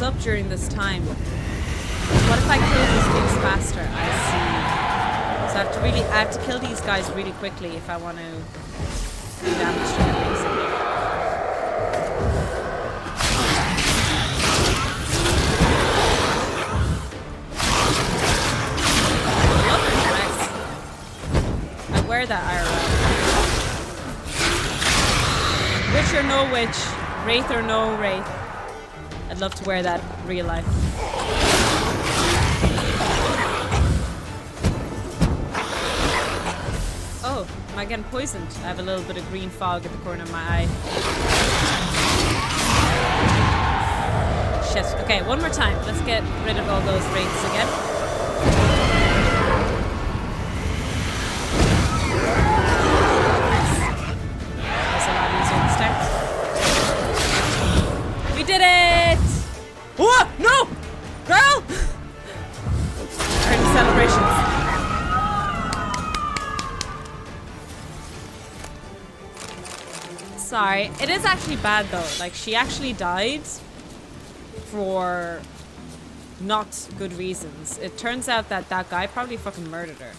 Up during this time. What if I kill these things faster? I see. So I have to kill these guys really quickly if I want to do damage to them, basically. I wear that IRL. Witch or no witch, wraith or no wraith. I'd love to wear that in real life. Oh, am I getting poisoned? I have a little bit of green fog at the corner of my eye. Shit. Okay, one more time. Let's get rid of all those wraiths again. That's a lot easier to start. We did it! Oh, no! Girl! Early celebrations. Sorry. It is actually bad though. Like, she actually died for not good reasons. It turns out that that guy probably fucking murdered her.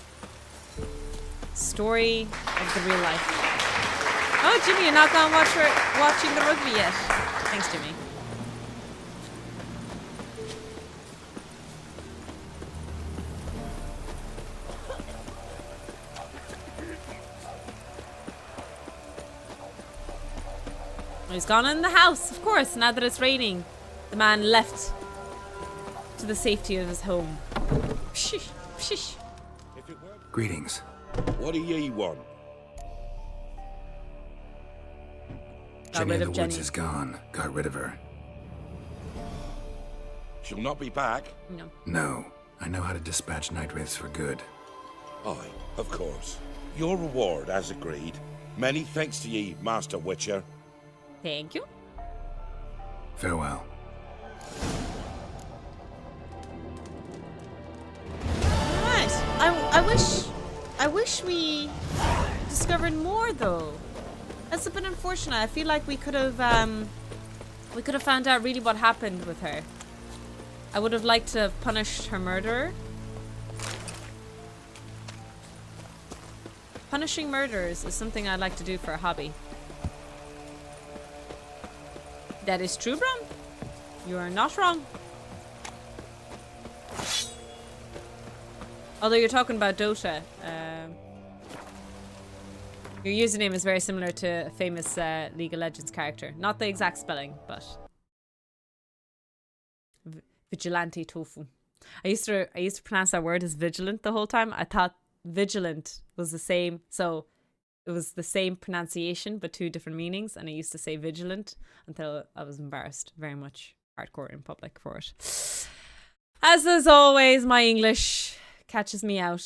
Story of the real life. Oh, Jimmy, you're not gone watching the rugby yet. Thanks, Jimmy. He's gone in the house, of course, now that it's raining. The man left to the safety of his home. Pshish, pshish. Greetings. What do ye want? Got Jenny rid of of the Woods Jenny. is gone. Got rid of her. She'll not be back. No. No. I know how to dispatch night wraiths for good. Aye, of course. Your reward, as agreed. Many thanks to ye, Master Witcher. Thank you. Farewell. Right. I wish we discovered more though. That's a bit unfortunate. I feel like we could have found out really what happened with her. I would have liked to have punished her murderer. Punishing murderers is something I like to do for a hobby. That is true, Bron. You are not wrong. Although you're talking about Dota, your username is very similar to a famous League of Legends character. Not the exact spelling, but Vigilante Tofu. I used to pronounce that word as vigilant the whole time. I thought vigilant was the same, so it was the same pronunciation but two different meanings, and I used to say vigilant until I was embarrassed very much hardcore in public for it. As always, my English catches me out.